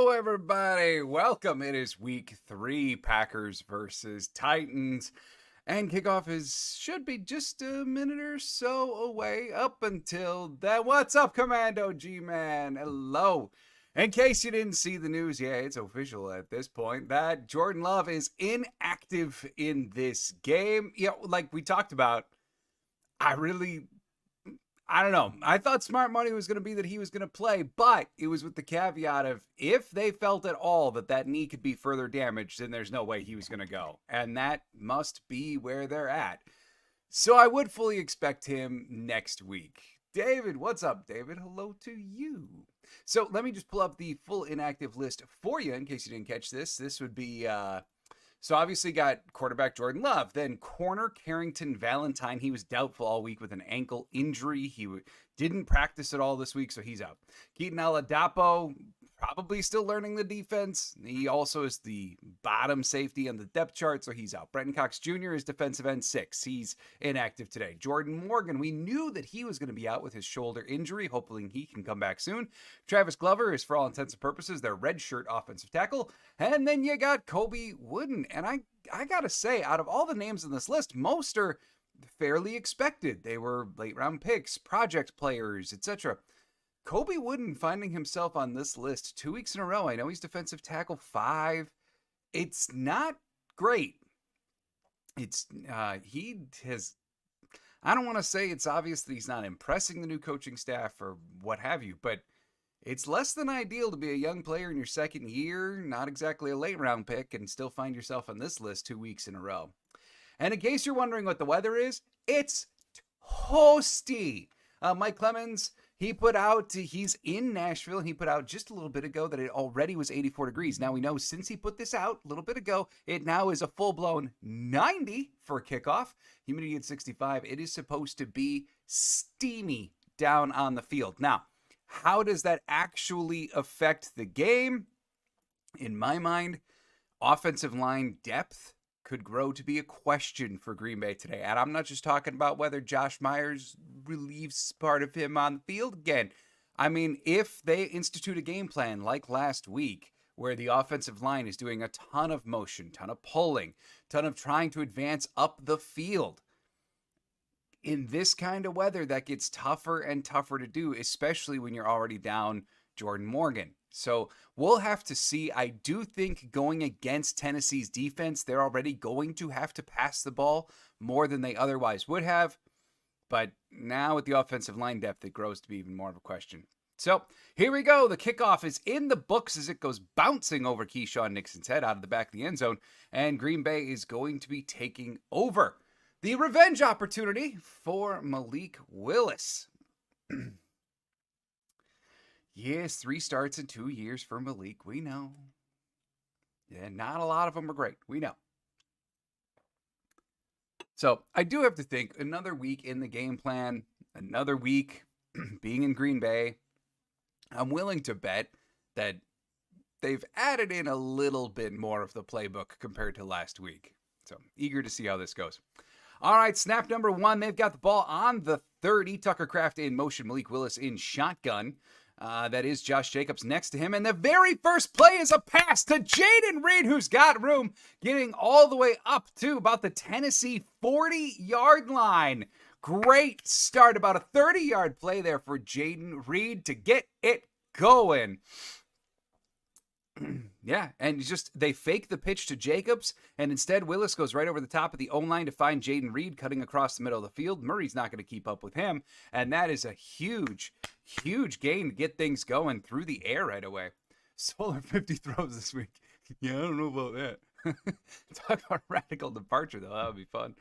Hello, everybody. Welcome. It is week 3, Packers versus Titans. And kickoff should be just a minute or so away up until then. What's up, Commando G-Man? Hello. In case you didn't see the news, yeah, it's official at this point that Jordan Love is inactive in this game. Yeah, like we talked about, I don't know. I thought smart money was going to be that he was going to play, but it was with the caveat of if they felt at all that knee could be further damaged, then there's no way he was going to go. And that must be where they're at. So I would fully expect him next week. David, what's up, David? Hello to you. So let me just pull up the full inactive list for you in case you didn't catch this. This would be... So obviously got quarterback Jordan Love, then corner Carrington Valentine. He was doubtful all week with an ankle injury. He didn't practice at all this week, so he's out. Keaton Oladapo, probably still learning the defense. He also is the bottom safety on the depth chart, so he's out. Brenton Cox Jr. is defensive end 6. He's inactive today. Jordan Morgan, we knew that he was going to be out with his shoulder injury. Hopefully he can come back soon. Travis Glover is, for all intents and purposes, their redshirt offensive tackle. And then you got Kobe Wooden. And I got to say, out of all the names in this list, most are fairly expected. They were late round picks, project players, etc. Kobe Wooden finding himself on this list 2 weeks in a row. I know he's defensive tackle 5. It's not great. He has, I don't want to say it's obvious that he's not impressing the new coaching staff or what have you, but it's less than ideal to be a young player in your second year, not exactly a late round pick, and still find yourself on this list 2 weeks in a row. And in case you're wondering what the weather is, it's toasty. Mike Clemens, he's in Nashville, and he put out just a little bit ago that it already was 84 degrees. Now we know since he put this out a little bit ago, it now is a full-blown 90 for kickoff. Humidity at 65. It is supposed to be steamy down on the field. Now, how does that actually affect the game? In my mind, offensive line depth could grow to be a question for Green Bay today. And I'm not just talking about whether Josh Myers relieves part of him on the field again. I mean, if they institute a game plan like last week, where the offensive line is doing a ton of motion, ton of pulling, ton of trying to advance up the field, in this kind of weather, that gets tougher and tougher to do, especially when you're already down Jordan Morgan. So we'll have to see. I do think going against Tennessee's defense, they're already going to have to pass the ball more than they otherwise would have. But now with the offensive line depth, it grows to be even more of a question. So here we go. The kickoff is in the books as it goes bouncing over Keyshawn Nixon's head out of the back of the end zone. And Green Bay is going to be taking over. The revenge opportunity for Malik Willis. Yes, 3 starts in 2 years for Malik. We know. Yeah, not a lot of them are great. We know. So I do have to think another week in the game plan, another week being in Green Bay. I'm willing to bet that they've added in a little bit more of the playbook compared to last week. So eager to see how this goes. All right, snap number 1. They've got the ball on the 30. Tucker Kraft in motion. Malik Willis in shotgun. That is Josh Jacobs next to him. And the very first play is a pass to Jayden Reed, who's got room, getting all the way up to about the Tennessee 40-yard line. Great start. About a 30-yard play there for Jayden Reed to get it going. Yeah, and they fake the pitch to Jacobs, and instead Willis goes right over the top of the O-line to find Jayden Reed cutting across the middle of the field. Murray's not going to keep up with him, and that is a huge, huge gain to get things going through the air right away. Solar 50 throws this week. Yeah, I don't know about that. Talk about radical departure, though. That would be fun.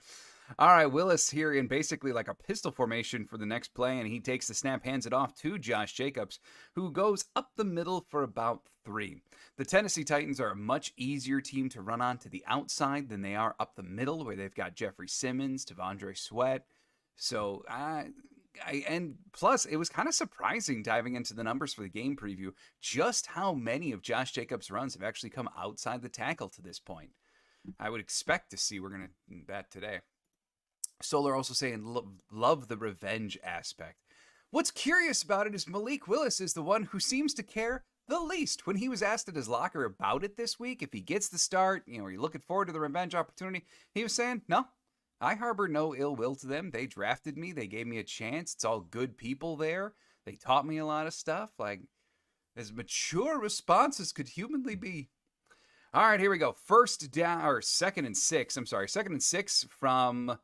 All right, Willis here in basically like a pistol formation for the next play, and he takes the snap, hands it off to Josh Jacobs, who goes up the middle for about 3. The Tennessee Titans are a much easier team to run on to the outside than they are up the middle, where they've got Jeffrey Simmons, Devondre Sweat. So, and plus, it was kind of surprising diving into the numbers for the game preview, just how many of Josh Jacobs' runs have actually come outside the tackle to this point. I would expect to see that today. Solar also saying love the revenge aspect. What's curious about it is Malik Willis is the one who seems to care the least. When he was asked at his locker about it this week, if he gets the start, are you looking forward to the revenge opportunity? He was saying, no, I harbor no ill will to them. They drafted me. They gave me a chance. It's all good people there. They taught me a lot of stuff. Like, as mature a response as could humanly be. All right, here we go. Second and six from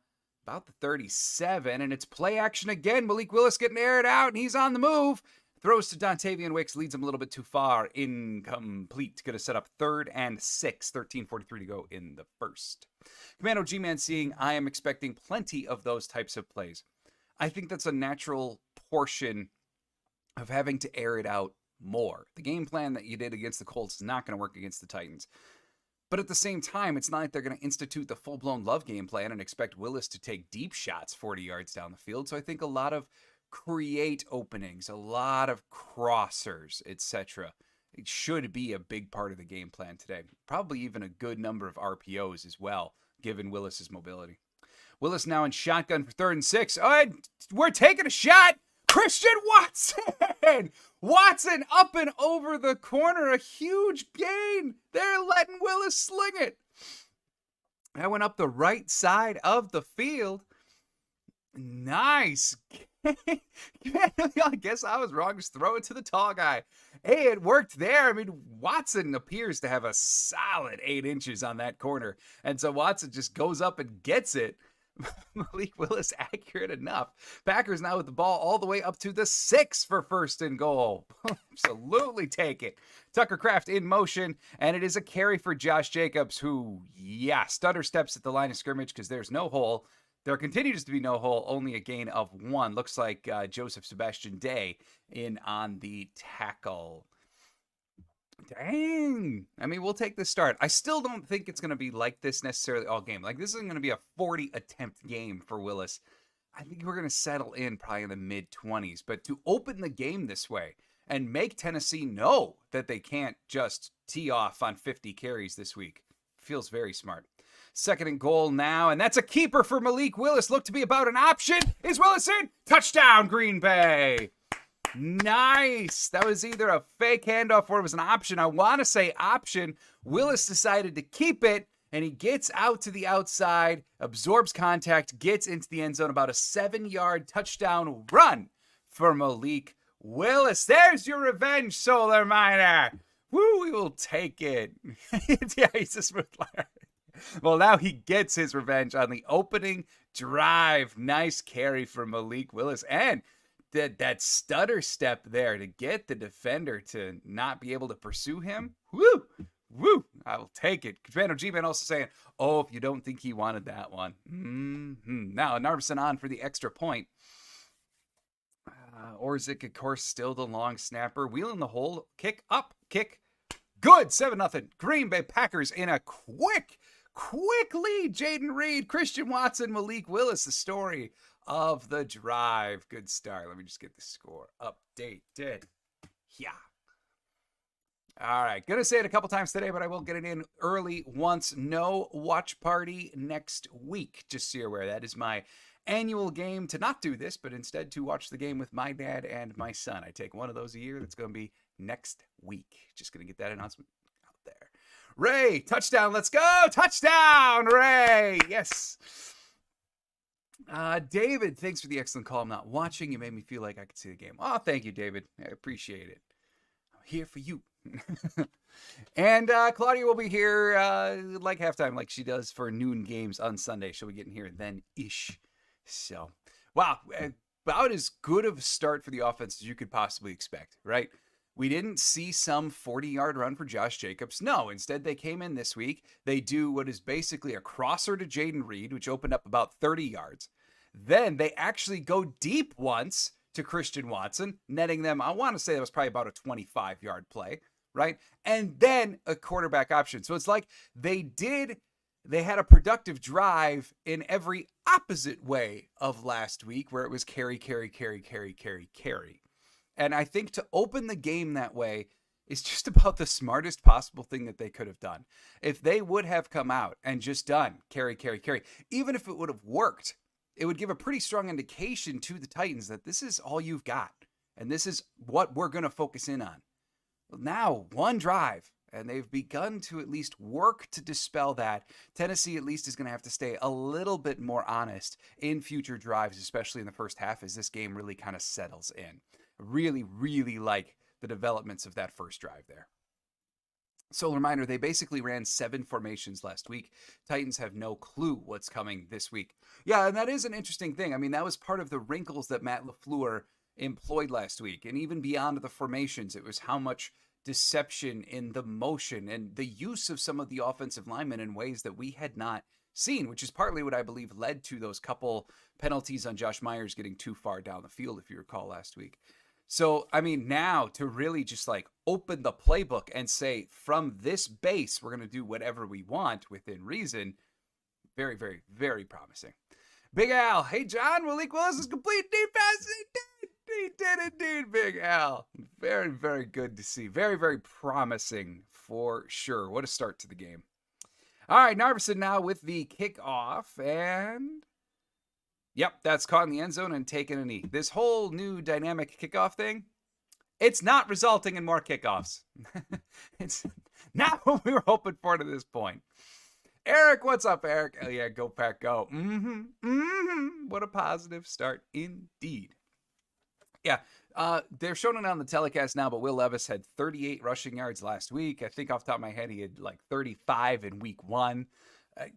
about the 37, and it's play action again. Malik Willis getting aired out, and he's on the move. Throws to Dontavian Wicks, leads him a little bit too far. Incomplete. Going to set up 3rd and 6. 13:43 to go in the first. Commando G-Man seeing, I am expecting plenty of those types of plays. I think that's a natural portion of having to air it out more. The game plan that you did against the Colts is not going to work against the Titans. But at the same time, it's not like they're going to institute the full-blown love game plan and expect Willis to take deep shots 40 yards down the field. So I think a lot of create openings, a lot of crossers, etc. It should be a big part of the game plan today. Probably even a good number of RPOs as well, given Willis's mobility. Willis now in shotgun for 3rd and 6. Oh, we're taking a shot. Christian Watson! Watson up and over the corner. A huge gain. They're letting Willis sling it. That went up the right side of the field. Nice. I guess I was wrong. Just throw it to the tall guy. Hey, it worked there. I mean, Watson appears to have a solid 8 inches on that corner. And so Watson just goes up and gets it. Malik Willis accurate enough. Packers now with the ball all the way up to the 6 for 1st and goal. Absolutely take it. Tucker Kraft in motion, and it is a carry for Josh Jacobs, who, stutter steps at the line of scrimmage because there's no hole. There continues to be no hole, only a gain of 1. Looks like Joseph Sebastian Day in on the tackle. Dang. I mean, we'll take this start. I still don't think it's going to be like this necessarily all game. Like, this isn't going to be a 40-attempt game for Willis. I think we're going to settle in probably in the mid-20s. But to open the game this way and make Tennessee know that they can't just tee off on 50 carries this week feels very smart. 2nd and goal now, and that's a keeper for Malik Willis. Looked to be about an option. Is Willis in? Touchdown, Green Bay. Nice. That was either a fake handoff or it was an option. I want to say option. Willis decided to keep it, and he gets out to the outside, absorbs contact, gets into the end zone. About a 7-yard touchdown run for Malik Willis. There's your revenge, Solar Miner. Woo, we will take it. He's a smooth liar. Well, now he gets his revenge on the opening drive. Nice carry for Malik Willis. And that stutter step there to get the defender to not be able to pursue him. Woo, I will take it. Commando G-Man also saying, oh, if you don't think he wanted that one. Now, Narvison on for the extra point. Orzik, of course, still the long snapper. Wheeling the hole. Kick up. Kick. Good. 7-0. Green Bay Packers in a quick lead. Jaden Reed, Christian Watson, Malik Willis, the story of the drive. Good start. Let me just get the score updated. Yeah. All right. Going to say it a couple times today, but I will get it in early once. No watch party next week. Just so you're aware, that is my annual game to not do this, but instead to watch the game with my dad and my son. I take one of those a year. That's going to be next week. Just going to get that announcement out there. Ray, touchdown. Let's go. Touchdown, Ray. Yes. David, thanks for the excellent call. I'm not watching. You made me feel like I could see the game. Oh, thank you, David. I appreciate it. I'm here for you. And Claudia will be here like halftime, like she does for noon games on Sunday. She'll be getting here then-ish. So, wow. About as good of a start for the offense as you could possibly expect, right? We didn't see some 40-yard run for Josh Jacobs. No, instead they came in this week. They do what is basically a crosser to Jaden Reed, which opened up about 30 yards. Then they actually go deep once to Christian Watson, netting them, I want to say that was probably about a 25-yard play, right? And then a quarterback option. So it's like they had a productive drive in every opposite way of last week, where it was carry. And I think to open the game that way is just about the smartest possible thing that they could have done. If they would have come out and just done carry, even if it would have worked, it would give a pretty strong indication to the Titans that this is all you've got. And this is what we're going to focus in on. Now, one drive, and they've begun to at least work to dispel that. Tennessee at least is going to have to stay a little bit more honest in future drives, especially in the first half, as this game really kind of settles in. Really, really like the developments of that first drive there. So, reminder, they basically ran 7 formations last week. Titans have no clue what's coming this week. Yeah, and that is an interesting thing. I mean, that was part of the wrinkles that Matt LaFleur employed last week. And even beyond the formations, it was how much deception in the motion and the use of some of the offensive linemen in ways that we had not seen, which is partly what I believe led to those couple penalties on Josh Myers getting too far down the field, if you recall last week. So, I mean, now to really just like open the playbook and say, from this base, we're going to do whatever we want within reason. Very, very, very promising. Big Al. Hey, John, Malik Willis's complete defense. He did indeed, Big Al. Very, very good to see. Very, very promising for sure. What a start to the game. All right, Narveson now with the kickoff, and yep, that's caught in the end zone and taken a knee. This whole new dynamic kickoff thing, it's not resulting in more kickoffs. It's not what we were hoping for to this point. Eric, what's up, Eric? Oh, yeah, go Pack, go. What a positive start indeed. Yeah, they're showing it on the telecast now, but Will Levis had 38 rushing yards last week. I think off the top of my head, he had like 35 in week 1.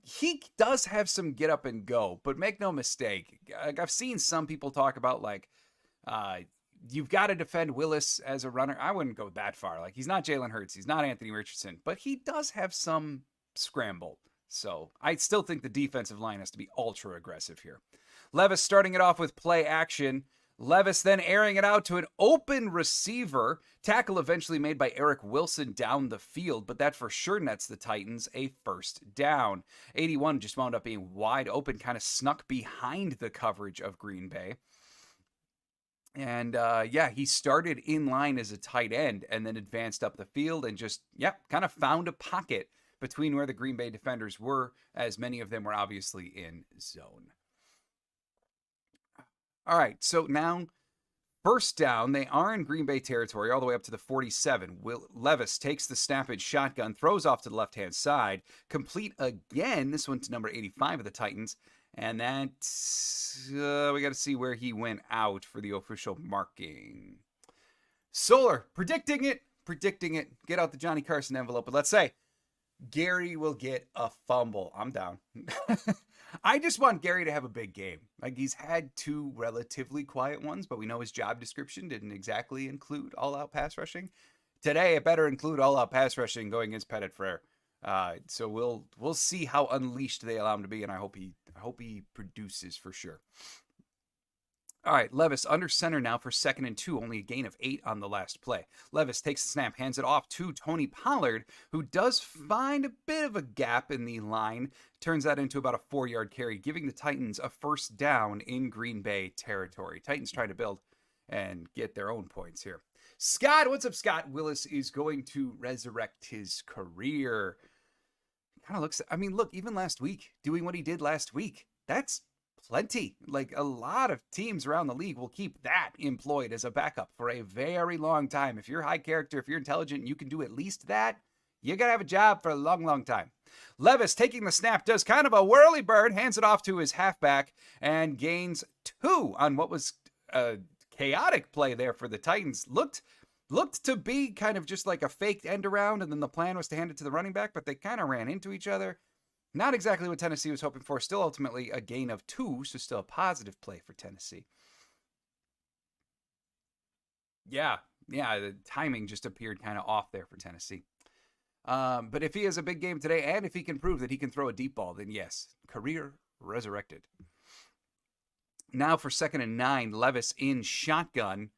He does have some get up and go, but make no mistake. I've seen some people talk about like, you've got to defend Willis as a runner. I wouldn't go that far. Like, he's not Jalen Hurts. He's not Anthony Richardson, but he does have some scramble. So I still think the defensive line has to be ultra aggressive here. Levis starting it off with play action. Levis then airing it out to an open receiver. Tackle eventually made by Eric Wilson down the field, but that for sure nets the Titans a first down. 81 just wound up being wide open, kind of snuck behind the coverage of Green Bay. And yeah, he started in line as a tight end and then advanced up the field and just, kind of found a pocket between where the Green Bay defenders were, as many of them were obviously in zone. All right, so now first down. They are in Green Bay territory all the way up to the 47. Levis takes the snap and shotgun, throws off to the left-hand side. Complete again, this one to number 85 of the Titans. And that, we got to see where he went out for the official marking. Solar, predicting it. Get out the Johnny Carson envelope. But let's say Gary will get a fumble. I'm down. I just want Gary to have a big game. Like, he's had 2 relatively quiet ones, but we know his job description didn't exactly include all-out pass rushing. Today, it better include all-out pass rushing going against Petit Frere. So we'll see how unleashed they allow him to be, and I hope he produces for sure. All right, Levis under center now for 2nd and 2, only a gain of 8 on the last play. Levis takes the snap, hands it off to Tony Pollard, who does find a bit of a gap in the line, turns that into about a 4-yard carry, giving the Titans a first down in Green Bay territory. Titans trying to build and get their own points here. Scott, what's up, Scott? Willis is going to resurrect his career. Kind of looks, I mean, look, even last week, doing what he did last week, that's plenty. Like, a lot of teams around the league will keep that employed as a backup for a very long time. If you're high character, if you're intelligent, and you can do at least that, you're going to have a job for a long, long time. Levis taking the snap, does kind of a whirly bird, hands it off to his halfback, and gains 2 on what was a chaotic play there for the Titans. Looked to be kind of just like a faked end around, and then the plan was to hand it to the running back, but they kind of ran into each other. Not exactly what Tennessee was hoping for. Still ultimately a gain of 2, so still a positive play for Tennessee. Yeah, the timing just appeared kind of off there for Tennessee. But if he has a big game today, and if he can prove that he can throw a deep ball, then yes, career resurrected. Now for 2nd and 9, Levis in shotgun.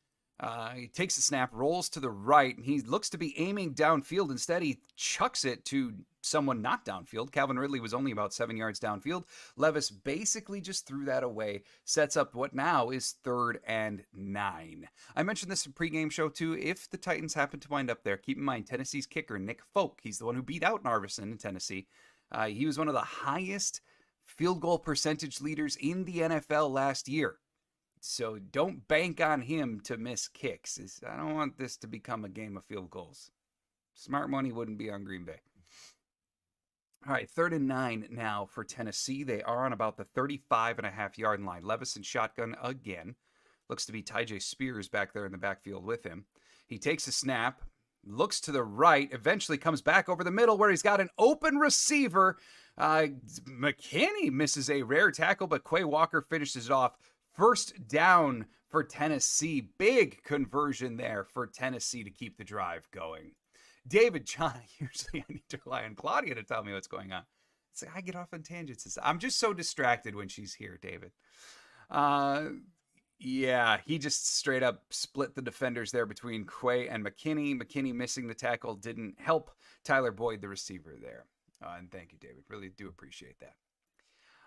He takes the snap, rolls to the right, and he looks to be aiming downfield. Instead, he chucks it to someone not downfield. Calvin Ridley was only about 7 yards downfield. Levis basically just threw that away, sets up what now is 3rd and 9. I mentioned this in pregame show too. If the Titans happen to wind up there, keep in mind Tennessee's kicker, Nick Folk. He's the one who beat out Narveson in Tennessee. He was one of the highest field goal percentage leaders in the NFL last year. So don't bank on him to miss kicks. I don't want this to become a game of field goals. Smart money wouldn't be on Green Bay. All right, 3rd and 9 now for Tennessee. They are on about the 35.5-yard line. Levis in shotgun again. Looks to be Tyjae Spears back there in the backfield with him. He takes a snap, looks to the right, eventually comes back over the middle where he's got an open receiver. McKinney misses a rare tackle, but Quay Walker finishes it off. 1st down for Tennessee. Big conversion there for Tennessee to keep the drive going. David, John, usually I need to rely on Claudia to tell me what's going on. It's like I get off on tangents. I'm just so distracted when she's here, David. Yeah, he just straight up split the defenders there between Quay and McKinney. McKinney missing the tackle didn't help Tyler Boyd, the receiver there. And thank you, David. Really do appreciate that.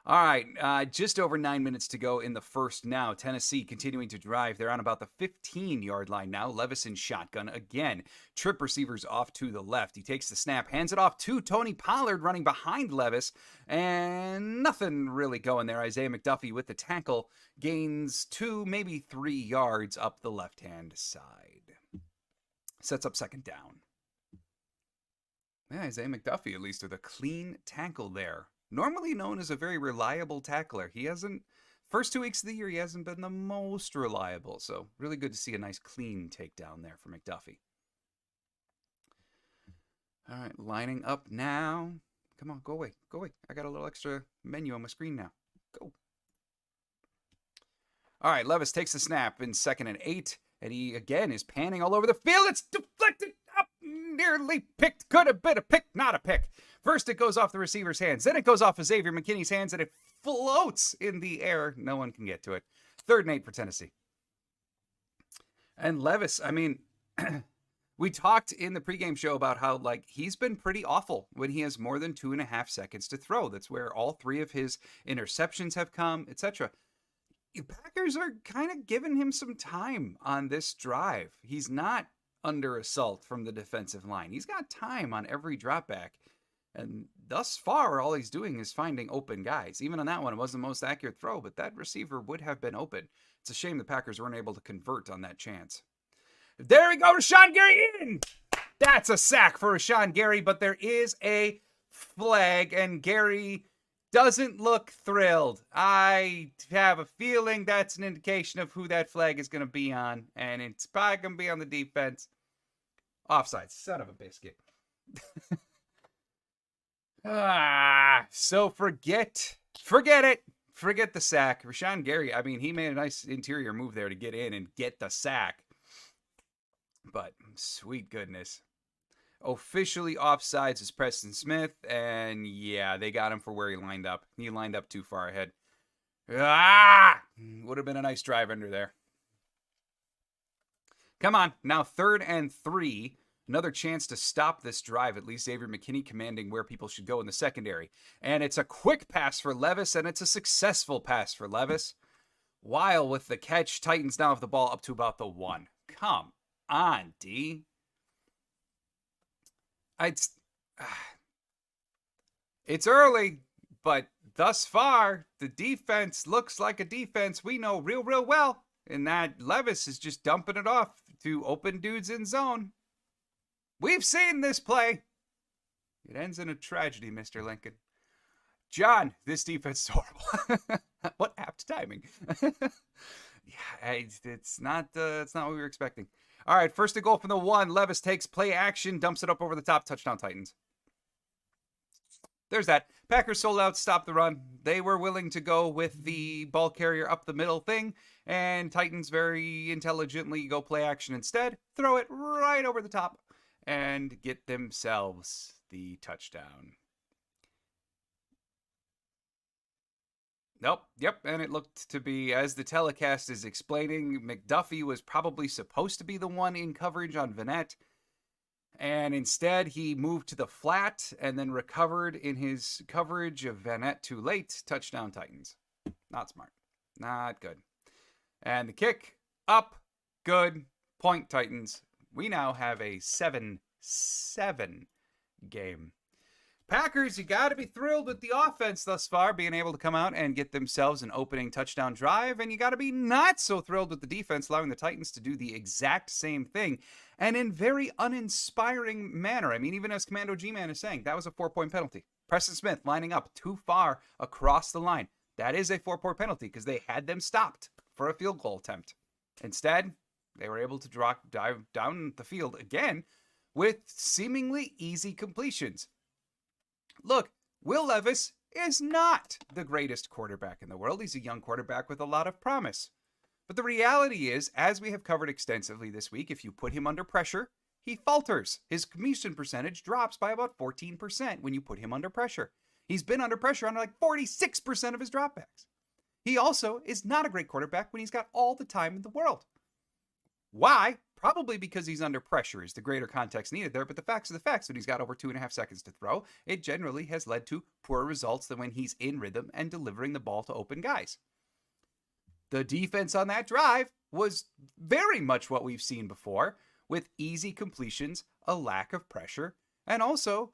All right, just over 9 minutes to go in the first now. Tennessee continuing to drive. They're on about the 15-yard line now. Levis in shotgun again. Trip receivers off to the left. He takes the snap, hands it off to Tony Pollard running behind Levis, and nothing really going there. Isaiah McDuffie with the tackle gains 2, maybe 3 yards up the left-hand side. Sets up 2nd down. Yeah, Isaiah McDuffie, at least, with a clean tackle there. Normally known as a very reliable tackler. He hasn't, first 2 weeks of the year, he hasn't been the most reliable. So really good to see a nice clean takedown there for McDuffie. All right, lining up now. Come on, go away, go away. I got a little extra menu on my screen now. Go. All right, Levis takes the snap in 2nd and 8. And he, again, is panning all over the field. It's deflected up, nearly picked. Could have been a pick, not a pick. First, it goes off the receiver's hands. Then it goes off of Xavier McKinney's hands, and it floats in the air. No one can get to it. 3rd and 8 for Tennessee. And Levis, I mean, we talked in the pregame show about how, like, he's been pretty awful when he has more than 2.5 seconds to throw. That's where all 3 of his interceptions have come, etc. Packers are kind of giving him some time on this drive. He's not under assault from the defensive line. He's got time on every dropback. And thus far, all he's doing is finding open guys. Even on that one, it wasn't the most accurate throw, but that receiver would have been open. It's a shame the Packers weren't able to convert on that chance. There we go, Rashawn Gary in! That's a sack for Rashawn Gary, but there is a flag, and Gary doesn't look thrilled. I have a feeling that's an indication of who that flag is going to be on, and it's probably going to be on the defense. Offside, son of a biscuit. So forget it. Forget the sack. Rashawn Gary, I mean, he made a nice interior move there to get in and get the sack. But sweet goodness. Officially offsides is Preston Smith, and yeah, they got him for where he lined up. He lined up too far ahead. Would have been a nice drive under there. Come on, now 3rd and 3. Another chance to stop this drive, at least Xavier McKinney commanding where people should go in the secondary. And it's a quick pass for Levis, and it's a successful pass for Levis. Weil with the catch. Titans now have the ball up to about the 1. Come on, D. It's early, but thus far, the defense looks like a defense we know real well. And that Levis is just dumping it off to open dudes in zone. We've seen this play. It ends in a tragedy, Mr. Lincoln. John, this defense is horrible. What apt timing. Yeah, it's not what we were expecting. All right, 1st and goal from the 1. Levis takes play action, dumps it up over the top. Touchdown, Titans. There's that. Packers sold out, stop the run. They were willing to go with the ball carrier up the middle thing, and Titans very intelligently go play action instead. Throw it right over the top and get themselves the touchdown. Nope. Yep. And it looked to be, as the telecast is explaining, McDuffie was probably supposed to be the one in coverage on Vanette. And instead, he moved to the flat and then recovered in his coverage of Vanette too late. Touchdown, Titans. Not smart. Not good. And the kick up. Good. Point, Titans. We now have a 7-7 game. Packers, you got to be thrilled with the offense thus far, being able to come out and get themselves an opening touchdown drive. And you got to be not so thrilled with the defense, allowing the Titans to do the exact same thing. And in very uninspiring manner. I mean, even as Commando G-Man is saying, that was a 4-point penalty. Preston Smith lining up too far across the line. That is a 4-point penalty because they had them stopped for a field goal attempt. Instead, they were able to dive down the field again with seemingly easy completions. Look, Will Levis is not the greatest quarterback in the world. He's a young quarterback with a lot of promise. But the reality is, as we have covered extensively this week, if you put him under pressure, he falters. His completion percentage drops by about 14% when you put him under pressure. He's been under pressure on like 46% of his dropbacks. He also is not a great quarterback when he's got all the time in the world. Why? Probably because he's under pressure is the greater context needed there, but the facts are the facts. When he's got over 2.5 seconds to throw, it generally has led to poorer results than when he's in rhythm and delivering the ball to open guys. The defense on that drive was very much what we've seen before, with easy completions, a lack of pressure, and also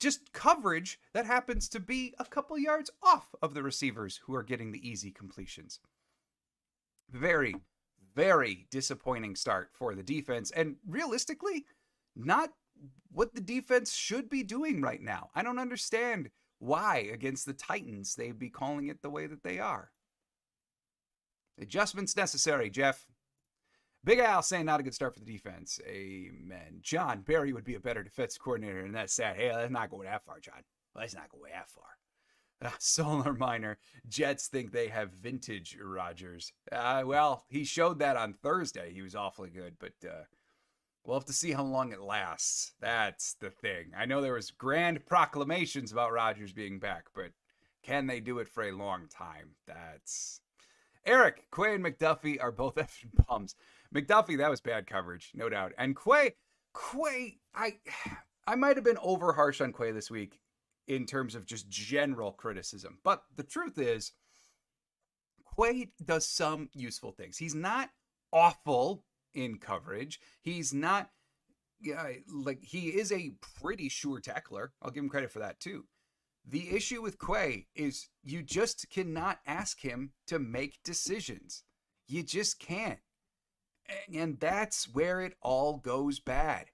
just coverage that happens to be a couple yards off of the receivers who are getting the easy completions. Very, very disappointing start for the defense, and realistically, not what the defense should be doing right now. I don't understand why against the Titans they'd be calling it the way that they are. Adjustments necessary, Jeff. Big Al saying not a good start for the defense. Amen. John, Barry would be a better defense coordinator, and that's sad. Hey, let's not go that far, John. Let's not go that far. Solar Miner, Jets think they have vintage Rodgers. Well, he showed that on Thursday. He was awfully good, but we'll have to see how long it lasts. That's the thing. I know there was grand proclamations about Rodgers being back, but can they do it for a long time? That's... Eric, Quay, and McDuffie are both effing bums. McDuffie, that was bad coverage, no doubt. And Quay, I might have been over harsh on Quay this week in terms of just general criticism. But the truth is, Quay does some useful things. He's not awful in coverage. He's not, he is a pretty sure tackler. I'll give him credit for that too. The issue with Quay is you just cannot ask him to make decisions. You just can't. And that's where it all goes bad.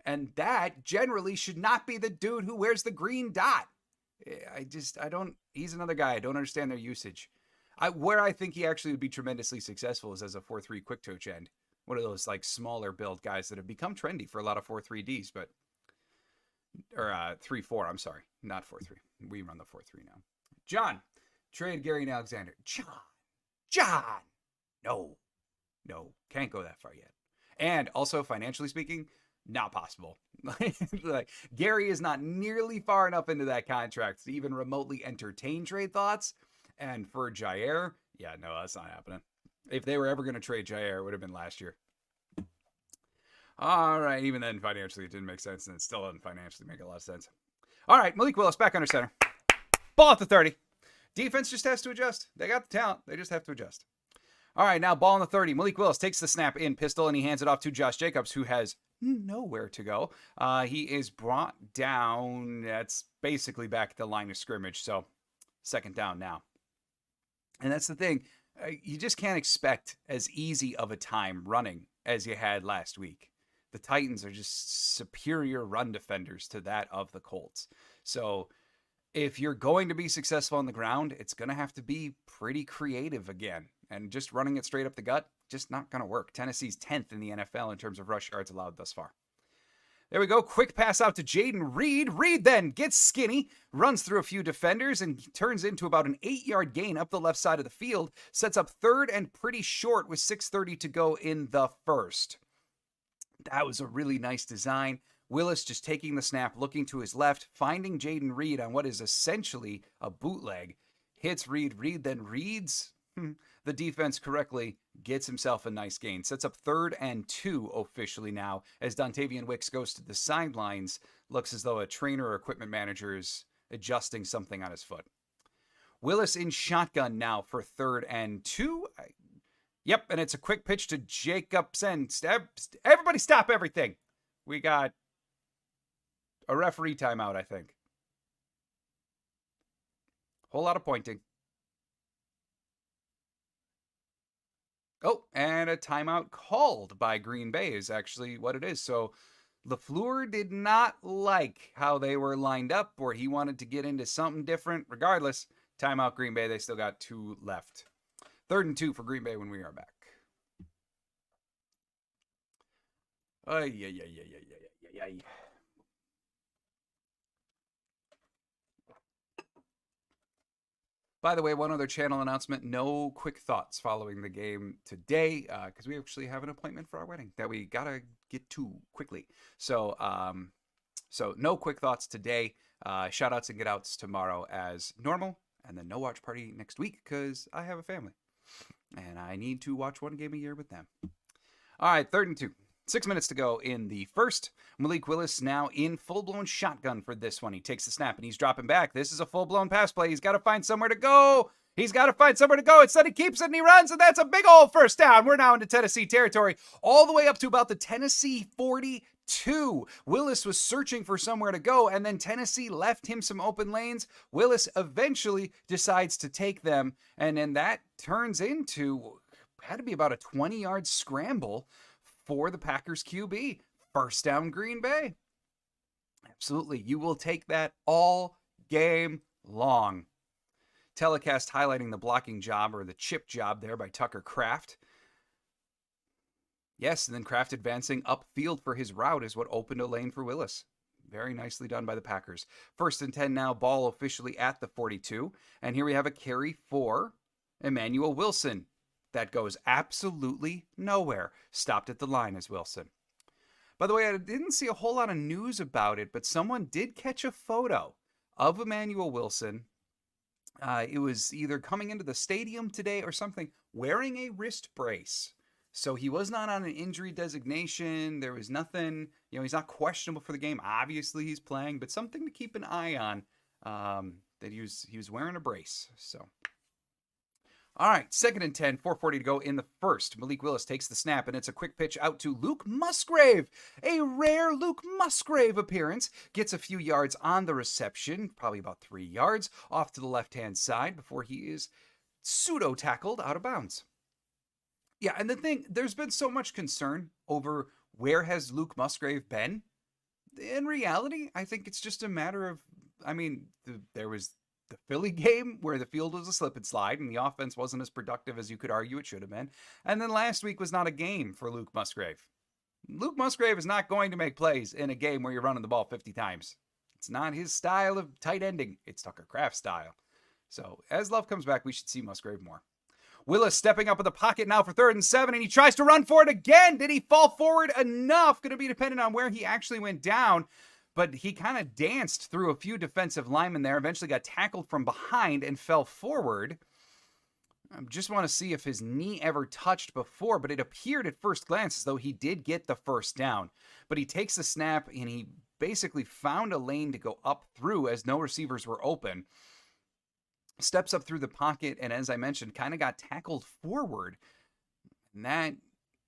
And that generally should not be the dude who wears the green dot. He's another guy. I don't understand their usage. Where I think he actually would be tremendously successful is as a 4-3 quick twitch end. One of those like smaller build guys that have become trendy for a lot of 4-3-Ds, but, or 3-4, I'm sorry, not 4-3. We run the 4-3 now. John, trade Jaire Alexander. John, no, can't go that far yet. And also financially speaking, not possible. Like Gary is not nearly far enough into that contract to even remotely entertain trade thoughts. And for Jaire, yeah, no, that's not happening. If they were ever going to trade Jaire, it would have been last year. All right, even then financially it didn't make sense, and it still doesn't financially make a lot of sense. All right, Malik Willis back under center. Ball at the 30. Defense just has to adjust. They got the talent. They just have to adjust. All right, now ball on the 30. Malik Willis takes the snap in pistol, and he hands it off to Josh Jacobs, who has nowhere to go. He is brought down. That's basically back at the line of scrimmage, so second down now. And that's the thing. You just can't expect as easy of a time running as you had last week. The Titans are just superior run defenders to that of the Colts. So if you're going to be successful on the ground, it's going to have to be pretty creative again. And just running it straight up the gut, just not going to work. Tennessee's 10th in the NFL in terms of rush yards allowed thus far. There we go. Quick pass out to Jaden Reed. Reed then gets skinny, runs through a few defenders, and turns into about an 8-yard gain up the left side of the field. Sets up third and pretty short with 6:30 to go in the first. That was a really nice design. Willis just taking the snap, looking to his left, finding Jaden Reed on what is essentially a bootleg. Hits Reed. Reed then reads the defense correctly, gets himself a nice gain. Sets up 3rd and 2 officially now as Dontavian Wicks goes to the sidelines. Looks as though a trainer or equipment manager is adjusting something on his foot. Willis in shotgun now for 3rd and 2. Yep, and it's a quick pitch to Jacobson. Everybody stop everything. We got a referee timeout, I think. Whole lot of pointing. Oh, and a timeout called by Green Bay is actually what it is. So LaFleur did not like how they were lined up, or he wanted to get into something different. Regardless, timeout Green Bay. They still got 2 left. 3rd and 2 for Green Bay when we are back. Ay. By the way, one other channel announcement, no quick thoughts following the game today, because we actually have an appointment for our wedding that we got to get to quickly. So no quick thoughts today. Shout outs and get outs tomorrow as normal, and then no watch party next week because I have a family and I need to watch one game a year with them. All right, 3rd and 2. 6 minutes to go in the first. Malik Willis now in full-blown shotgun for this one. He takes the snap and he's dropping back. This is a full-blown pass play. He's got to find somewhere to go. Instead he keeps it and he runs, and that's a big old first down. We're now into Tennessee territory, all the way up to about the Tennessee 42. Willis was searching for somewhere to go, and then Tennessee left him some open lanes. Willis eventually decides to take them, and then that turns into, had to be about a 20-yard scramble for the Packers QB. First down Green Bay. Absolutely. You will take that all game long. Telecast highlighting the blocking job, or the chip job there, by Tucker Kraft. Yes, and then Kraft advancing upfield for his route is what opened a lane for Willis. Very nicely done by the Packers. 1st and 10 now, ball officially at the 42. And here we have a carry for Emanuel Wilson. That goes absolutely nowhere. Stopped at the line as Wilson. By the way, I didn't see a whole lot of news about it, but someone did catch a photo of Emanuel Wilson. It was either coming into the stadium today or something, wearing a wrist brace. So he was not on an injury designation. There was nothing, he's not questionable for the game. Obviously he's playing, but something to keep an eye on, that he was wearing a brace. So, all right, 2nd and 10, 4:40 to go in the first. Malik Willis takes the snap, and it's a quick pitch out to Luke Musgrave. A rare Luke Musgrave appearance. Gets a few yards on the reception, probably about 3 yards, off to the left-hand side before he is pseudo-tackled out of bounds. Yeah, and the thing, there's been so much concern over where has Luke Musgrave been. In reality, I think it's just a matter of, there was the Philly game where the field was a slip and slide and the offense wasn't as productive as you could argue it should have been. And then last week was not a game for Luke Musgrave. Luke Musgrave is not going to make plays in a game where you're running the ball 50 times. It's not his style of tight ending. It's Tucker Kraft's style. So as Love comes back, we should see Musgrave more. Willis stepping up in the pocket now for 3rd and 7, and he tries to run for it again. Did he fall forward enough? Going to be dependent on where he actually went down. But he kind of danced through a few defensive linemen there, eventually got tackled from behind and fell forward. I just want to see if his knee ever touched before, but it appeared at first glance as though he did get the first down. But he takes the snap, and he basically found a lane to go up through as no receivers were open. Steps up through the pocket, and as I mentioned, kind of got tackled forward. And that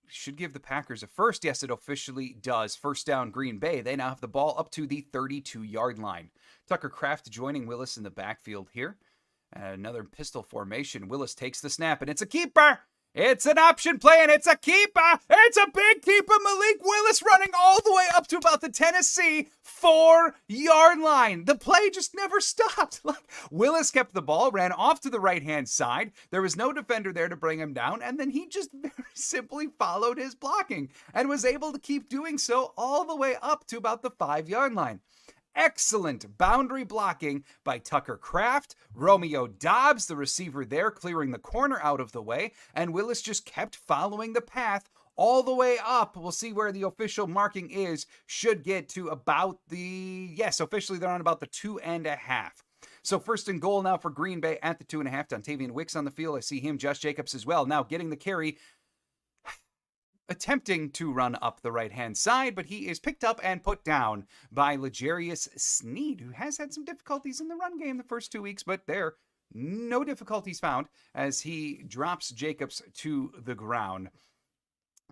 should give the Packers a first. Yes, it officially does. First down, Green Bay. They now have the ball up to the 32-yard line. Tucker Kraft joining Willis in the backfield here. Another pistol formation. Willis takes the snap, and it's a keeper. It's an option play, and it's a keeper. It's a big keeper. Malik Willis running all the way up to about the Tennessee 4-yard line. The play just never stopped. Willis kept the ball, ran off to the right-hand side. There was no defender there to bring him down, and then he just very simply followed his blocking and was able to keep doing so all the way up to about the 5-yard line. Excellent boundary blocking by Tucker Kraft. Romeo Dobbs, the receiver there, clearing the corner out of the way, and Willis just kept following the path all the way up. We'll see where the official marking is. Should get to about officially they're on about the 2.5. So 1st and goal now for Green Bay at the 2.5. Dontavian Wicks on the field. I see him, Josh Jacobs as well. Now getting the carry, attempting to run up the right-hand side, but he is picked up and put down by L'Jarius Sneed, who has had some difficulties in the run game the first 2 weeks, but there, no difficulties found as he drops Jacobs to the ground.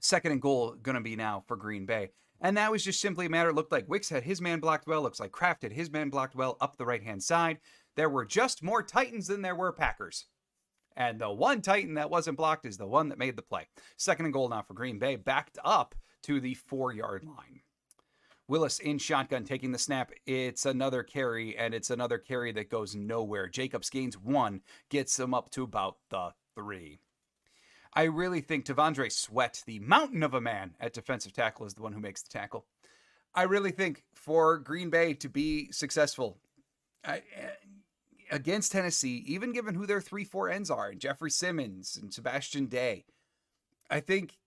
2nd and goal going to be now for Green Bay. And that was just simply a matter, it looked like Wicks had his man blocked well, looks like Kraft had his man blocked well up the right-hand side. there were just more Titans than there were Packers. And the one Titan that wasn't blocked is the one that made the play. 2nd and goal now for Green Bay, backed up to the 4-yard line. Willis in shotgun, taking the snap. It's another carry, and it's another carry that goes nowhere. Jacobs gains 1, gets him up to about the 3. I really think T'Vondre Sweat, the mountain of a man at defensive tackle, is the one who makes the tackle. I really think for Green Bay to be successful against Tennessee, even given who their 3-4 ends are, Jeffrey Simmons and Sebastian Day, I think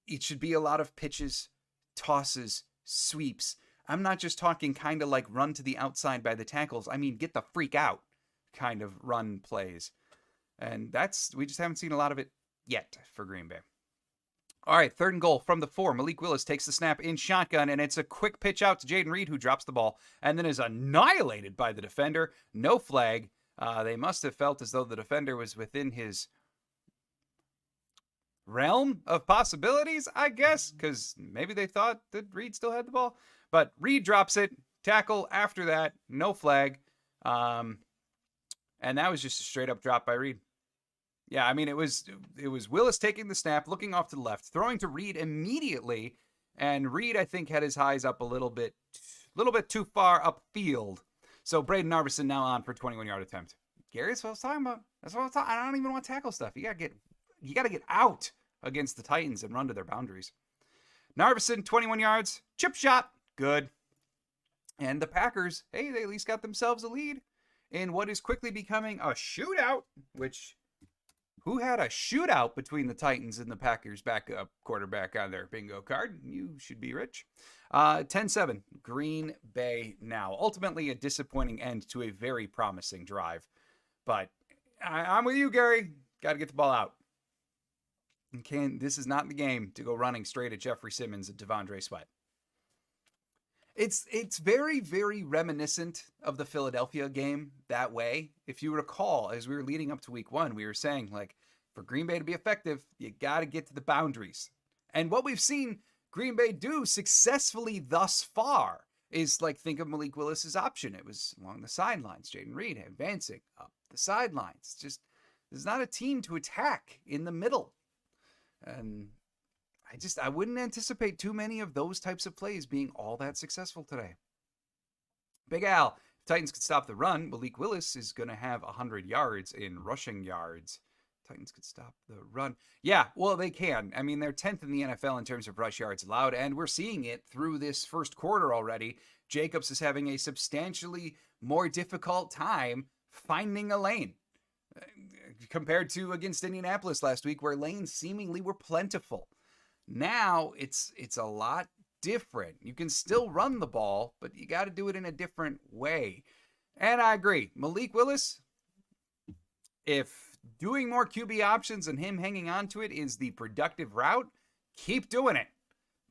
it should be a lot of pitches, tosses, sweeps. I'm not just talking kind of like run to the outside by the tackles. I mean, get the freak out kind of run plays. And we just haven't seen a lot of it yet for Green Bay. All right, 3rd and goal from the 4. Malik Willis takes the snap in shotgun, and it's a quick pitch out to Jaden Reed, who drops the ball and then is annihilated by the defender. No flag. They must have felt as though the defender was within his realm of possibilities, I guess, because maybe they thought that Reed still had the ball. But Reed drops it. Tackle after that. No flag. And that was just a straight-up drop by Reed. Yeah, I mean, it was Willis taking the snap, looking off to the left, throwing to Reed immediately, and Reed, I think, had his eyes up a little bit too far upfield. So Braden Narveson now on for 21-yard attempt. Gary, that's what I was talking about. That's what I was talking. I don't even want tackle stuff. You gotta get out against the Titans and run to their boundaries. Narveson, 21 yards, chip shot, good. And the Packers, hey, they at least got themselves a lead in what is quickly becoming a shootout, which... Who had a shootout between the Titans and the Packers backup quarterback on their bingo card? You should be rich. 10-7, Green Bay now. Ultimately, a disappointing end to a very promising drive. But I'm with you, Gary. Got to get the ball out. This is not the game to go running straight at Jeffrey Simmons and T'Vondre Sweat. It's very, very reminiscent of the Philadelphia game that way. If you recall, as we were leading up to week 1, we were saying, like, for Green Bay to be effective, you got to get to the boundaries. And what we've seen Green Bay do successfully thus far is, like, think of Malik Willis's option. It was along the sidelines. Jaden Reed advancing up the sidelines. Just, there's not a team to attack in the middle. And I wouldn't anticipate too many of those types of plays being all that successful today. Big Al, if Titans could stop the run, Malik Willis is going to have 100 yards in rushing yards. Titans could stop the run. Yeah, well, they can. I mean, they're 10th in the NFL in terms of rush yards allowed, and we're seeing it through this first quarter already. Jacobs is having a substantially more difficult time finding a lane compared to against Indianapolis last week, where lanes seemingly were plentiful. Now it's a lot different. You can still run the ball, but you got to do it in a different way. And I agree. Malik Willis, if doing more QB options and him hanging on to it is the productive route, keep doing it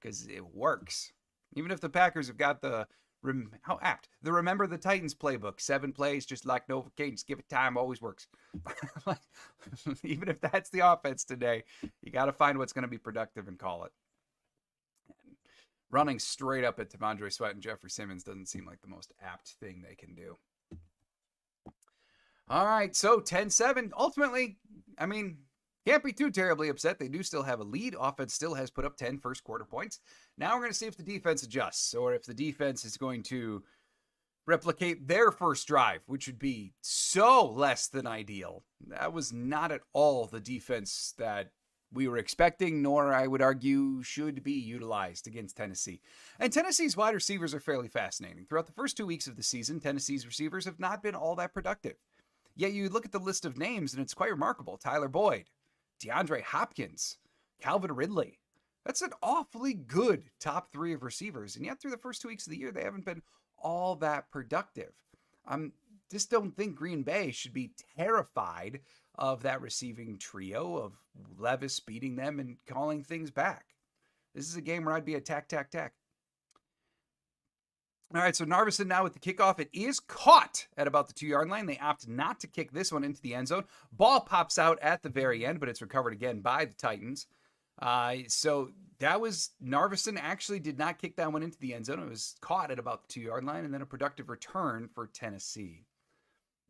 because it works. Even if the Packers have got the Remember the Titans playbook, 7 plays, just like Novocaine, just give it time, always works. Even if that's the offense today, you got to find what's going to be productive and call it. And running straight up at T'Vondre Sweat and Jeffrey Simmons doesn't seem like the most apt thing they can do. All right, so 10-7. Ultimately, I mean, can't be too terribly upset. They do still have a lead. Offense still has put up 10 first quarter points. Now we're going to see if the defense adjusts or if the defense is going to replicate their first drive, which would be so less than ideal. That was not at all the defense that we were expecting, nor I would argue should be utilized against Tennessee. And Tennessee's wide receivers are fairly fascinating. Throughout the first 2 weeks of the season, Tennessee's receivers have not been all that productive. Yet you look at the list of names and it's quite remarkable. Tyler Boyd, DeAndre Hopkins, Calvin Ridley. That's an awfully good top 3 of receivers. And yet through the first 2 weeks of the year, they haven't been all that productive. Just don't think Green Bay should be terrified of that receiving trio of Levis beating them and calling things back. This is a game where I'd be a tack. All right, so Narveson now with the kickoff. It is caught at about the 2-yard line. They opt not to kick this one into the end zone. Ball pops out at the very end, but it's recovered again by the Titans. So that was, Narveson actually did not kick that one into the end zone. It was caught at about the 2-yard line, and then a productive return for Tennessee.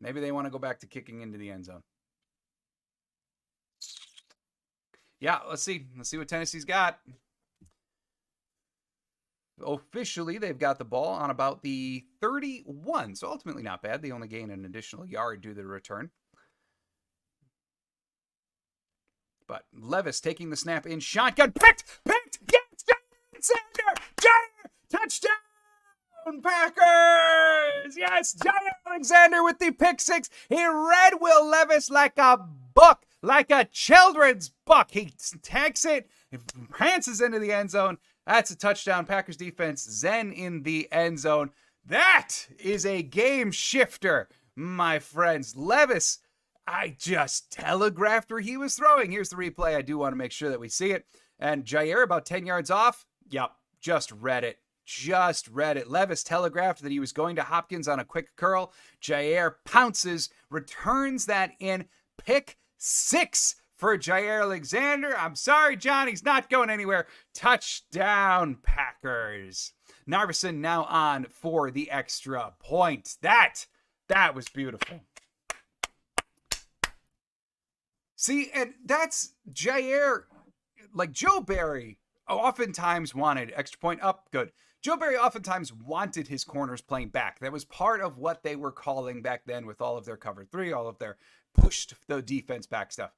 Maybe they want to go back to kicking into the end zone. Yeah, let's see. Let's see what Tennessee's got. Officially, they've got the ball on about the 31, so ultimately not bad. They only gain an additional yard due to the return. But Levis taking the snap in shotgun. Picked! Yes! Alexander! Jaire! Touchdown! Packers! Yes! Jaire Alexander with the pick six. He read Will Levis like a book, like a children's book. He takes it, prances into the end zone. That's a touchdown. Packers defense, Zen in the end zone. That is a game shifter, my friends. Levis, I just telegraphed where he was throwing. Here's the replay. I do want to make sure that we see it. And Jaire about 10 yards off. Yep, just read it. Just read it. Levis telegraphed that he was going to Hopkins on a quick curl. Jaire pounces, returns that in. Pick six for Jaire Alexander. I'm sorry, John, he's not going anywhere. Touchdown, Packers. Narveson now on for the extra point. That was beautiful. See, and that's Jaire. Like Joe Barry oftentimes wanted extra point up. Good. Joe Barry oftentimes wanted his corners playing back. That was part of what they were calling back then with all of their cover three, all of their pushed the defense back stuff.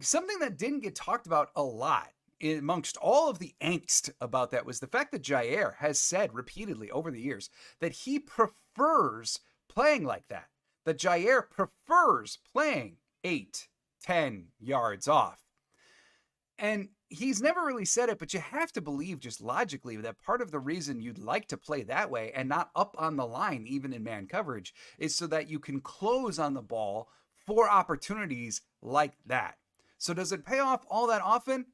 Something that didn't get talked about a lot amongst all of the angst about that was the fact that Jaire has said repeatedly over the years that he prefers playing like that. That Jaire prefers playing 8-10 yards off. And he's never really said it, but you have to believe just logically that part of the reason you'd like to play that way and not up on the line, even in man coverage, is so that you can close on the ball for opportunities like that. So does it pay off all that often?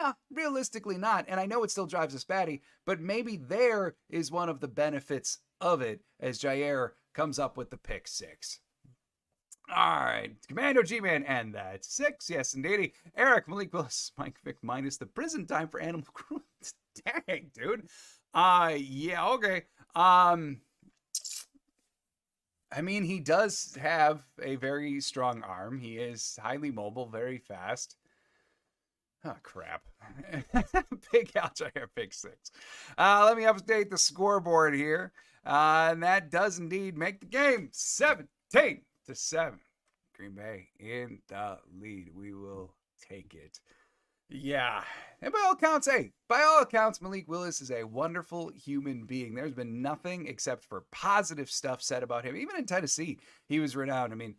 No, realistically not. And I know it still drives us batty, but maybe there is one of the benefits of it as Jaire comes up with the pick six. All right, Commando G-Man, and that's six. Yes, indeed. Eric, Malik Willis, Mike Vick minus the prison time for animal cruelty. Dang, dude. Yeah, okay. I mean, he does have a very strong arm. He is highly mobile, very fast. Oh, crap. Big Al Jaire, pick six. Let me update the scoreboard here. And that does indeed make the game 17-7. Green Bay in the lead. We will take it. Yeah. And by all accounts, Malik Willis is a wonderful human being. There's been nothing except for positive stuff said about him. Even in Tennessee, he was renowned. I mean,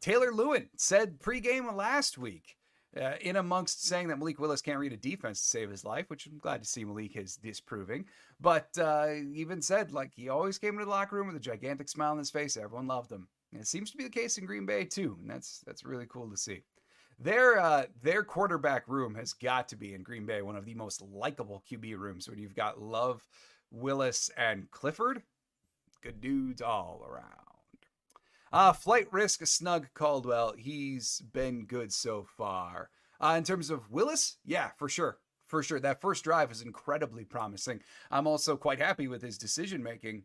Taylor Lewin said pregame last week, in amongst saying that Malik Willis can't read a defense to save his life, which I'm glad to see Malik is disproving. But even said, like, he always came into the locker room with a gigantic smile on his face. Everyone loved him. And it seems to be the case in Green Bay, too. And that's really cool to see. Their quarterback room has got to be in Green Bay one of the most likable QB rooms when you've got Love, Willis, and Clifford. Good dudes all around. Flight Risk, Snug Caldwell. He's been good so far. In terms of Willis, yeah, for sure. For sure. That first drive is incredibly promising. I'm also quite happy with his decision-making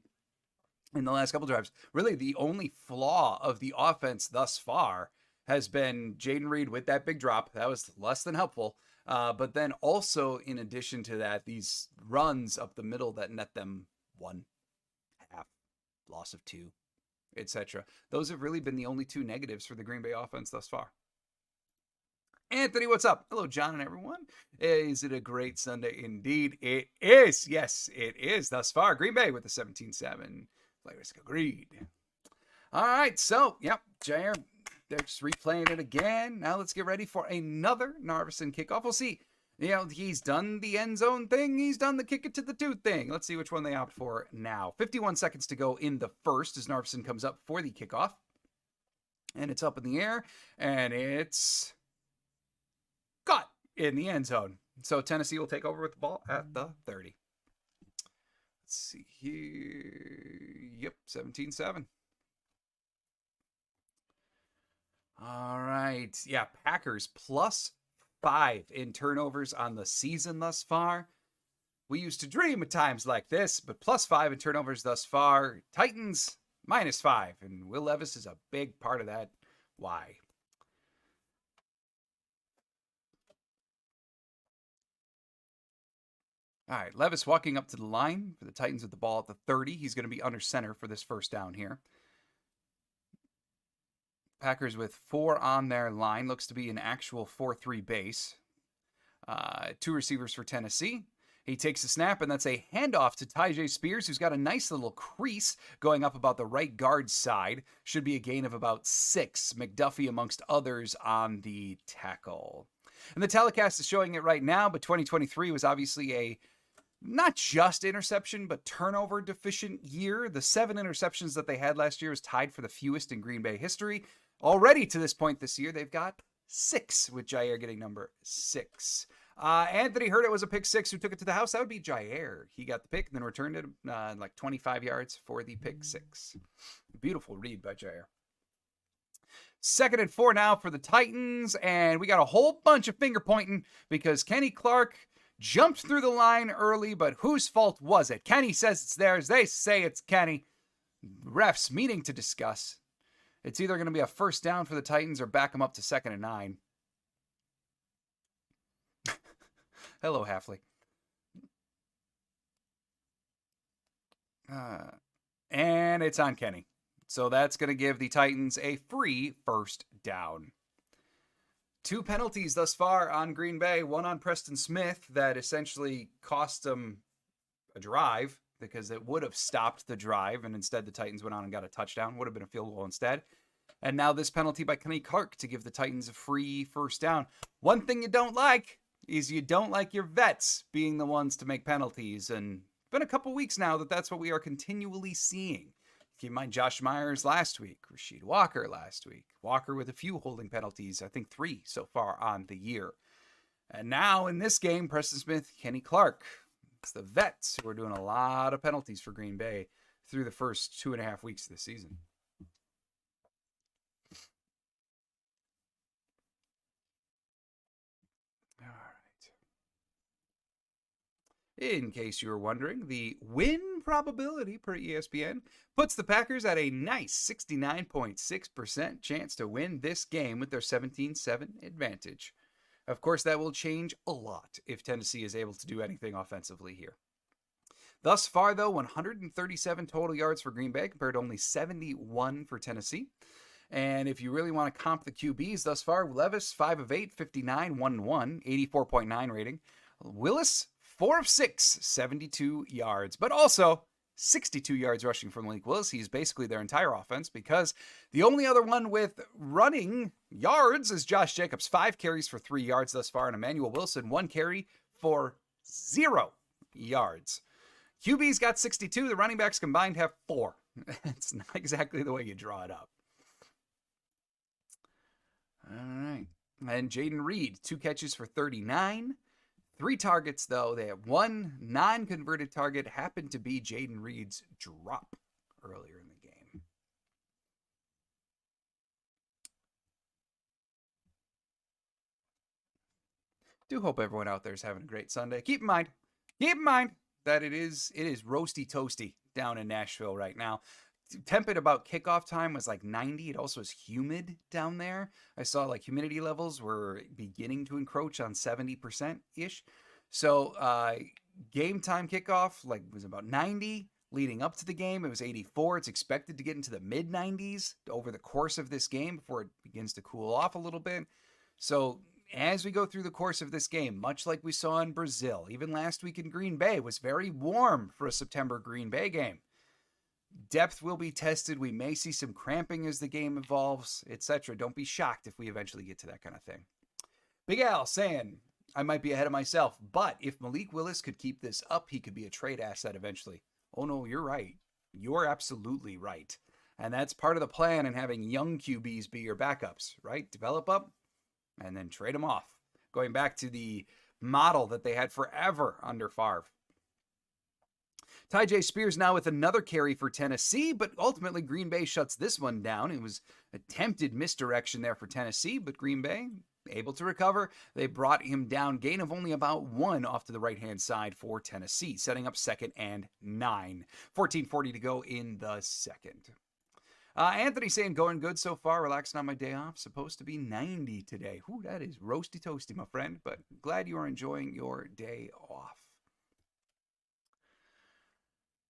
in the last couple drives. Really, the only flaw of the offense thus far has been Jaden Reed with that big drop. That was less than helpful. But then also, in addition to that, these runs up the middle that net them 1.5, loss of 2, etc. Those have really been the only two negatives for the Green Bay offense thus far. Anthony, what's up? Hello, John and everyone. Is it a great Sunday? Indeed, it is. Yes, it is thus far. Green Bay with the 17-7. Players agreed. All right, so, yep, Jaire. They're just replaying it again. Now let's get ready for another Narveson kickoff. We'll see. You know, he's done the end zone thing. He's done the kick it to the tooth thing. Let's see which one they opt for now. 51 seconds to go in the first as Narveson comes up for the kickoff. And it's up in the air. And it's caught in the end zone. So Tennessee will take over with the ball at the 30. Let's see here. Yep, 17-7. All right. Yeah, Packers +5 in turnovers on the season thus far. We used to dream of times like this, but +5 in turnovers thus far. Titans, -5. And Will Levis is a big part of that. Why? All right, Levis walking up to the line for the Titans with the ball at the 30. He's going to be under center for this first down here. Packers with 4 on their line. Looks to be an actual 4-3 base. 2 receivers for Tennessee. He takes a snap, and that's a handoff to Jaire Spears, who's got a nice little crease going up about the right guard side. Should be a gain of about 6. McDuffie amongst others on the tackle. And the telecast is showing it right now, but 2023 was obviously a not just interception, but turnover deficient year. The 7 interceptions that they had last year was tied for the fewest in Green Bay history. Already to this point this year, they've got 6, with Jaire getting number 6. Anthony heard it was a pick 6 who took it to the house. That would be Jaire. He got the pick and then returned it like 25 yards for the pick 6. Beautiful read by Jaire. 2nd and 4 now for the Titans, and we got a whole bunch of finger pointing because Kenny Clark jumped through the line early, but whose fault was it? Kenny says it's theirs. They say it's Kenny. Refs meeting to discuss. It's either going to be a first down for the Titans or back them up to 2nd and 9. Hello, Halfley. And it's on Kenny. So that's going to give the Titans a free first down. 2 penalties thus far on Green Bay. One on Preston Smith that essentially cost them a drive because it would have stopped the drive, and instead the Titans went on and got a touchdown. Would have been a field goal instead. And now this penalty by Kenny Clark to give the Titans a free first down. One thing you don't like is you don't like your vets being the ones to make penalties. And it's been a couple weeks now that's what we are continually seeing. Keep in mind Josh Myers last week, Rasheed Walker last week, Walker with a few holding penalties, I think 3 so far on the year. And now in this game, Preston Smith, Kenny Clark. It's the vets who are doing a lot of penalties for Green Bay through the first 2.5 weeks of the season. All right. In case you were wondering, the win probability per ESPN puts the Packers at a nice 69.6% chance to win this game with their 17-7 advantage. Of course, that will change a lot if Tennessee is able to do anything offensively here. Thus far, though, 137 total yards for Green Bay compared to only 71 for Tennessee. And if you really want to comp the QBs thus far, Levis, 5 of 8, 59, 1-1, 84.9 rating. Willis, 4 of 6, 72 yards. But also 62 yards rushing from Malik Willis. He's basically their entire offense because the only other one with running yards is Josh Jacobs. 5 carries for 3 yards thus far, and Emanuel Wilson, 1 carry for 0 yards. QB's got 62. The running backs combined have 4. It's not exactly the way you draw it up. All right. And Jaden Reed, 2 catches for 39. 3 targets, though. They have 1 non-converted target, happened to be Jaden Reed's drop earlier in the game. Do hope everyone out there is having a great Sunday. Keep in mind that it is roasty toasty down in Nashville right now. Temp at about kickoff time was like 90. It also is humid down there. I saw like humidity levels were beginning to encroach on 70%-ish. So game time kickoff like was about 90. Leading up to the game, it was 84. It's expected to get into the mid-90s over the course of this game before it begins to cool off a little bit. So as we go through the course of this game, much like we saw in Brazil, even last week in Green Bay, was very warm for a September Green Bay game. Depth will be tested. We may see some cramping as the game evolves, etc. Don't be shocked if we eventually get to that kind of thing. Big Al saying, I might be ahead of myself, but if Malik Willis could keep this up, he could be a trade asset eventually. Oh no, you're right. You're absolutely right. And that's part of the plan in having young QBs be your backups, right? Develop up and then trade them off. Going back to the model that they had forever under Favre. Jaire Spears now with another carry for Tennessee, but ultimately Green Bay shuts this one down. It was attempted misdirection there for Tennessee, but Green Bay able to recover. They brought him down, gain of only about 1 off to the right-hand side for Tennessee, setting up 2nd and 9. 14:40 to go in the second. Anthony saying, going good so far, relaxing on my day off. Supposed to be 90 today. Whew, that is roasty toasty, my friend, but glad you are enjoying your day off.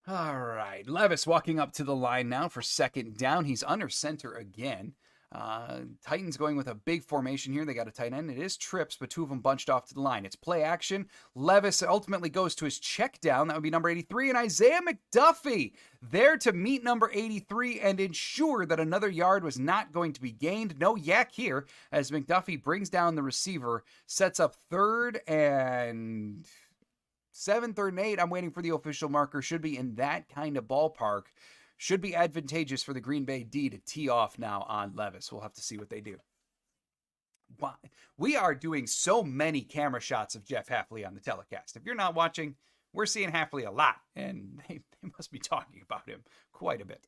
All right, Levis walking up to the line now for second down. He's under center again. Titans going with a big formation here. They got a tight end. It is trips, but two of them bunched off to the line. It's play action. Levis ultimately goes to his check down. That would be number 83. And Isaiah McDuffie there to meet number 83 and ensure that another yard was not going to be gained. No yak here as McDuffie brings down the receiver, sets up 3rd and 7, 3rd and 8. I'm waiting for the official marker. Should be in that kind of ballpark. Should be advantageous for the Green Bay D to tee off now on Levis. We'll have to see what they do. We are doing so many camera shots of Jeff Hafley on the telecast. If you're not watching, we're seeing Hafley a lot, and they must be talking about him quite a bit.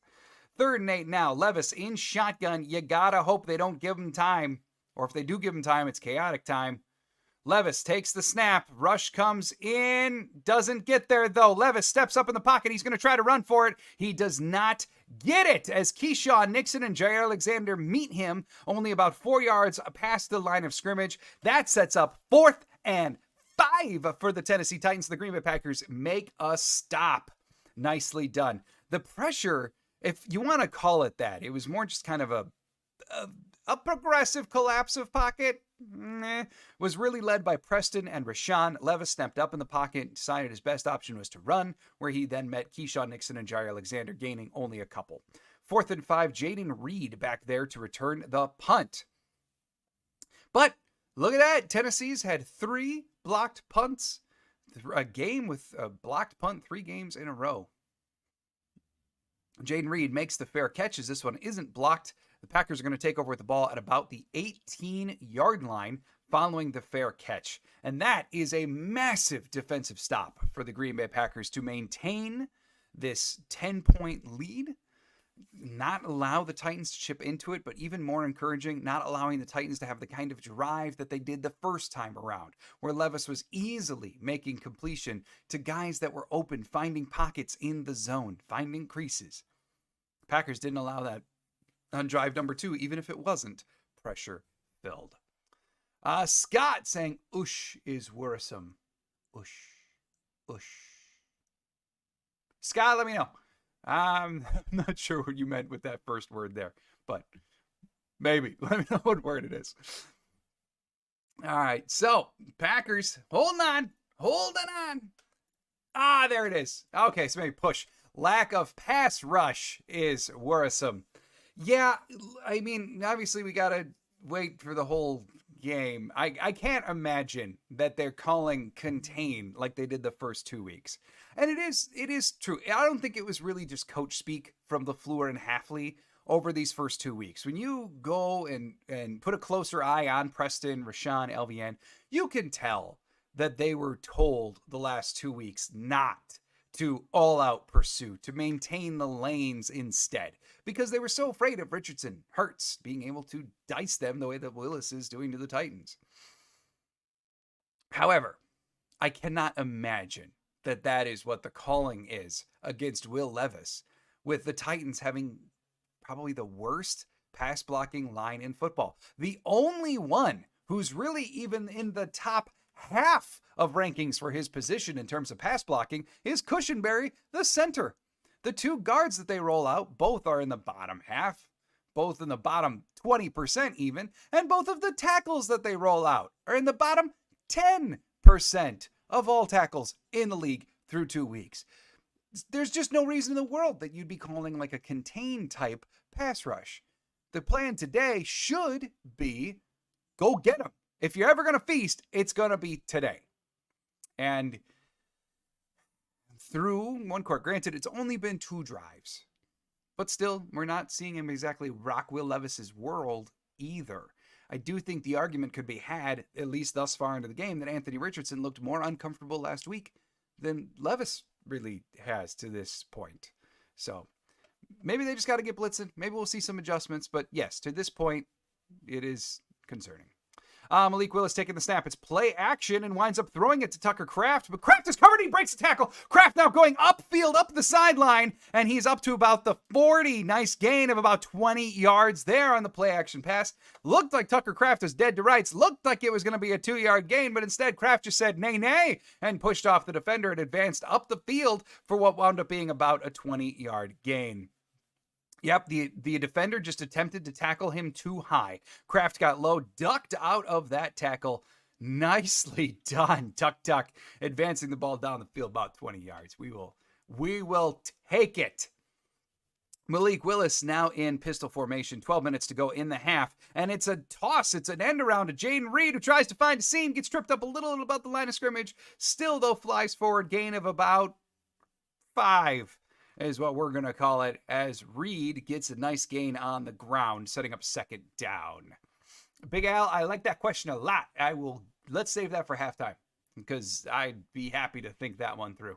3rd and 8 now. Levis in shotgun. You gotta hope they don't give him time, or if they do give him time, it's chaotic time. Levis takes the snap. Rush comes in. Doesn't get there, though. Levis steps up in the pocket. He's going to try to run for it. He does not get it as Keyshawn Nixon and Jaire Alexander meet him only about 4 yards past the line of scrimmage. That sets up 4th and 5 for the Tennessee Titans. The Green Bay Packers make a stop. Nicely done. The pressure, if you want to call it that, it was more just kind of a progressive collapse of pocket. Was really led by Preston and Rashawn. Levis snapped up in the pocket, decided his best option was to run, where he then met Keyshawn Nixon and Jaire Alexander, gaining only a couple. 4th and 5, Jaden Reed back there to return the punt. But look at that. Tennessee's had 3 blocked punts. A game with a blocked punt 3 games in a row. Jaden Reed makes the fair catches. This one isn't blocked. The Packers are going to take over with the ball at about the 18-yard line following the fair catch. And that is a massive defensive stop for the Green Bay Packers to maintain this 10-point lead, not allow the Titans to chip into it, but even more encouraging, not allowing the Titans to have the kind of drive that they did the first time around, where Levis was easily making completion to guys that were open, finding pockets in the zone, finding creases. Packers didn't allow that on drive number 2, even if it wasn't pressure-filled. Scott saying, "Oosh is worrisome." Oosh. Oosh. Scott, let me know. I'm not sure what you meant with that first word there, but maybe. Let me know what word it is. All right, so Packers, holding on. There it is. Okay, so maybe push. Lack of pass rush is worrisome. Yeah, I mean, obviously we got to wait for the whole game. I can't imagine that they're calling contain like they did the first 2 weeks. And it is true. I don't think it was really just coach speak from LaFleur and Hafley over these first 2 weeks. When you go and put a closer eye on Preston, Rashawn, LVN, you can tell that they were told the last 2 weeks not to all-out pursue, to maintain the lanes instead, because they were so afraid of Richardson, Hurts, being able to dice them the way that Willis is doing to the Titans. However, I cannot imagine that that is what the calling is against Will Levis, with the Titans having probably the worst pass-blocking line in football. The only one who's really even in the top half of rankings for his position in terms of pass blocking is Cushenberry, the center. The 2 guards that they roll out, both are in the bottom half, both in the bottom 20% even, and both of the tackles that they roll out are in the bottom 10% of all tackles in the league through 2 weeks. There's just no reason in the world that you'd be calling like a contain type pass rush. The plan today should be go get them. If you're ever going to feast, it's going to be today. And through one quarter, granted, it's only been 2 drives. But still, we're not seeing him exactly rock Will Levis's world either. I do think the argument could be had, at least thus far into the game, that Anthony Richardson looked more uncomfortable last week than Levis really has to this point. So maybe they just got to get blitzing. Maybe we'll see some adjustments. But yes, to this point, it is concerning. Malik Willis taking the snap. It's play action and winds up throwing it to Tucker Kraft, but Kraft is covered. He breaks the tackle. Kraft now going upfield, up the sideline, and he's up to about the 40. Nice gain of about 20 yards there on the play action pass. Looked like Tucker Kraft was dead to rights. Looked like it was going to be a 2-yard gain, but instead Kraft just said nay, nay, and pushed off the defender and advanced up the field for what wound up being about a 20-yard gain. Yep, the defender just attempted to tackle him too high. Kraft got low, ducked out of that tackle. Nicely done, Tuck, advancing the ball down the field about 20 yards. We will take it. Malik Willis now in pistol formation, 12 minutes to go in the half, and it's a toss. It's an end around to Jaden Reed, who tries to find a seam, gets tripped up a little about the line of scrimmage, still, though, flies forward, gain of about 5. Is what we're going to call it, as Reed gets a nice gain on the ground, setting up second down. Big Al, I like that question a lot. Let's save that for halftime, because I'd be happy to think that one through.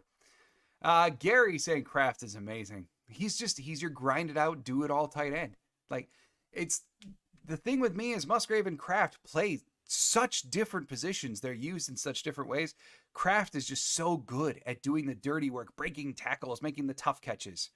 Gary saying Kraft is amazing. He's your grinded out, do it all tight end. Like, it's the thing with me is Musgrave and Kraft play such different positions. They're used in such different ways. Kraft is just so good at doing the dirty work, breaking tackles, making the tough catches.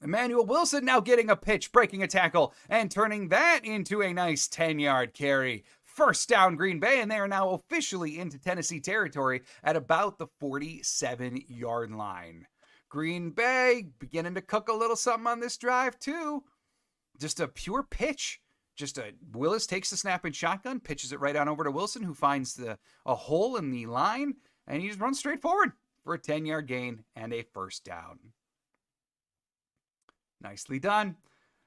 Emanuel Wilson now getting a pitch, breaking a tackle, and turning that into a nice 10-yard carry. First down, Green Bay, and they are now officially into Tennessee territory at about the 47-yard line. Green Bay beginning to cook a little something on this drive, too. Just a pure pitch. Willis takes the snap in shotgun, pitches it right on over to Wilson, who finds a hole in the line, and he just runs straight forward for a 10-yard gain and a first down. Nicely done.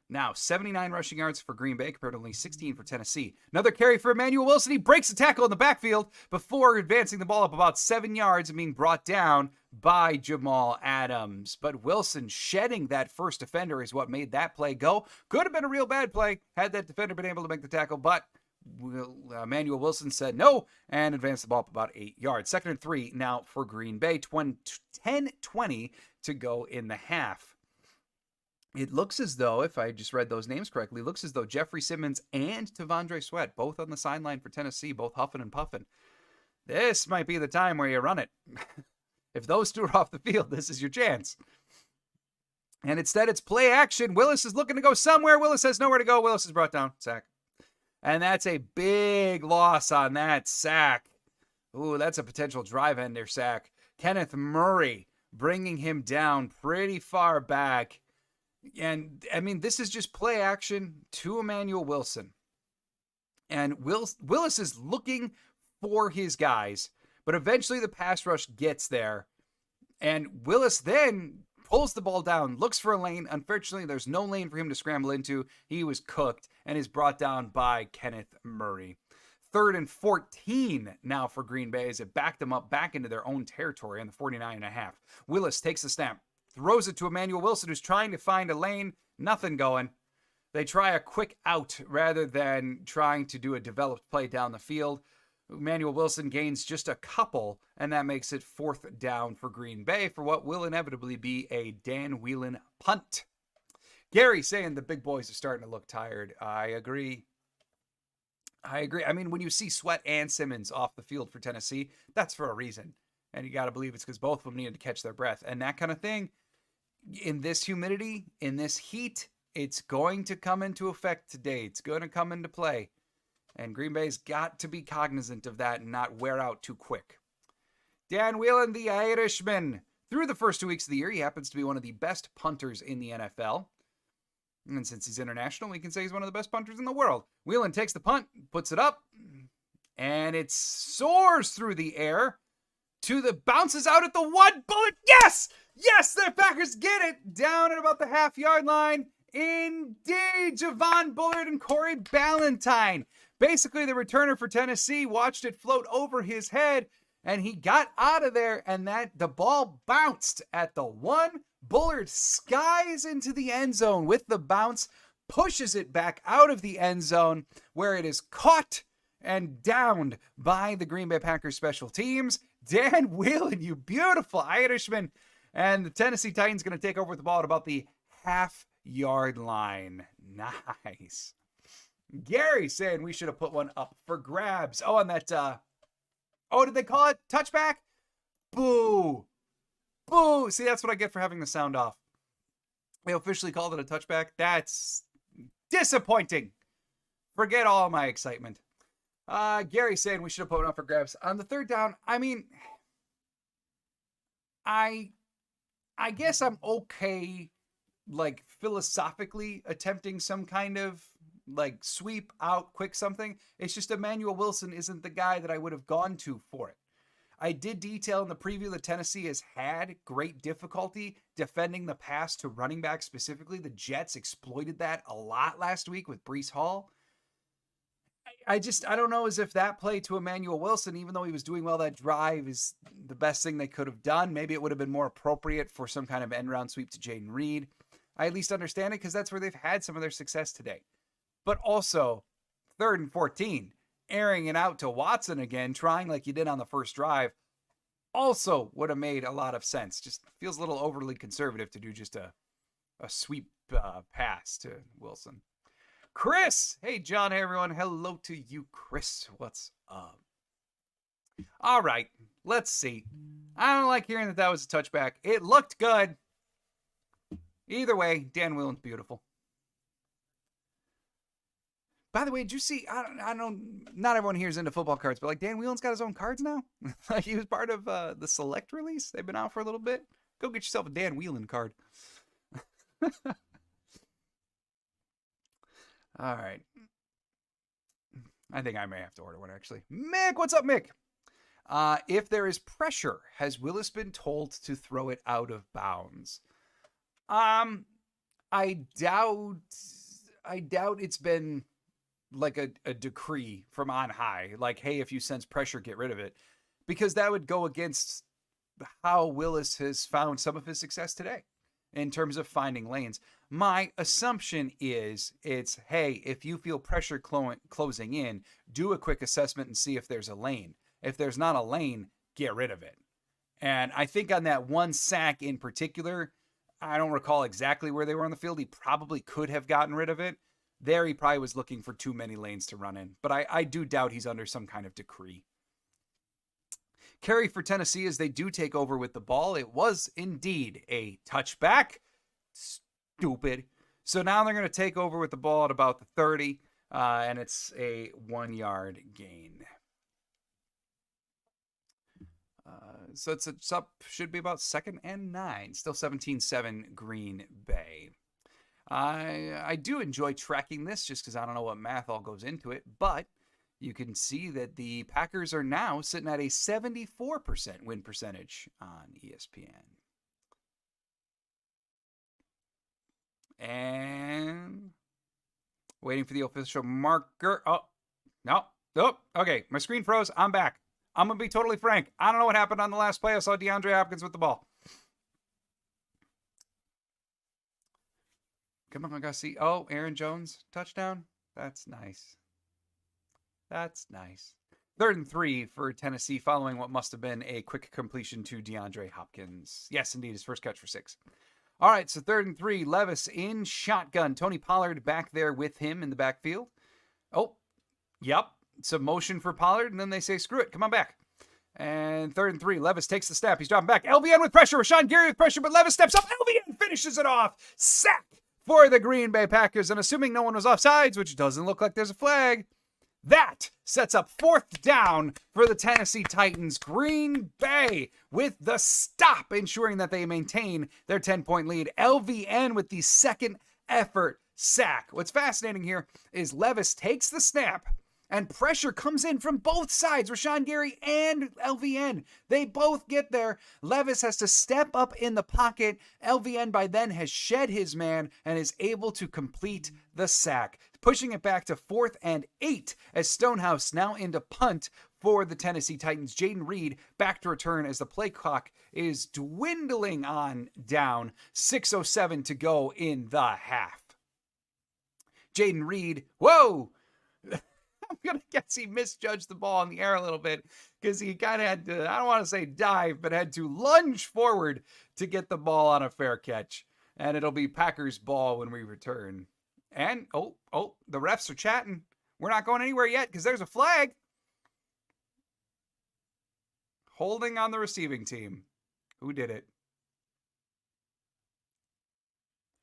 Now, 79 rushing yards for Green Bay compared to only 16 for Tennessee. Another carry for Emanuel Wilson. He breaks the tackle in the backfield before advancing the ball up about 7 yards and being brought down by Jamal Adams. But Wilson shedding that first defender is what made that play go. Could have been a real bad play had that defender been able to make the tackle, but Emanuel Wilson said no and advanced the ball up about 8 yards. 2nd and 3 now for Green Bay. 10-20 to go in the half. It looks as though, if I just read those names correctly, it looks as though Jeffrey Simmons and Tavondre Sweat, both on the sideline for Tennessee, both huffing and puffing. This might be the time where you run it. If those two are off the field, this is your chance. And instead, it's play action. Willis is looking to go somewhere. Willis has nowhere to go. Willis is brought down. Sack. And that's a big loss on that sack. Ooh, that's a potential drive ender sack. Kenneth Murray bringing him down pretty far back. And, I mean, this is just play action to Emanuel Wilson. And Willis is looking for his guys, but eventually the pass rush gets there. And Willis then pulls the ball down, looks for a lane. Unfortunately, there's no lane for him to scramble into. He was cooked and is brought down by Kenneth Murray. 3rd and 14 now for Green Bay as it backed them up back into their own territory on the 49.5. Willis takes the snap. Throws it to Emanuel Wilson, who's trying to find a lane. Nothing going. They try a quick out rather than trying to do a developed play down the field. Emanuel Wilson gains just a couple, and that makes it 4th down for Green Bay for what will inevitably be a Dan Whelan punt. Gary saying the big boys are starting to look tired. I agree. I mean, when you see Sweat and Simmons off the field for Tennessee, that's for a reason. And you got to believe it's because both of them needed to catch their breath. And that kind of thing, in this humidity, in this heat, it's going to come into effect today. It's going to come into play. And Green Bay's got to be cognizant of that and not wear out too quick. Dan Whelan, the Irishman. Through the first 2 weeks of the year, he happens to be one of the best punters in the NFL. And since he's international, we can say he's one of the best punters in the world. Whelan takes the punt, puts it up, and it soars through the air. Bounces out at the 1 bullet. Yes! Yes, the Packers get it down at about the half-yard line. Indeed, Javon Bullard and Corey Ballantyne. Basically, the returner for Tennessee watched it float over his head, and he got out of there, and the ball bounced at the 1. Bullard skies into the end zone with the bounce, pushes it back out of the end zone, where it is caught and downed by the Green Bay Packers special teams. Dan Whelan, you beautiful Irishman. And the Tennessee Titans going to take over with the ball at about the half-yard line. Nice. Gary saying we should have put one up for grabs. Oh, and that, oh, did they call it touchback? Boo. Boo. See, that's what I get for having the sound off. They officially called it a touchback. That's disappointing. Forget all my excitement. Gary saying we should have put one up for grabs. On the third down, I mean, I guess I'm okay, like, philosophically attempting some kind of, like, sweep out quick something. It's just Emanuel Wilson isn't the guy that I would have gone to for it. I did detail in the preview that Tennessee has had great difficulty defending the pass to running back specifically. The Jets exploited that a lot last week with Breece Hall. I don't know as if that play to Emanuel Wilson, even though he was doing well that drive, is the best thing they could have done. Maybe it would have been more appropriate for some kind of end-round sweep to Jaden Reed. I at least understand it because that's where they've had some of their success today. But also, 3rd and 14, airing it out to Watson again, trying like you did on the first drive, also would have made a lot of sense. Just feels a little overly conservative to do just a sweep pass to Wilson. Chris! Hey, John. Hey, everyone. Hello to you, Chris. What's up? All right. Let's see. I don't like hearing that was a touchback. It looked good. Either way, Dan Whelan's beautiful. By the way, did you see, I don't, not everyone here is into football cards, but like Dan Whelan's got his own cards now. Like he was part of the Select release. They've been out for a little bit. Go get yourself a Dan Whelan card. All right. I think I may have to order one, actually. Mick, what's up, Mick? If there is pressure, has Willis been told to throw it out of bounds? I doubt it's been like a decree from on high. Like, hey, if you sense pressure, get rid of it. Because that would go against how Willis has found some of his success today in terms of finding lanes. My assumption is it's, hey, if you feel pressure closing in, do a quick assessment and see if there's a lane. If there's not a lane, get rid of it. And I think on that one sack in particular, I don't recall exactly where they were on the field. He probably could have gotten rid of it. There, he probably was looking for too many lanes to run in. But I do doubt he's under some kind of decree. Carry for Tennessee as they do take over with the ball. It was indeed a touchback. Stupid. So now they're going to take over with the ball at about the 30, and it's a 1-yard gain. So it's up, should be about 2nd and 9. Still 17-7 Green Bay. I do enjoy tracking this just because I don't know what math all goes into it, but you can see that the Packers are now sitting at a 74% win percentage on ESPN. And waiting for the official marker. Oh, no. Nope. Okay, my screen froze. I'm back. I'm going to be totally frank. I don't know what happened on the last play. I saw DeAndre Hopkins with the ball. Come on, I got to see. Oh, Aaron Jones, touchdown. That's nice. That's nice. 3rd and 3 for Tennessee following what must have been a quick completion to DeAndre Hopkins. Yes, indeed, his first catch for 6. All right, so 3rd and 3, Levis in shotgun. Tony Pollard back there with him in the backfield. Oh, yep. Some motion for Pollard, and then they say, screw it, come on back. And 3rd and 3, Levis takes the snap. He's dropping back. LVN with pressure. Rashawn Gary with pressure, but Levis steps up. LVN finishes it off. Sack for the Green Bay Packers. And assuming no one was offsides, which doesn't look like there's a flag, that sets up 4th down for the Tennessee Titans. Green Bay with the stop, ensuring that they maintain their 10-point lead. LVN with the 2nd effort sack. What's fascinating here is Levis takes the snap, and pressure comes in from both sides, Rashawn Gary and LVN. They both get there. Levis has to step up in the pocket. LVN by then has shed his man and is able to complete the sack, pushing it back to 4th and 8 as Stonehouse now into punt for the Tennessee Titans. Jaden Reed back to return as the play clock is dwindling on down. 6:07 to go in the half. Jaden Reed, whoa! I'm going to guess he misjudged the ball in the air a little bit because he kind of had to, I don't want to say dive, but had to lunge forward to get the ball on a fair catch. And it'll be Packers ball when we return. And, the refs are chatting. We're not going anywhere yet because there's a flag. Holding on the receiving team. Who did it?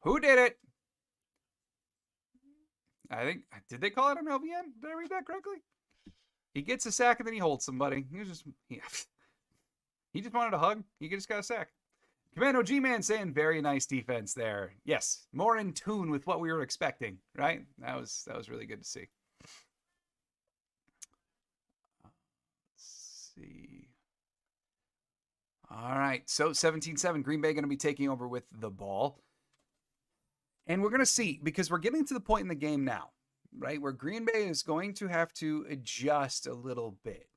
Who did it? I think, did they call it an LVN? Did I read that correctly? He gets a sack and then he holds somebody. He just wanted a hug. He just got a sack. Commando G-Man saying very nice defense there. Yes, more in tune with what we were expecting, right? That was really good to see. Let's see. All right, so 17-7, Green Bay going to be taking over with the ball. And we're going to see, because we're getting to the point in the game now, right, where Green Bay is going to have to adjust a little bit.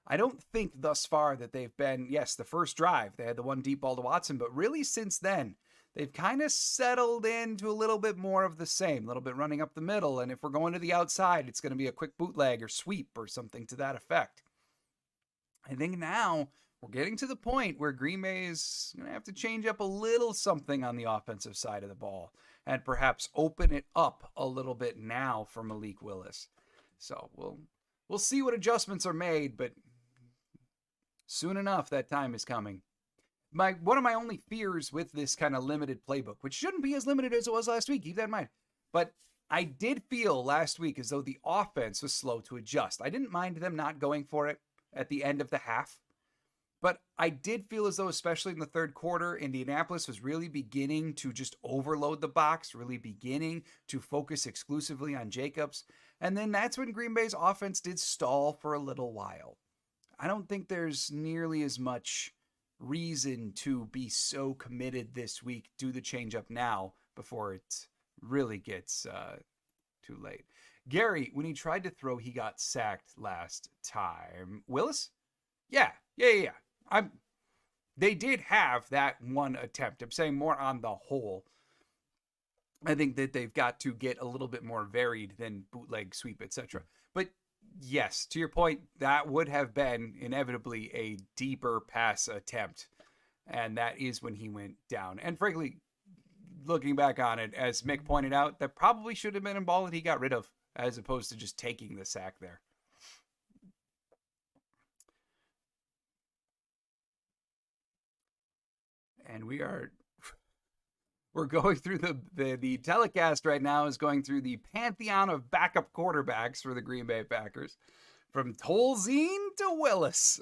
I don't think thus far that they've been, yes, the first drive, they had the one deep ball to Watson, but really since then, they've kind of settled into a little bit more of the same, a little bit running up the middle. And if we're going to the outside, it's going to be a quick bootleg or sweep or something to that effect. I think now we're getting to the point where Green Bay is going to have to change up a little something on the offensive side of the ball and perhaps open it up a little bit now for Malik Willis. So we'll see what adjustments are made, but soon enough, that time is coming. One of my only fears with this kind of limited playbook, which shouldn't be as limited as it was last week, keep that in mind, but I did feel last week as though the offense was slow to adjust. I didn't mind them not going for it at the end of the half, but I did feel as though, especially in the third quarter, Indianapolis was really beginning to just overload the box, really beginning to focus exclusively on Jacobs. And then that's when Green Bay's offense did stall for a little while. I don't think there's nearly as much reason to be so committed this week. Do the change up now before it really gets too late. Gary, when he tried to throw, he got sacked last time. Willis? Yeah. They did have that one attempt. I'm saying more on the whole. I think that they've got to get a little bit more varied than bootleg, sweep, etc. But yes, to your point, that would have been inevitably a deeper pass attempt. And that is when he went down. And frankly, looking back on it, as Mick pointed out, that probably should have been a ball that he got rid of, as opposed to just taking the sack there. And we're going through the telecast right now is going through the pantheon of backup quarterbacks for the Green Bay Packers, from Tolzien to Willis.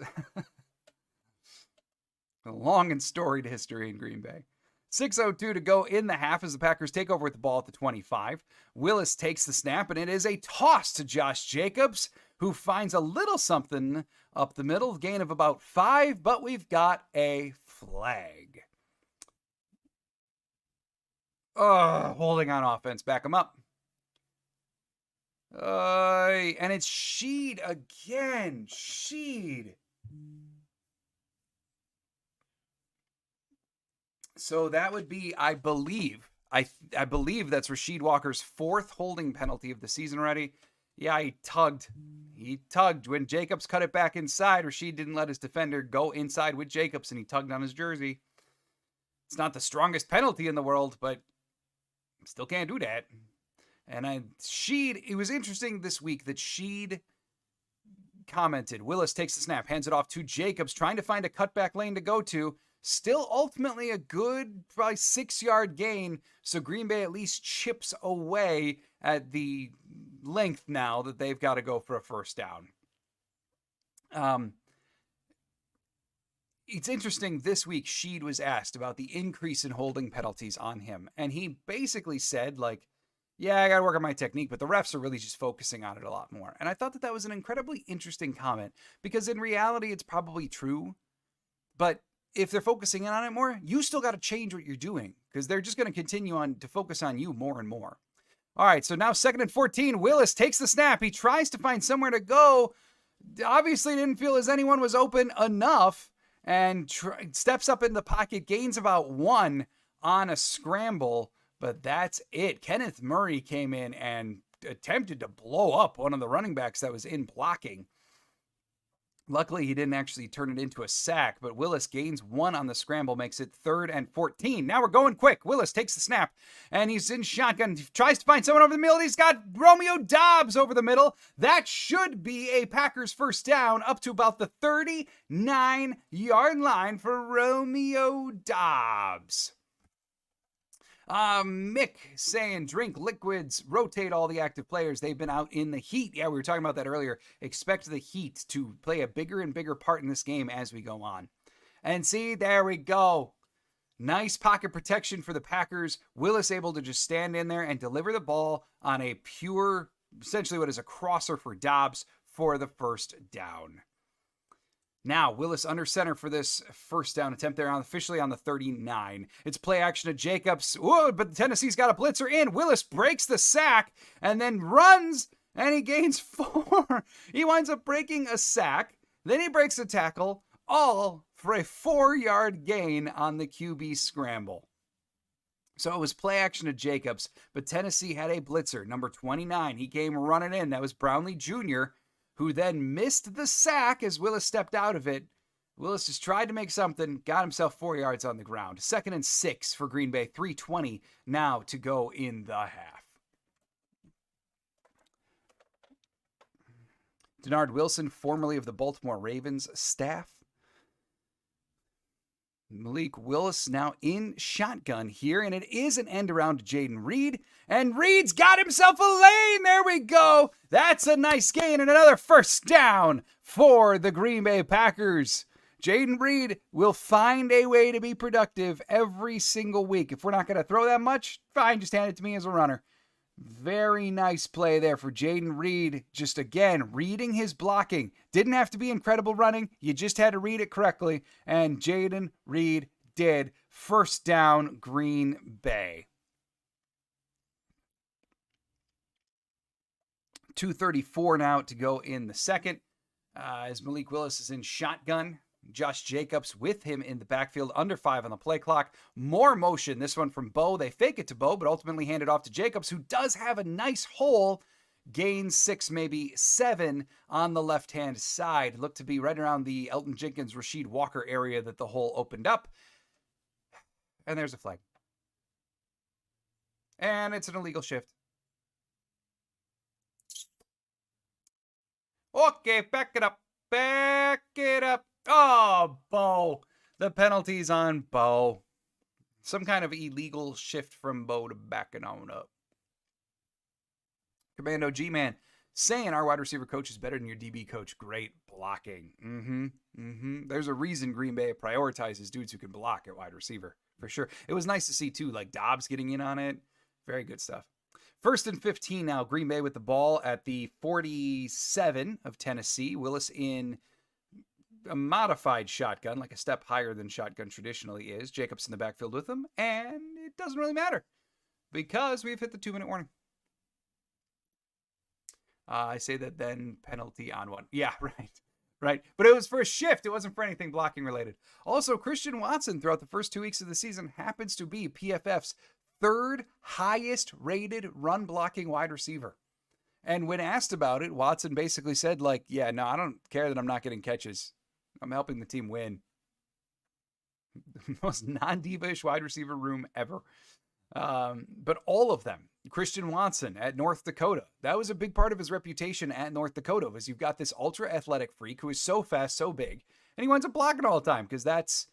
A long and storied history in Green Bay. 6:02 to go in the half as the Packers take over with the ball at the 25. Willis takes the snap, and it is a toss to Josh Jacobs, who finds a little something up the middle, gain of about 5, but we've got a flag. Holding on offense. Back him up. And it's Sheed again. Sheed. So that would be, I believe that's Rasheed Walker's 4th holding penalty of the season already. Yeah, he tugged. When Jacobs cut it back inside. Rasheed didn't let his defender go inside with Jacobs, and he tugged on his jersey. It's not the strongest penalty in the world, but still can't do that. And Sheed, it was interesting this week that Sheed commented, Willis takes the snap, hands it off to Jacobs, trying to find a cutback lane to go to. Still ultimately a good, probably 6-yard gain. So Green Bay at least chips away at the length now that they've got to go for a first down. It's interesting, this week, Sheed was asked about the increase in holding penalties on him. And he basically said, like, yeah, I got to work on my technique, but the refs are really just focusing on it a lot more. And I thought that was an incredibly interesting comment, because in reality, it's probably true. But if they're focusing in on it more, you still got to change what you're doing, because they're just going to continue on to focus on you more and more. All right, so now 2nd and 14. Willis takes the snap. He tries to find somewhere to go. Obviously didn't feel as anyone was open enough, and steps up in the pocket, gains about 1 on a scramble, but that's it. Kenneth Murray came in and attempted to blow up one of the running backs that was in blocking. Luckily, he didn't actually turn it into a sack, but Willis gains 1 on the scramble, makes it 3rd and 14. Now we're going quick. Willis takes the snap, and he's in shotgun. He tries to find someone over the middle. He's got Romeo Dobbs over the middle. That should be a Packers first down up to about the 39-yard line for Romeo Dobbs. Mick saying drink liquids, rotate all the active players. They've been out in the heat. Yeah, we were talking about that earlier. Expect the heat to play a bigger and bigger part in this game as we go on. And see, there we go. Nice pocket protection for the Packers. Willis able to just stand in there and deliver the ball on a pure, essentially what is a crosser for Dobbs for the first down. Now, Willis under center for this first down attempt there, officially on the 39. It's play action to Jacobs. Whoa, but Tennessee's got a blitzer in. Willis breaks the sack and then runs, and he gains 4. He winds up breaking a sack. Then he breaks a tackle, all for a 4-yard gain on the QB scramble. So it was play action to Jacobs, but Tennessee had a blitzer, number 29. He came running in. That was Brownlee Jr., who then missed the sack as Willis stepped out of it. Willis just tried to make something, got himself 4 yards on the ground. 2nd and 6 for Green Bay, 3:20 now to go in the half. Denard Wilson, formerly of the Baltimore Ravens staff. Malik Willis now in shotgun here, and it is an end around to Jaden Reed. And Reed's got himself a lane. There we go. That's a nice gain and another first down for the Green Bay Packers. Jaden Reed will find a way to be productive every single week. If we're not going to throw that much, fine, just hand it to me as a runner. Very nice play there for Jaden Reed. Just again, reading his blocking. Didn't have to be incredible running. You just had to read it correctly. And Jaden Reed did. First down, Green Bay. 2:34 now to go in the second. As Malik Willis is in shotgun. Josh Jacobs with him in the backfield, under 5 on the play clock. More motion, this one from Bo. They fake it to Bo, but ultimately hand it off to Jacobs, who does have a nice hole. Gains 6, maybe 7 on the left-hand side. Looked to be right around the Elton Jenkins, Rasheed Walker area that the hole opened up. And there's a flag. And it's an illegal shift. Okay, back it up. Back it up. Oh, Bo. The penalty's on Bo. Some kind of illegal shift from Bo to back it on up. Commando G-Man saying our wide receiver coach is better than your DB coach. Great blocking. There's a reason Green Bay prioritizes dudes who can block at wide receiver, for sure. It was nice to see, too, like Dobbs getting in on it. Very good stuff. 1st and 15 now. Green Bay with the ball at the 47 of Tennessee. Willis in a modified shotgun, like a step higher than shotgun traditionally is. Jacobs in the backfield with him, and it doesn't really matter because we've hit the 2-minute warning. I say that then penalty on 1. Yeah, right. But it was for a shift. It wasn't for anything blocking related. Also, Christian Watson throughout the first 2 weeks of the season happens to be PFF's 3rd highest rated run blocking wide receiver. And when asked about it, Watson basically said, like, yeah, no, I don't care that I'm not getting catches. I'm helping the team win. The most non-diva-ish wide receiver room ever. But all of them. Christian Watson at North Dakota. That was a big part of his reputation at North Dakota, was you've got this ultra-athletic freak who is so fast, so big, and he winds up blocking all the time because that's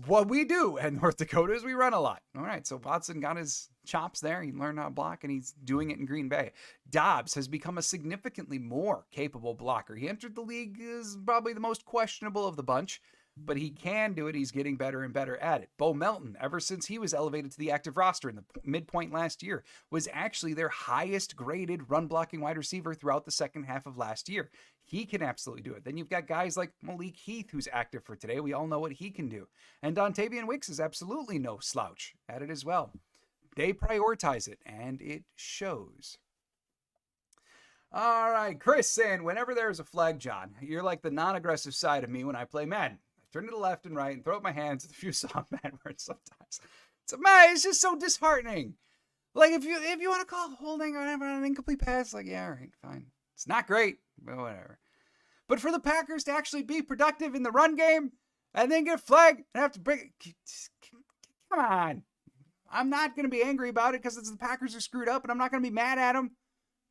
what we do at North Dakota is we run a lot. All right, so Watson got his chops there. He learned how to block, and he's doing it in Green Bay. Dobbs has become a significantly more capable blocker. He entered the league as probably the most questionable of the bunch, but he can do it. He's getting better and better at it. Bo Melton, ever since he was elevated to the active roster in the midpoint last year, was actually their highest graded run blocking wide receiver throughout the second half of last year. He can absolutely do it. Then you've got guys like Malik Heath, who's active for today. We all know what he can do. And Dontavian Wicks is absolutely no slouch at it as well. They prioritize it, and it shows. All right, Chris saying, whenever there's a flag, John, you're like the non-aggressive side of me when I play Madden. I turn to the left and right and throw up my hands with a few soft Madden words sometimes. It's just so disheartening. Like, if you want to call holding or whatever on an incomplete pass, like, yeah, all right, fine. It's not great, but whatever. But for the Packers to actually be productive in the run game and then get flagged and have to break, come on. I'm not going to be angry about it because the Packers are screwed up and I'm not going to be mad at them.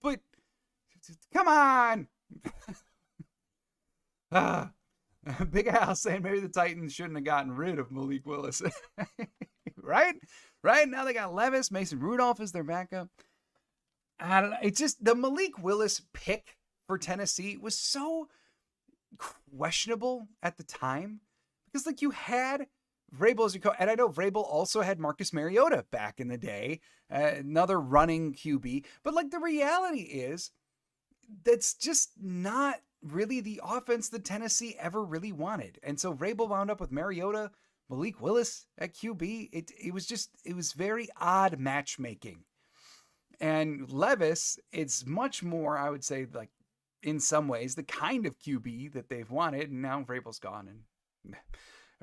But come on. Big Al saying maybe the Titans shouldn't have gotten rid of Malik Willis. Right? Now they got Levis. Mason Rudolph is their backup. I don't know. It's just the Malik Willis pick for Tennessee was so questionable at the time because you had Vrabel as your coach, and I know Vrabel also had Marcus Mariota back in the day, another running QB, but the reality is that's just not really the offense that Tennessee ever really wanted. And so Vrabel wound up with Mariota, Malik Willis at QB. It was very odd matchmaking. And Levis, it's much more, I would say, in some ways, the kind of QB that they've wanted. And now Vrabel's gone. And,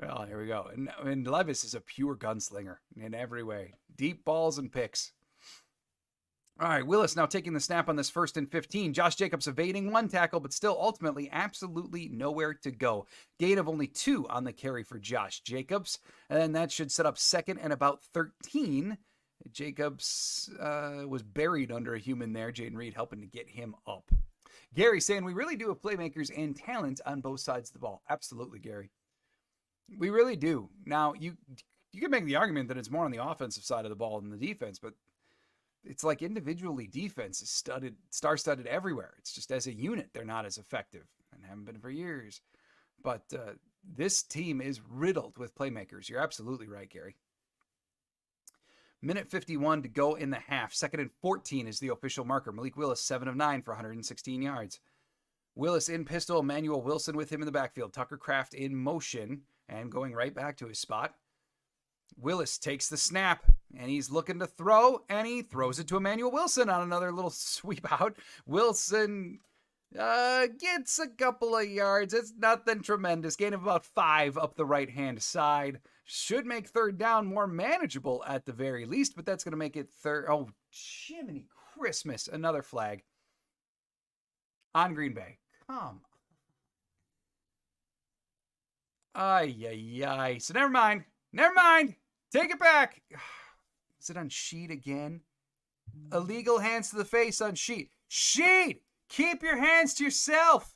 well, here we go. And Levis is a pure gunslinger in every way. Deep balls and picks. All right, Willis now taking the snap on this 1st and 15. Josh Jacobs evading one tackle, but still ultimately absolutely nowhere to go. Gain of only 2 on the carry for Josh Jacobs. And that should set up 2nd and about 13. Jacobs was buried under a human there. Jaden Reed helping to get him up. Gary saying, we really do have playmakers and talent on both sides of the ball. Absolutely, Gary. We really do. Now, you can make the argument that it's more on the offensive side of the ball than the defense, but it's individually defense is star-studded everywhere. It's just as a unit, they're not as effective and haven't been for years. But this team is riddled with playmakers. You're absolutely right, Gary. Minute 51 to go in the half. 2nd and 14 is the official marker. Malik Willis, 7 of 9 for 116 yards. Willis in pistol. Emanuel Wilson with him in the backfield. Tucker Kraft in motion and going right back to his spot. Willis takes the snap, and he's looking to throw, and he throws it to Emanuel Wilson on another little sweep out. Wilson gets a couple of yards. It's nothing tremendous. Gain of about 5 up the right-hand side. Should make 3rd down more manageable at the very least, but that's going to make it third. Oh, Jiminy Christmas. Another flag on Green Bay. Come on. Ay. So never mind. Take it back. Is it on Sheet again? Illegal hands to the face on Sheet. Sheet! Keep your hands to yourself.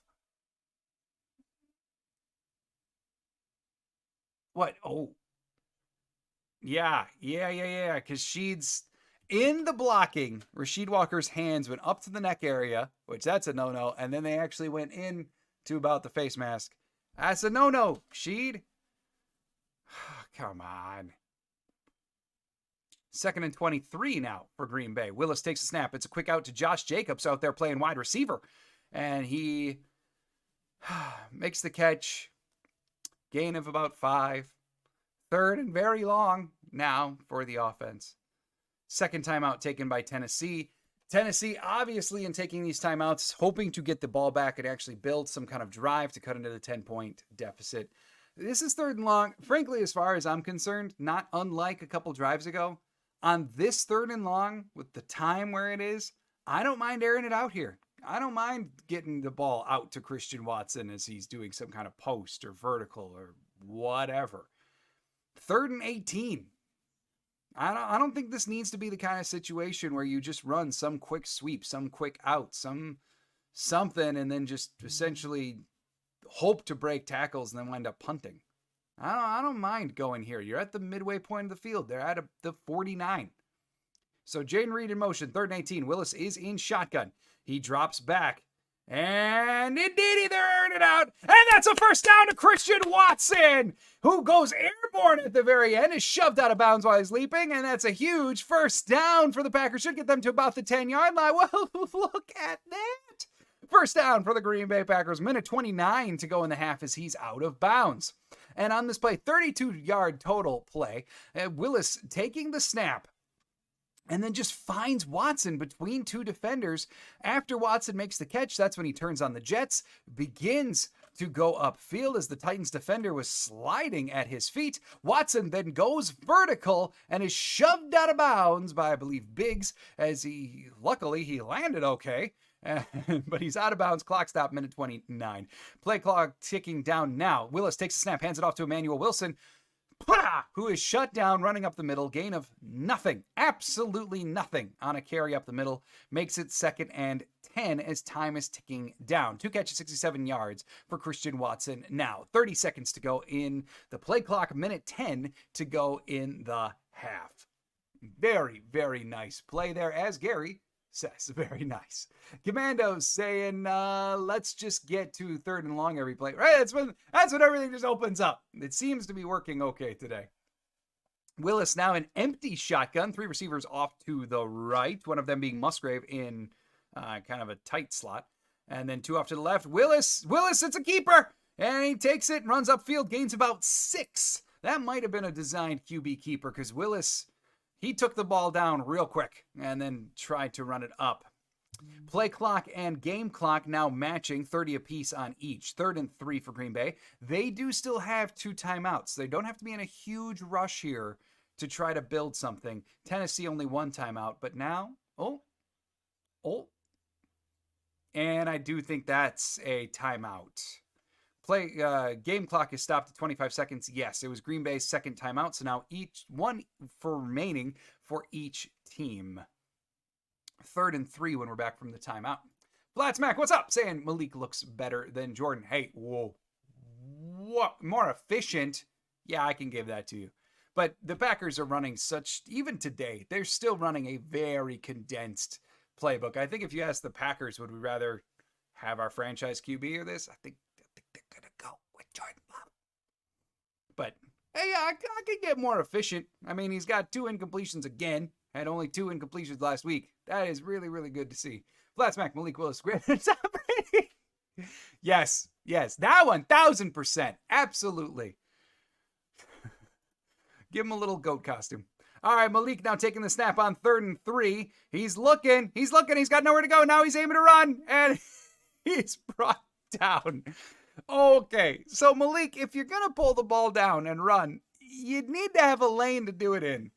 What? Oh. Yeah. Because Sheed's in the blocking. Rasheed Walker's hands went up to the neck area, which that's a no-no. And then they actually went in to about the face mask. That's a no-no, Sheed. Come on. 2nd and 23 now for Green Bay. Willis takes a snap. It's a quick out to Josh Jacobs out there playing wide receiver. And he makes the catch. Gain of about 5. 3rd and very long now for the offense. 2nd timeout taken by Tennessee. Tennessee, obviously, in taking these timeouts, hoping to get the ball back and actually build some kind of drive to cut into the 10-point deficit. This is 3rd and long. Frankly, as far as I'm concerned, not unlike a couple drives ago. On this 3rd and long, with the time where it is, I don't mind airing it out here. I don't mind getting the ball out to Christian Watson as he's doing some kind of post or vertical or whatever. 3rd and 18. I don't think this needs to be the kind of situation where you just run some quick sweep, some quick out, something, and then just essentially hope to break tackles and then wind up punting. I don't mind going here. You're at the midway point of the field. They're at the 49. So Jaden Reed in motion, 3rd and 18. Willis is in shotgun. He drops back. And indeed, they're airing it out. And that's a first down to Christian Watson, who goes airborne at the very end, is shoved out of bounds while he's leaping. And that's a huge first down for the Packers. Should get them to about the 10-yard line. Well, look at that. First down for the Green Bay Packers. Minute 29 to go in the half as he's out of bounds. And on this play, 32-yard total play, Willis taking the snap and then just finds Watson between 2 defenders. After Watson makes the catch, that's when he turns on the jets, begins to go upfield as the Titans defender was sliding at his feet. Watson then goes vertical and is shoved out of bounds by, I believe, Biggs, as luckily he landed okay. But he's out of bounds. Clock stop, minute 29. Play clock ticking down now. Willis takes a snap, hands it off to Emanuel Wilson, who is shut down, running up the middle. Gain of nothing, absolutely nothing on a carry up the middle. Makes it 2nd and 10 as time is ticking down. 2 catches, 67 yards for Christian Watson now. 30 seconds to go in the play clock, minute 10 to go in the half. Very, very nice play there, as Gary says. Very nice. Commandos saying, let's just get to 3rd and long every play. Right, that's when everything just opens up. It seems to be working okay today. Willis now an empty shotgun. 3 receivers off to the right, one of them being Musgrave in kind of a tight slot. And then 2 off to the left. Willis, it's a keeper! And he takes it and runs upfield, gains about 6. That might have been a designed QB keeper, because Willis, he took the ball down real quick and then tried to run it up. Play clock and game clock now matching, 30 apiece on each. 3rd and 3 for Green Bay. They do still have 2 timeouts. They don't have to be in a huge rush here to try to build something. Tennessee only 1 timeout, but now, and I do think that's a timeout. Game clock is stopped at 25 seconds. Yes, it was Green Bay's 2nd timeout, so now each one for remaining for each team. 3rd and 3 when we're back from the timeout. Flats Mac, what's up? Saying Malik looks better than Jordan. Hey, whoa. What? More efficient? Yeah, I can give that to you. But the Packers are running even today, they're still running a very condensed playbook. I think if you ask the Packers, would we rather have our franchise QB or this? I think they're going to go with Jordan Love. But, hey, I could get more efficient. I mean, he's got 2 incompletions again. Had only 2 incompletions last week. That is really, really good to see. Flatsmack, Malik Willis, Yes, that 1,000%. Absolutely. Give him a little goat costume. All right, Malik now taking the snap on 3rd and 3. He's looking. He's got nowhere to go. Now he's aiming to run, and he's brought down. Okay, so Malik, if you're going to pull the ball down and run, you'd need to have a lane to do it in.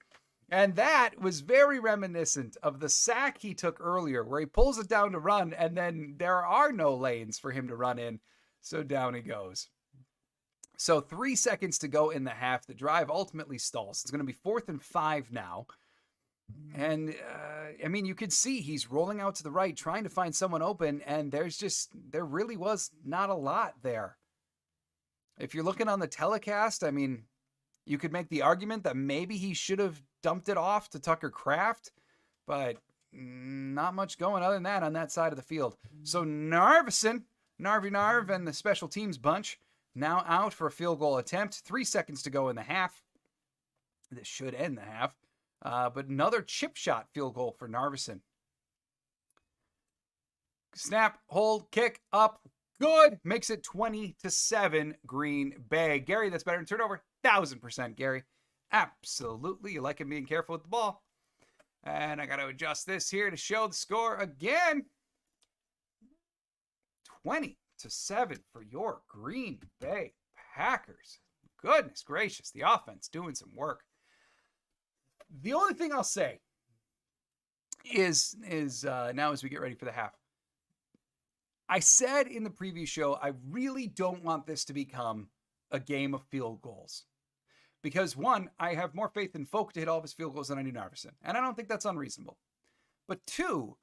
And that was very reminiscent of the sack he took earlier, where he pulls it down to run, and then there are no lanes for him to run in, so down he goes. So 3 seconds to go in the half. The drive ultimately stalls. It's going to be 4th and 5 now. And, I mean, you could see he's rolling out to the right, trying to find someone open, and there really was not a lot there. If you're looking on the telecast, I mean, you could make the argument that maybe he should have dumped it off to Tucker Kraft, but not much going other than that on that side of the field. So Narv and the special teams bunch now out for a field goal attempt. 3 seconds to go in the half. This should end the half. But another chip shot field goal for Narvison. Snap, hold, kick, up, good. Makes it 20-7 Green Bay. Gary, that's better than turnover. 1,000%, Gary. Absolutely. You like him being careful with the ball. And I got to adjust this here to show the score again. 20-7 for your Green Bay Packers. Goodness gracious. The offense doing some work. The only thing I'll say is now as we get ready for the half, I said in the previous show, I really don't want this to become a game of field goals. Because one, I have more faith in Folk to hit all of his field goals than I do Narvison. And I don't think that's unreasonable. But two,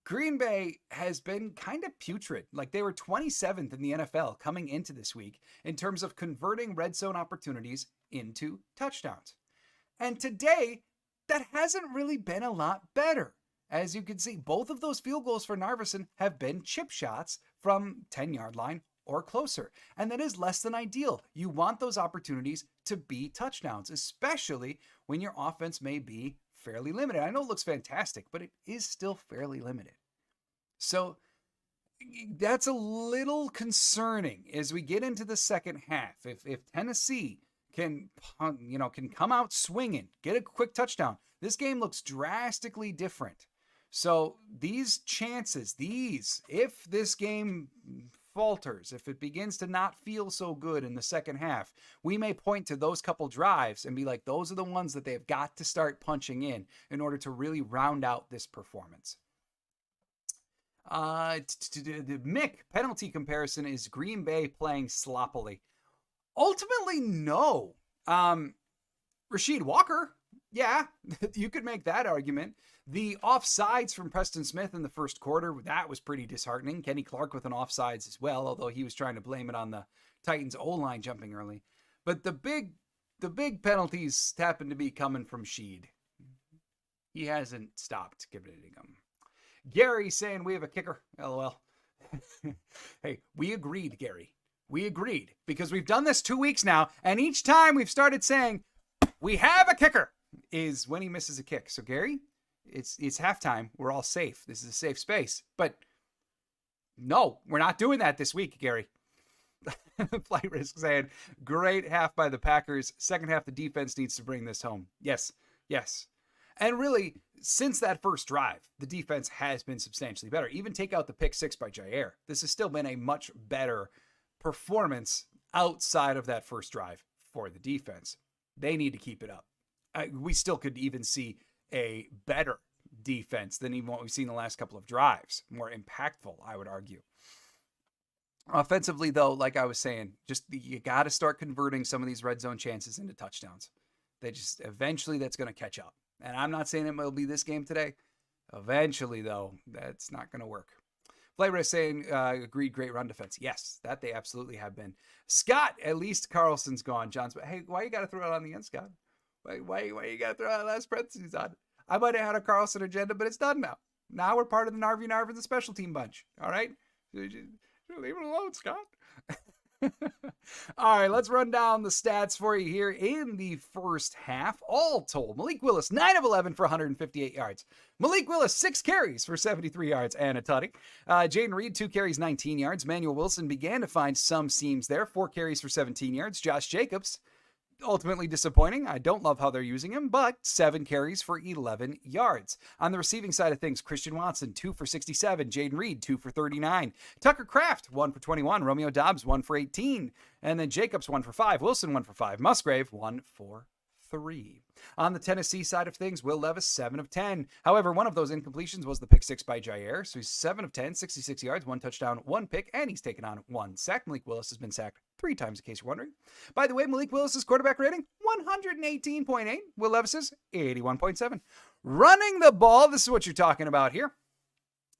Green Bay has been kind of putrid. Like they were 27th in the NFL coming into this week in terms of converting red zone opportunities into touchdowns. And today, that hasn't really been a lot better. As you can see, both of those field goals for Narvison have been chip shots from 10-yard line or closer. And that is less than ideal. You want those opportunities to be touchdowns, especially when your offense may be fairly limited. I know it looks fantastic, but it is still fairly limited. So that's a little concerning as we get into the second half. If Tennessee can come out swinging, get a quick touchdown, this game looks drastically different. So these chances, if this game falters, if it begins to not feel so good in the second half, we may point to those couple drives and be like, those are the ones that they've got to start punching in order to really round out this performance. The Mick penalty comparison is Green Bay playing sloppily. Ultimately, no. Rasheed Walker, yeah, you could make that argument. The offsides from Preston Smith in the first quarter, that was pretty disheartening. Kenny Clark with an offsides as well, although he was trying to blame it on the Titans O-line jumping early. But the big penalties happen to be coming from Sheed. He hasn't stopped committing them. Gary saying we have a kicker. LOL. Hey, we agreed, Gary. We agreed because we've done this 2 weeks now, and each time we've started saying we have a kicker is when he misses a kick. So Gary, it's halftime. We're all safe. This is a safe space. But no, we're not doing that this week, Gary. Flight Risk saying great half by the Packers. Second half, the defense needs to bring this home. Yes. And really, since that first drive, the defense has been substantially better. Even take out the pick 6 by Jaire. This has still been a much better performance outside of that first drive for the defense. They need to keep it up. We still could even see a better defense than even what we've seen the last couple of drives. More impactful, I would argue. Offensively, though, like I was saying, just you got to start converting some of these red zone chances into touchdowns. They just eventually that's going to catch up. And I'm not saying it will be this game today. Eventually, though, that's not going to work. Flavor is saying, agreed, great run defense. Yes, that they absolutely have been. Scott, at least Carlson's gone. John's, but hey, why you got to throw it on the end, Scott? Why you got to throw that last parentheses on? I might have had a Carlson agenda, but it's done now. Now we're part of the Narv and the special team bunch. All right? Leave it alone, Scott. All right, let's run down the stats for you here in the first half. All told, Malik Willis, 9 of 11 for 158 yards. Malik Willis, 6 carries for 73 yards and a tutty. Jaden Reed, 2 carries, 19 yards. Emanuel Wilson began to find some seams there, 4 carries for 17 yards. Josh Jacobs, ultimately disappointing. I don't love how they're using him, but 7 carries for 11 yards. On the receiving side of things, Christian Watson, 2 for 67. Jaden Reed, 2 for 39. Tucker Kraft, 1 for 21. Romeo Dobbs, 1 for 18. And then Jacobs, 1 for 5. Wilson, 1 for 5. Musgrave, 1 for 3. On the Tennessee side of things, Will Levis, 7 of 10. However, one of those incompletions was the pick 6 by Jaire. So he's 7 of 10, 66 yards, 1 touchdown, 1 pick, and he's taken on 1 sack. Malik Willis has been sacked 3 times, in case you're wondering. By the way, Malik Willis's quarterback rating, 118.8. Will Levis's, 81.7. Running the ball, this is what you're talking about here.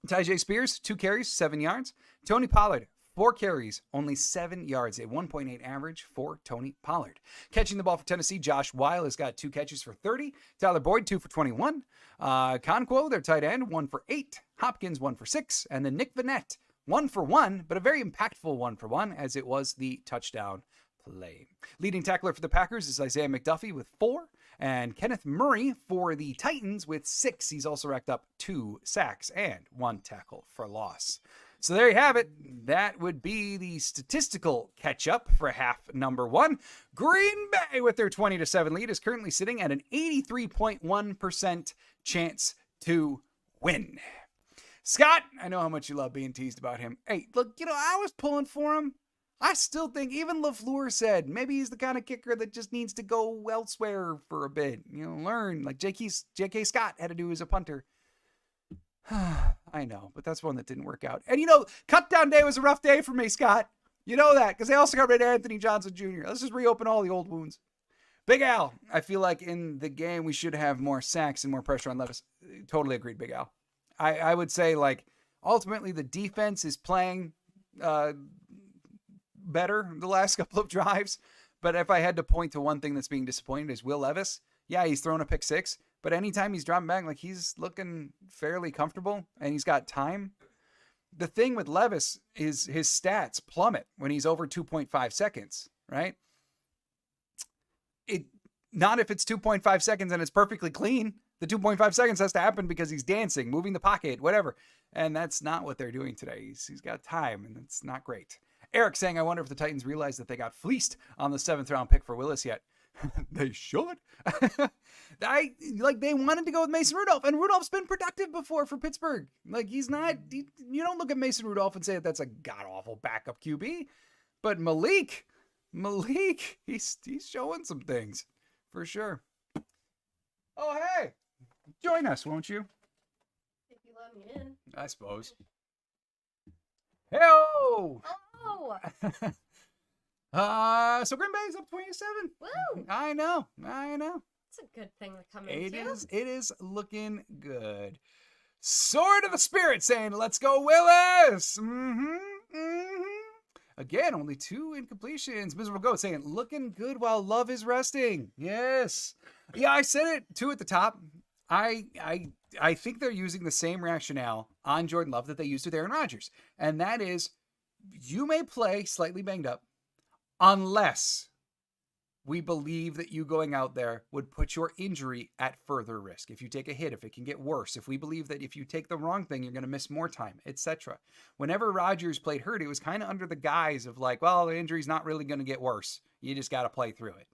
Tyjae Spears, 2 carries, 7 yards. Tony Pollard, 4 carries, only 7 yards, a 1.8 average for Tony Pollard. Catching the ball for Tennessee, Josh Weil has got 2 catches for 30. Tyler Boyd, 2 for 21. Conquo, their tight end, 1 for 8. Hopkins, 1 for 6. And then Nick Vannett, 1 for 1, but a very impactful 1 for 1 as it was the touchdown play. Leading tackler for the Packers is Isaiah McDuffie with 4. And Kenneth Murray for the Titans with 6. He's also racked up 2 sacks and 1 tackle for loss. So there you have it. That would be the statistical catch-up for half number 1. Green Bay, with their 20-7 lead, is currently sitting at an 83.1% chance to win. Scott, I know how much you love being teased about him. Hey, look, I was pulling for him. I still think even LaFleur said maybe he's the kind of kicker that just needs to go elsewhere for a bit. Learn like J.K. Scott had to do as a punter. I know, but that's one that didn't work out. And cut down day was a rough day for me, Scott. You know that, because they also got rid of Anthony Johnson Jr. Let's just reopen all the old wounds. Big Al, I feel like in the game we should have more sacks and more pressure on Levis. Totally agreed, Big Al. I would say, ultimately the defense is playing better the last couple of drives. But if I had to point to one thing that's being disappointed is Will Levis. Yeah, he's thrown a pick 6. But anytime he's dropping back, he's looking fairly comfortable and he's got time. The thing with Levis is his stats plummet when he's over 2.5 seconds, right? Not if it's 2.5 seconds and it's perfectly clean. The 2.5 seconds has to happen because he's dancing, moving the pocket, whatever. And that's not what they're doing today. He's got time and it's not great. Eric saying, I wonder if the Titans realized that they got fleeced on the 7th round pick for Willis yet. They should. They wanted to go with Mason Rudolph, and Rudolph's been productive before for Pittsburgh. He's not. You don't look at Mason Rudolph and say that that's a god awful backup QB, but Malik, he's showing some things for sure. Oh hey, join us, won't you? If you let me in. I suppose. Hello. Hello. So Green Bay's up 27. Woo. I know. It's a good thing to come into. It is looking good. Sword of the Spirit saying, let's go, Willis. Again, only 2 incompletions. Miserable Goat saying, looking good while Love is resting. Yes. Yeah, I said it too at the top. I think they're using the same rationale on Jordan Love that they used with Aaron Rodgers. And that is, you may play slightly banged up unless we believe that you going out there would put your injury at further risk. If you take a hit, if it can get worse, if we believe that if you take the wrong thing, you're going to miss more time, etc. Whenever Rodgers played hurt, it was kind of under the guise of like, well, the injury's not really going to get worse. You just got to play through it.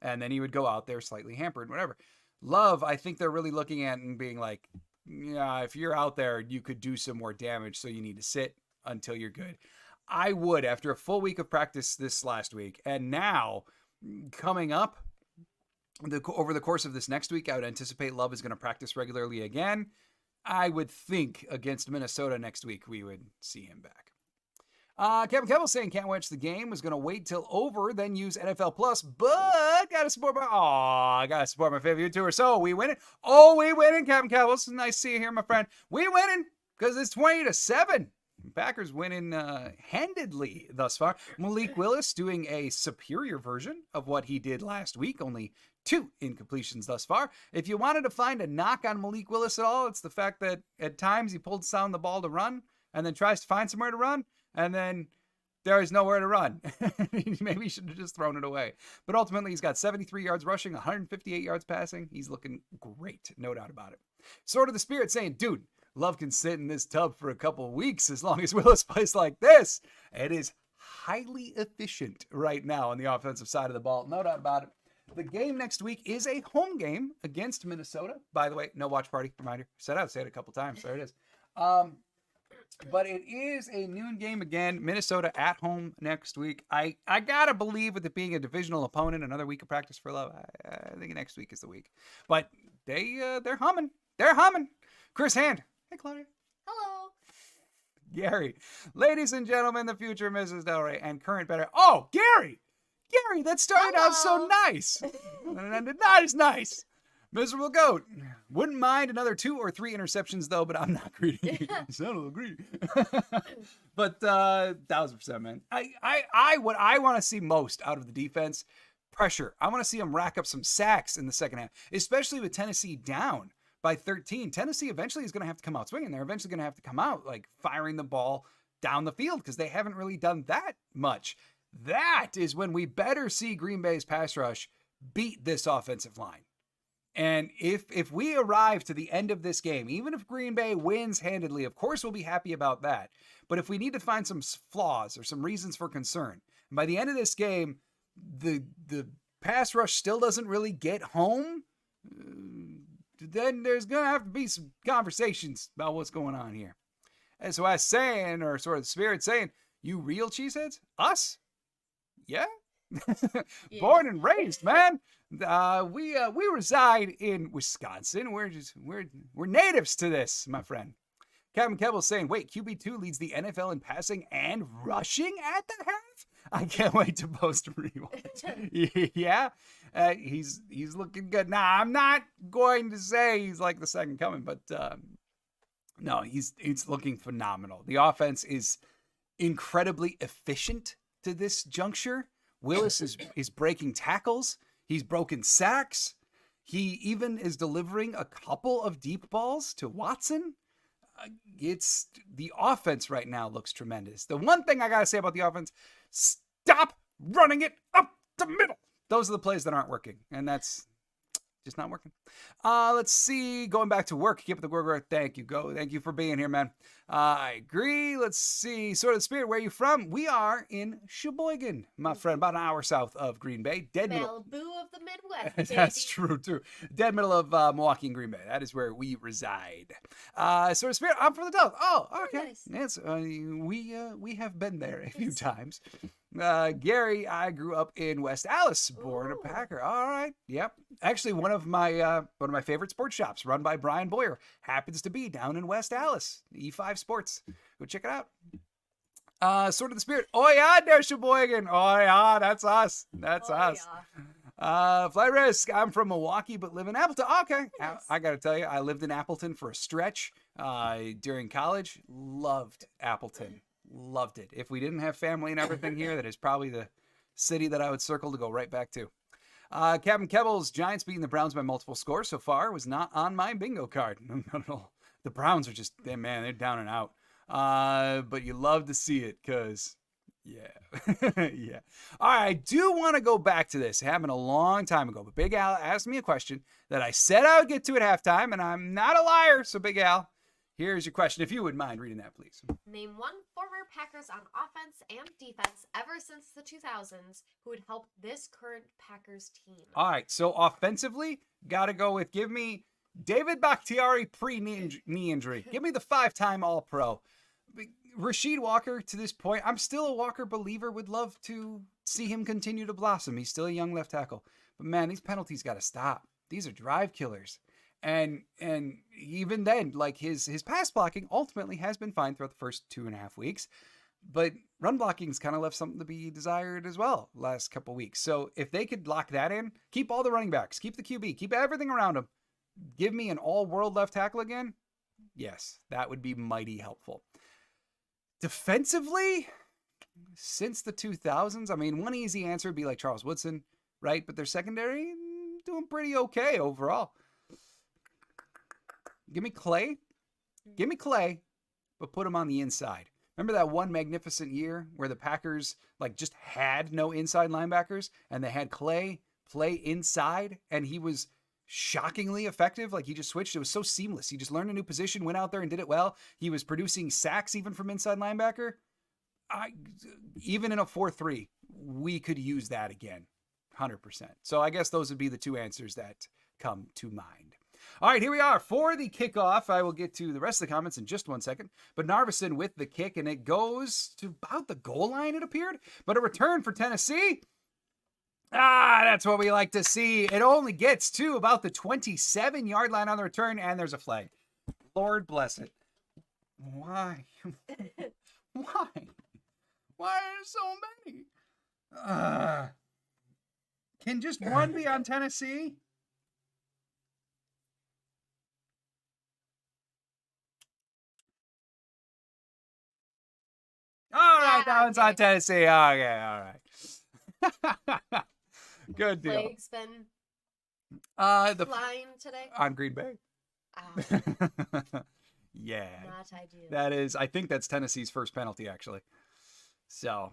And then he would go out there slightly hampered, whatever. Love, I think they're really looking at and being like, yeah, if you're out there, you could do some more damage, so you need to sit until you're good. I would, after a full week of practice this last week, and now coming up over the course of this next week, I would anticipate Love is going to practice regularly again. I would think against Minnesota next week, we would see him back. Kevin Kevel saying can't watch the game, was going to wait till over, then use NFL Plus, but gotta support my favorite YouTuber. So we winning. Oh, we winning, Kevin Kevel. It's nice to see you here, my friend. We winning because it's 20-7. Packers winning handedly thus far. Malik Willis doing a superior version of what he did last week. Only 2 incompletions thus far. If you wanted to find a knock on Malik Willis at all, it's the fact that at times he pulls down the ball to run and then tries to find somewhere to run, and then there is nowhere to run. Maybe he should have just thrown it away. But ultimately, he's got 73 yards rushing, 158 yards passing. He's looking great, no doubt about it. Sword of the Spirit saying, dude, Love can sit in this tub for a couple of weeks as long as Willis plays like this. It is highly efficient right now on the offensive side of the ball. No doubt about it. The game next week is a home game against Minnesota. By the way, no watch party. Reminder. Said I'd say it a couple times. There it is. But it is a noon game again. Minnesota at home next week. I gotta believe with it being a divisional opponent, another week of practice for Love. I think next week is the week. But they're humming. They're humming. Chris Hand. Hey, Claudia. Hello. Gary. Ladies and gentlemen, the future Mrs. Delray and current better. Oh, Gary. Gary, that started out so nice. And ended not as nice. Miserable Goat. Wouldn't mind another 2 or 3 interceptions, though, but I'm not greedy. So I don't agree. But 1,000%, man. What I want to see most out of the defense, pressure. I want to see them rack up some sacks in the second half, especially with Tennessee down by 13. Tennessee eventually is going to have to come out swinging. They're eventually going to have to come out like firing the ball down the field because they haven't really done that much. That is when we better see Green Bay's pass rush beat this offensive line. And if we arrive to the end of this game, even if Green Bay wins handedly, of course we'll be happy about that. But if we need to find some flaws or some reasons for concern, and by the end of this game, the pass rush still doesn't really get home, then there's going to have to be some conversations about what's going on here. And so I was saying, or sort of the Spirit saying, you real cheeseheads? Us? Yeah. Born and raised, man. We reside in Wisconsin. We're natives to this, my friend. Kevin Kevel saying, wait, QB2 leads the NFL in passing and rushing at the half? I can't wait to post a rewatch. Yeah, he's looking good. Now, I'm not going to say he's like the second coming, but no, he's looking phenomenal. The offense is incredibly efficient to this juncture. Willis is breaking tackles. He's broken sacks. He even is delivering a couple of deep balls to Watson. It's the offense right now looks tremendous. The one thing I got to say about the offense, stop running it up the middle. Those are the plays that aren't working, and that's just not working. Let's see. Going back to work. Keep up the work. Thank you. Thank you for being here, man. I agree. Let's see. Sword of the Spirit, where are you from? We are in Sheboygan, my friend, about an hour south of Green Bay. Malibu of the Midwest. That's true, too. Dead middle of Milwaukee and Green Bay. That is where we reside. Sword of the Spirit, I'm from the Delta. Oh, okay. Nice. Yes, we have been there a few times. Gary, I grew up in West Allis, born a Packer. All right. Yep. Actually, one of my favorite sports shops run by Brian Boyer happens to be down in West Allis, E5 Sports. Go check it out. Sword of the Spirit. Oh yeah, der Sheboygan. Oh yeah, that's us. That's us. Flight Risk. I'm from Milwaukee, but live in Appleton. Okay. Nice. I got to tell you, I lived in Appleton for a stretch during college. Loved Appleton. Loved it. If we didn't have family and everything here, that is probably the city that I would circle to go right back to. Captain Kebble's Giants beating the Browns by multiple scores so far was not on my bingo card. No. The Browns are just, man, they're down and out. But you love to see it because, yeah. Yeah. All right, I do want to go back to this. It happened a long time ago, but Big Al asked me a question that I said I would get to at halftime, and I'm not a liar. So, Big Al, here's your question. If you wouldn't mind reading that, please. Name one former Packers on offense and defense ever since the 2000s who would help this current Packers team. All right, so offensively, got to go with, give me David Bakhtiari pre-knee injury. Give me the 5-time All-Pro. Rasheed Walker, to this point, I'm still a Walker believer. Would love to see him continue to blossom. He's still a young left tackle. But, man, these penalties got to stop. These are drive killers. And even then, like his pass blocking ultimately has been fine throughout the first 2.5 weeks. But run blocking's kind of left something to be desired as well last couple weeks. So if they could lock that in, keep all the running backs, keep the QB, keep everything around them, give me an all-world left tackle again, yes, that would be mighty helpful. Defensively, since the 2000s, I mean, one easy answer would be like Charles Woodson, right? But their secondary, doing pretty okay overall. Give me Clay, but put him on the inside. Remember that one magnificent year where the Packers like just had no inside linebackers and they had Clay play inside and he was shockingly effective. Like he just switched. It was so seamless. He just learned a new position, went out there and did it well. He was producing sacks even from inside linebacker. Even in a 4-3, we could use that again. 100%. So I guess those would be the two answers that come to mind. All right, here we are for the kickoff. I will get to the rest of the comments in just 1 second. But Narveson with the kick, and it goes to about the goal line, it appeared. But a return for Tennessee. That's what we like to see. It only gets to about the 27-yard line on the return, and there's a flag. Lord bless it. Why? Why? Why are there so many? Can just one be on Tennessee? All right, that one's on Tennessee. Okay, all right. Good deal. Flag's been flying today on Green Bay. Yeah, not ideal. That is. I think that's Tennessee's first penalty, actually. So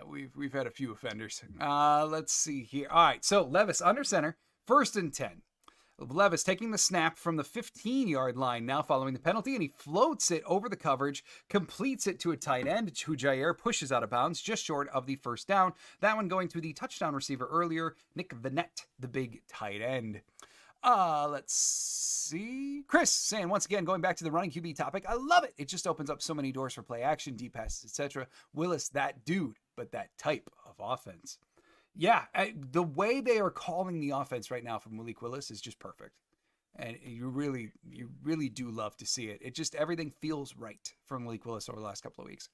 we've had a few offenders. Let's see here. All right, so Levis under center, 1st and 10. Levis taking the snap from the 15-yard line now following the penalty, and he floats it over the coverage, completes it to a tight end, who Jaire pushes out of bounds just short of the first down. That one going to the touchdown receiver earlier, Nick Vannett, the big tight end. Let's see. Chris saying, once again, going back to the running QB topic, I love it. It just opens up so many doors for play action, deep passes, etc. Willis, that dude, but that type of offense. Yeah, the way they are calling the offense right now from Malik Willis is just perfect. And you really do love to see it. It just, everything feels right from Malik Willis over the last couple of weeks.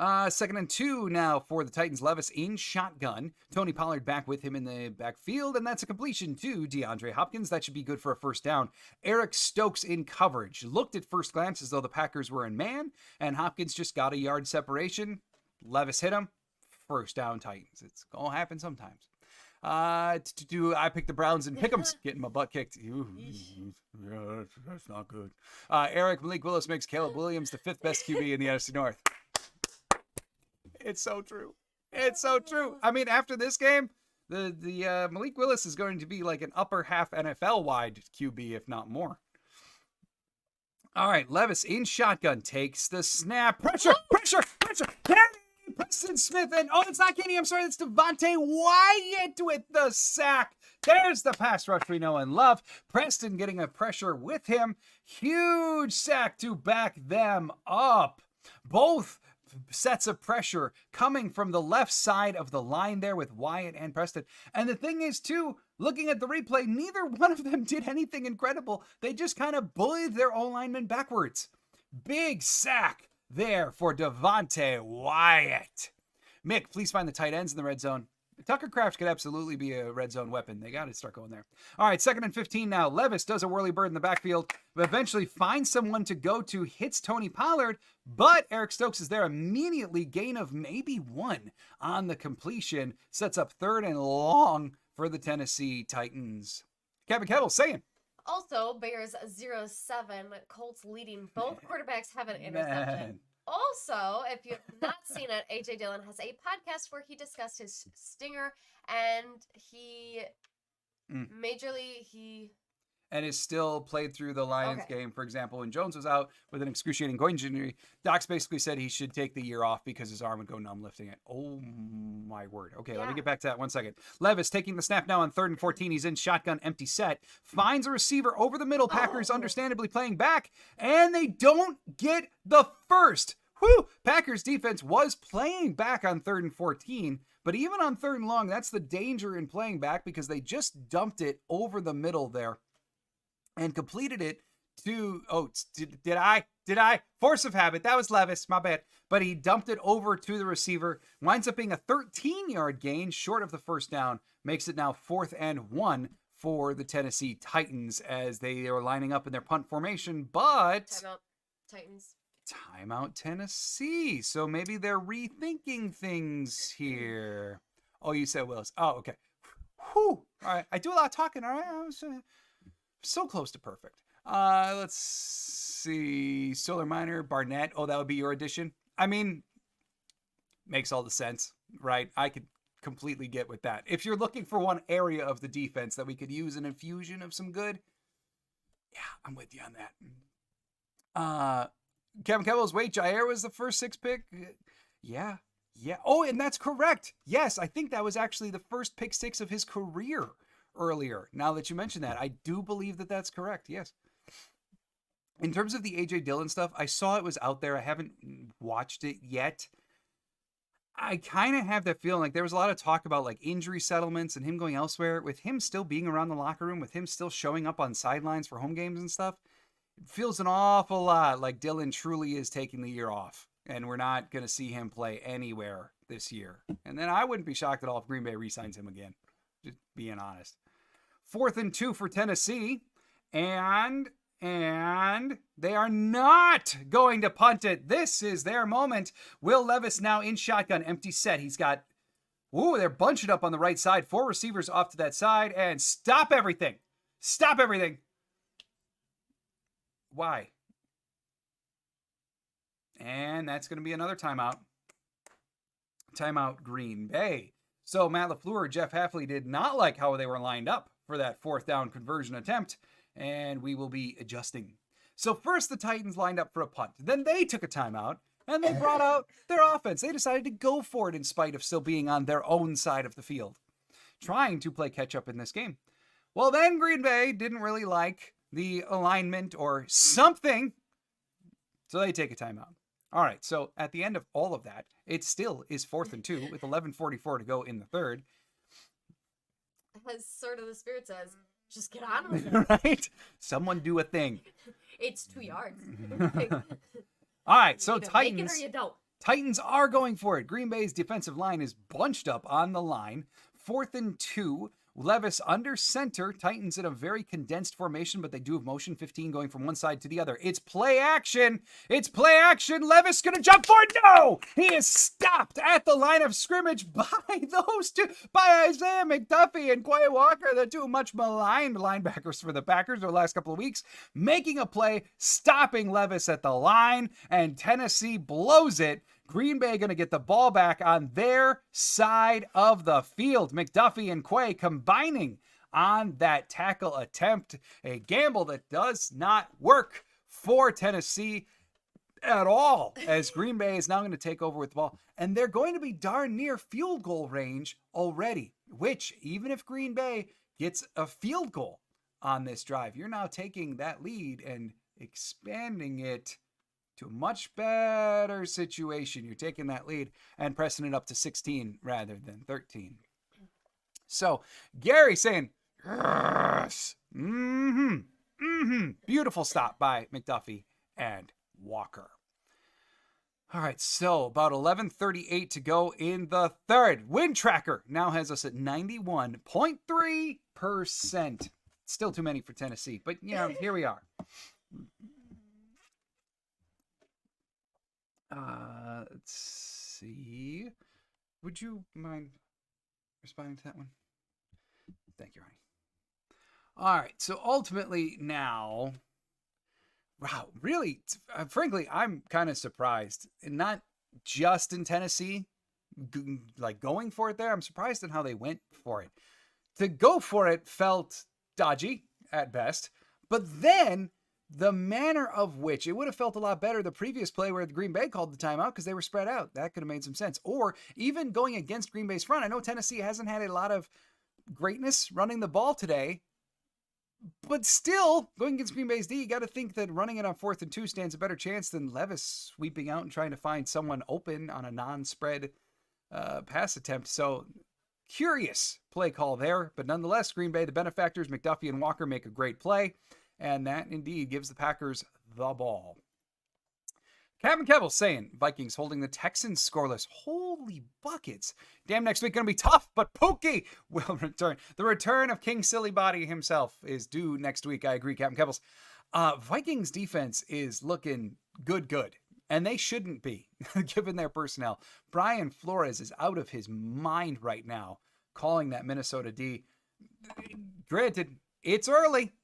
2nd and 2 now for the Titans. Levis in shotgun. Tony Pollard back with him in the backfield, and that's a completion to DeAndre Hopkins. That should be good for a first down. Eric Stokes in coverage. Looked at first glance as though the Packers were in man, and Hopkins just got a yard separation. Levis hit him. First down Titans. It's going to happen sometimes. I picked the Browns and Pick'ems, getting my butt kicked. Yeah, that's not good. Malik Willis makes Caleb Williams the 5th best QB in the NFC North. It's so true. It's so true. I mean, after this game, the Malik Willis is going to be like an upper half NFL wide QB, if not more. All right, Levis in shotgun takes the snap. Pressure. Kenny Preston Smith, and it's not Kenny. I'm sorry, it's Devontae Wyatt with the sack. There's the pass rush we know and love. Preston getting a pressure with him. Huge sack to back them up. Both sets of pressure coming from the left side of the line there with Wyatt and Preston. And the thing is, too, looking at the replay, neither one of them did anything incredible. They just kind of bullied their O-lineman backwards. Big sack. there for Devontae Wyatt. Mick, please find the tight ends in the red zone. Tucker Kraft could absolutely be a red zone weapon. They got to start going there. All right, 2nd and 15 now. Levis does a whirly bird in the backfield, but eventually finds someone to go to, hits Tony Pollard, but Eric Stokes is there immediately. Gain of maybe 1 on the completion. Sets up 3rd and long for the Tennessee Titans. Kevin Kettle saying. Also, Bears 0-7. Colts leading. Both quarterbacks have an interception. Man. Also, if you have not seen it, AJ Dillon has a podcast where he discussed his stinger, and he and is still played through the Lions game. For example, when Jones was out with an excruciating groin injury, Docs basically said he should take the year off because his arm would go numb lifting it. Oh my word. Okay, Let me get back to that 1 second. Levis taking the snap now on 3rd and 14. He's in shotgun, empty set. Finds a receiver over the middle. Packers understandably playing back, and they don't get the first. Whew! Packers defense was playing back on 3rd and 14, but even on 3rd and long, that's the danger in playing back because they just dumped it over the middle there and completed it to, did I? Force of habit. That was Levis, my bad. But he dumped it over to the receiver. Winds up being a 13-yard gain short of the first down. Makes it now 4th and 1 for the Tennessee Titans as they are lining up in their punt formation, but... Timeout, Titans. Timeout, Tennessee. So maybe they're rethinking things here. Oh, you said Willis. Oh, okay. Whew. All right. I do a lot of talking. All right. I was so close to perfect. Let's see. Solar Miner, Barnett. Oh, that would be your addition. I mean, makes all the sense, right? I could completely get with that. If you're looking for one area of the defense that we could use an infusion of some good, yeah, I'm with you on that. Kevin Kettle's wait, Jaire was the first 6 pick. Yeah. Oh, and that's correct. Yes, I think that was actually the first pick 6 of his career earlier. Now that you mention that, I do believe that that's correct. Yes. In terms of the AJ Dillon stuff, I saw it was out there. I haven't watched it yet. I kind of have that feeling like there was a lot of talk about like injury settlements and him going elsewhere. With him still being around the locker room, with him still showing up on sidelines for home games and stuff, it feels an awful lot like Dillon truly is taking the year off, and we're not going to see him play anywhere this year. And then I wouldn't be shocked at all if Green Bay re-signs him again, just being honest. 4th and 2 for Tennessee, and they are not going to punt it. This is their moment. Will Levis now in shotgun, empty set. He's got, they're bunched up on the right side. 4 receivers off to that side, and stop everything. Stop everything. Why? And that's going to be another timeout. Timeout, Green Bay. So Matt LaFleur, Jeff Hafley did not like how they were lined up for that 4th down conversion attempt, and we will be adjusting. So first the Titans lined up for a punt. Then they took a timeout, and they brought out their offense. They decided to go for it in spite of still being on their own side of the field, trying to play catch up in this game. Well, then Green Bay didn't really like the alignment or something, so they take a timeout. All right, so at the end of all of that, it still is 4th and 2 with 11:44 to go in the 3rd. As sort of the spirit says, just get on with it. Right? Someone do a thing. It's 2 yards. All right, so Titans. Make it or you don't. Titans are going for it. Green Bay's defensive line is bunched up on the line. 4th and 2. Levis under center. Titans in a very condensed formation, but they do have motion. 15 going from one side to the other. It's play action. It's play action. Levis going to jump for it. No! He is stopped at the line of scrimmage by those two, by Isaiah McDuffie and Quay Walker, the two much maligned linebackers for the Packers over the last couple of weeks, making a play, stopping Levis at the line, and Tennessee blows it. Green Bay going to get the ball back on their side of the field. McDuffie and Quay combining on that tackle attempt. A gamble that does not work for Tennessee at all, as Green Bay is now going to take over with the ball. And they're going to be darn near field goal range already, which even if Green Bay gets a field goal on this drive, you're now taking that lead and expanding it to a much better situation. You're taking that lead and pressing it up to 16 rather than 13. So Gary saying, yes, beautiful stop by McDuffie and Walker. All right, so about 11:38 to go in the third. Win tracker now has us at 91.3%. Still too many for Tennessee, but here we are. Let's see. Would you mind responding to that one? Thank you, Ronnie. All right, so ultimately now, wow, really, frankly, I'm kind of surprised. And not just in Tennessee, like going for it there. I'm surprised in how they went for it. To go for it felt dodgy at best, but then the manner of which it would have felt a lot better the previous play where the Green Bay called the timeout because they were spread out. That could have made some sense. Or even going against Green Bay's front. I know Tennessee hasn't had a lot of greatness running the ball today, but still, going against Green Bay's D, you got to think that running it on 4th and 2 stands a better chance than Levis sweeping out and trying to find someone open on a non-spread pass attempt. So curious play call there, but nonetheless, Green Bay, the benefactors, McDuffie and Walker make a great play, and that indeed gives the Packers the ball. Captain Kebble saying Vikings holding the Texans scoreless. Holy buckets. Damn, next week going to be tough, but Pookie will return. The return of King Silly Body himself is due next week. I agree, Captain Kebbles. Vikings defense is looking good. And they shouldn't be, given their personnel. Brian Flores is out of his mind right now, calling that Minnesota D. Granted, it's early,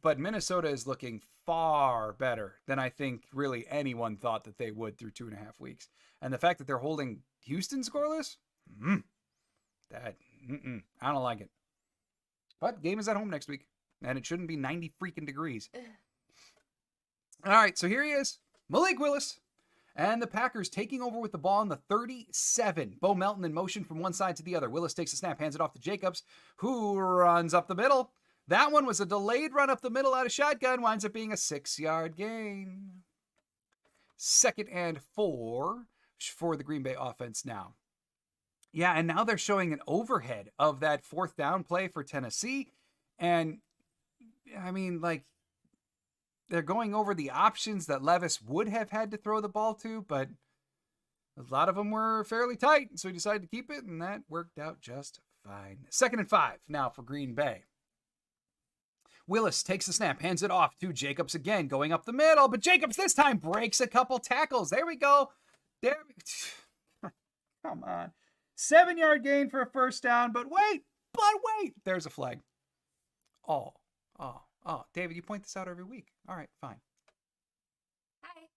but Minnesota is looking far better than I think really anyone thought that they would through 2.5 weeks. And the fact that they're holding Houston scoreless, I don't like it. But game is at home next week, and it shouldn't be 90 freaking degrees. All right, so here he is. Malik Willis and the Packers taking over with the ball on the 37. Bo Melton in motion from one side to the other. Willis takes a snap, hands it off to Jacobs, who runs up the middle. That one was a delayed run up the middle out of shotgun, winds up being a 6-yard gain. 2nd and 4 for the Green Bay offense now. Yeah, and now they're showing an overhead of that 4th down play for Tennessee. And, I mean, like, they're going over the options that Levis would have had to throw the ball to, but a lot of them were fairly tight, so he decided to keep it, and that worked out just fine. 2nd and 5 now for Green Bay. Willis takes the snap, hands it off to Jacobs again, going up the middle, but Jacobs this time breaks a couple tackles. There we go. Come on. 7-yard gain for a 1st down, but wait. There's a flag. Oh, David, you point this out every week. All right, fine. Hi.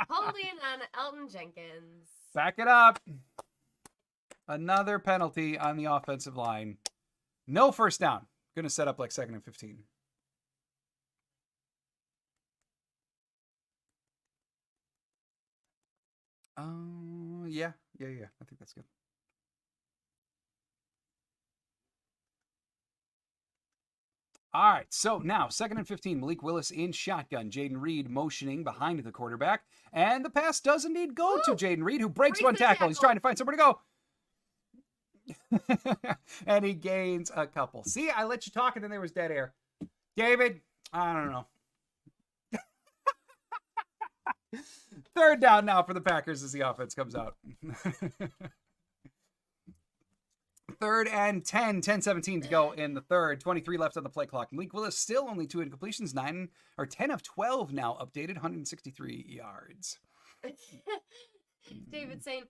Holding on Elton Jenkins. Back it up. Another penalty on the offensive line. No 1st down. Going to set up like 2nd and 15. Yeah. I think that's good. All right, so now 2nd and 15. Malik Willis in shotgun. Jaden Reed motioning behind the quarterback. And the pass does indeed go to Jaden Reed, who breaks one tackle. He's trying to find somewhere to go. And he gains a couple. See, I let you talk and then there was dead air. David, I don't know. 3rd down now for the Packers as the offense comes out. 3rd and 10, 10-17 to go in the 3rd. 23 left on the play clock. Malik Willis still only 2 incompletions, 10 of 12 now updated, 163 yards. David saying,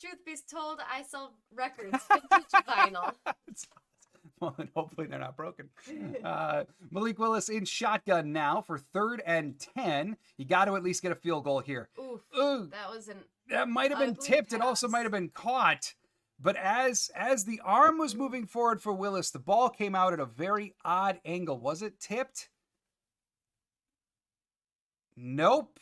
truth be told, I sell records, vintage vinyl. Well, then hopefully they're not broken. Malik Willis in shotgun now for 3rd and 10. You got to at least get a field goal here. Ooh, that might have been tipped. Pass. It also might have been caught. But as the arm was moving forward for Willis, the ball came out at a very odd angle. Was it tipped? Nope.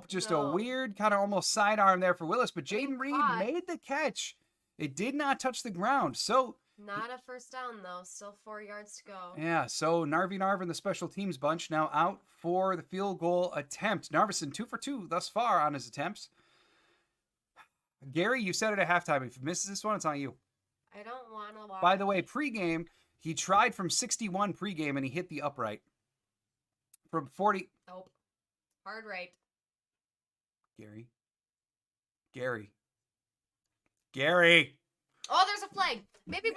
Just a weird kind of almost sidearm there for Willis. But Jaden Reed made the catch. It did not touch the ground. So not a 1st down, though. Still 4 yards to go. Yeah, so Narvi and the special teams bunch now out for the field goal attempt. Narvison 2 for 2 thus far on his attempts. Gary, you said it at halftime. If you misses this one, it's on you. I don't want to watch. By the way, pregame, he tried from 61 pregame, and he hit the upright. From 40. Nope. Hard right. Gary. Gary. Gary. Oh, there's a flag. Maybe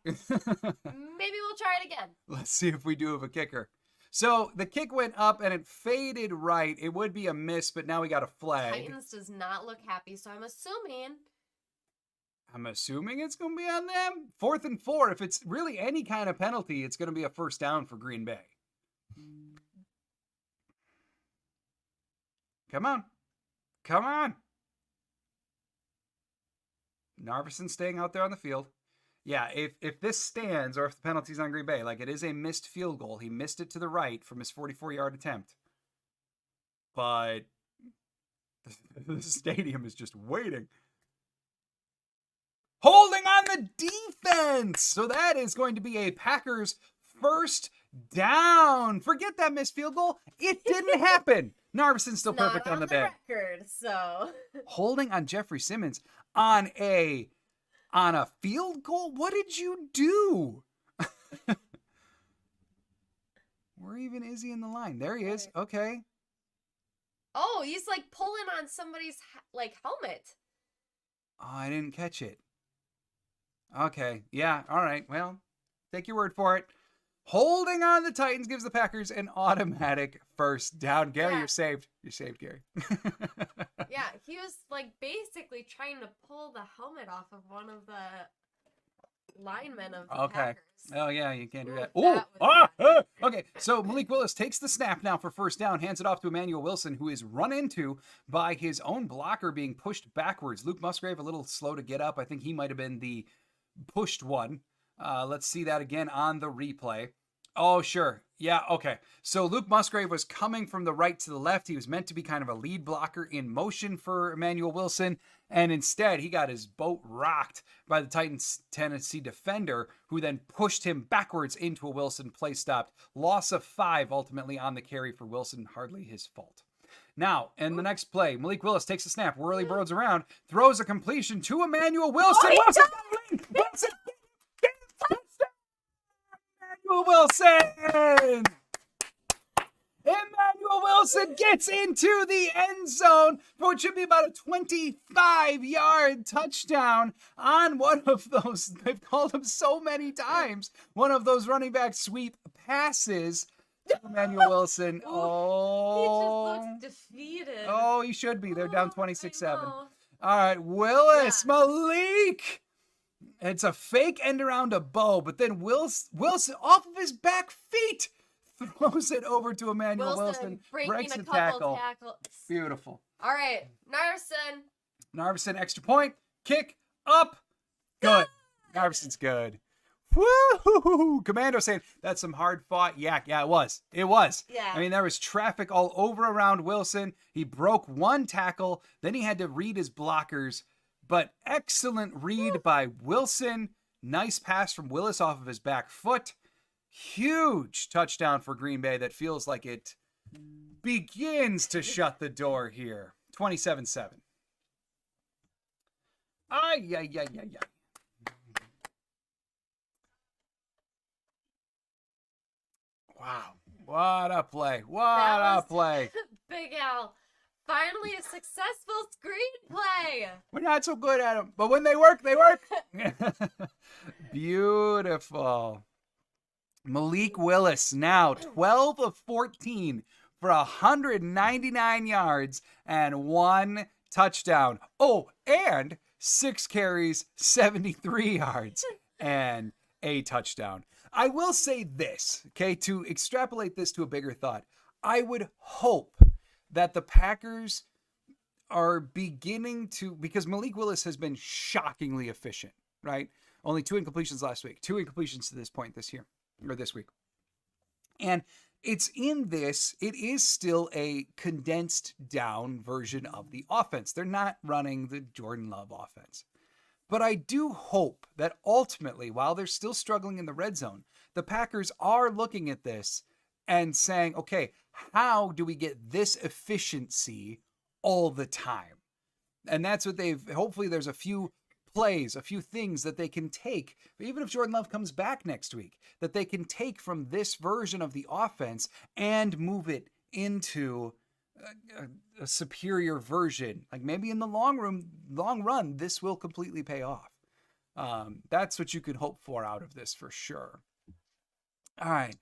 we'll try it again. Let's see if we do have a kicker. So the kick went up and it faded right. It would be a miss, but now we got a flag. Titans does not look happy, so I'm assuming it's going to be on them. 4th and 4. If it's really any kind of penalty, it's going to be a first down for Green Bay. Come on. Come on. Narveson staying out there on the field. Yeah, if this stands or if the penalty's on Green Bay, like it is a missed field goal. He missed it to the right from his 44-yard attempt. But the stadium is just waiting. Holding on the defense. So that is going to be a Packers first down. Forget that missed field goal. It didn't happen. Narveson's still perfect on the day. Record, so holding on Jeffrey Simmons on a field goal? What did you do? Where even is he in the line? There he is. Okay. Oh, he's like pulling on somebody's like helmet. Oh, I didn't catch it. Okay. Yeah. All right. Well, take your word for it. Holding on the Titans gives the Packers an automatic first down. Gary, You're saved. You're saved, Gary. Yeah, he was like basically trying to pull the helmet off of one of the linemen of the Packers. Oh, yeah, you can't do that. Okay, so Malik Willis takes the snap now for first down, hands it off to Emanuel Wilson, who is run into by his own blocker being pushed backwards. Luke Musgrave a little slow to get up. I think he might have been the pushed one. Let's see that again on the replay. Oh, sure. Yeah, okay. So Luke Musgrave was coming from the right to the left. He was meant to be kind of a lead blocker in motion for Emanuel Wilson, and instead he got his boat rocked by the Titans Tennessee defender, who then pushed him backwards into a Wilson play stopped. Loss of 5 ultimately on the carry for Wilson, hardly his fault. Now, in the next play, Malik Willis takes a snap, whirly birds around, throws a completion to Emanuel Wilson. Wilson! Wilson! Emanuel Wilson gets into the end zone for what should be about a 25-yard touchdown on one of those, they've called him so many times, one of those running back sweep passes. Emanuel Wilson. Oh, he just looks defeated. Oh, he should be. They're down 26-7. All right, Willis, yeah. Malik. It's a fake end around a bow, but then Wilson off of his back feet throws it over to Emmanuel Wilson. Breaks the tackle. Beautiful. All right, Narveson, extra point. Kick up. Good. Narveson's good. Woo! Commando saying that's some hard fought. Yeah, it was. Yeah. I mean, there was traffic all over around Wilson. He broke one tackle. Then he had to read his blockers. But excellent read by Wilson. Nice pass from Willis off of his back foot. Huge touchdown for Green Bay that feels like it begins to shut the door here. 27-7. Ay. Wow. What a play. Big Al. Finally, a successful screenplay. We're not so good at them, but when they work, they work. Beautiful. Malik Willis now 12 of 14 for 199 yards and 1 touchdown. Oh, and 6 carries, 73 yards and a touchdown. I will say this, okay, to extrapolate this to a bigger thought. I would hope that the Packers are beginning to, because Malik Willis has been shockingly efficient, right? Only 2 incompletions last week, 2 incompletions to this point this week. And it is still a condensed down version of the offense. They're not running the Jordan Love offense. But I do hope that ultimately, while they're still struggling in the red zone, the Packers are looking at this and saying, okay, how do we get this efficiency all the time? And that's what hopefully there's a few plays, a few things that they can take, even if Jordan Love comes back next week, that they can take from this version of the offense and move it into a superior version. Like maybe in the long run, this will completely pay off. That's what you can hope for out of this for sure. All right.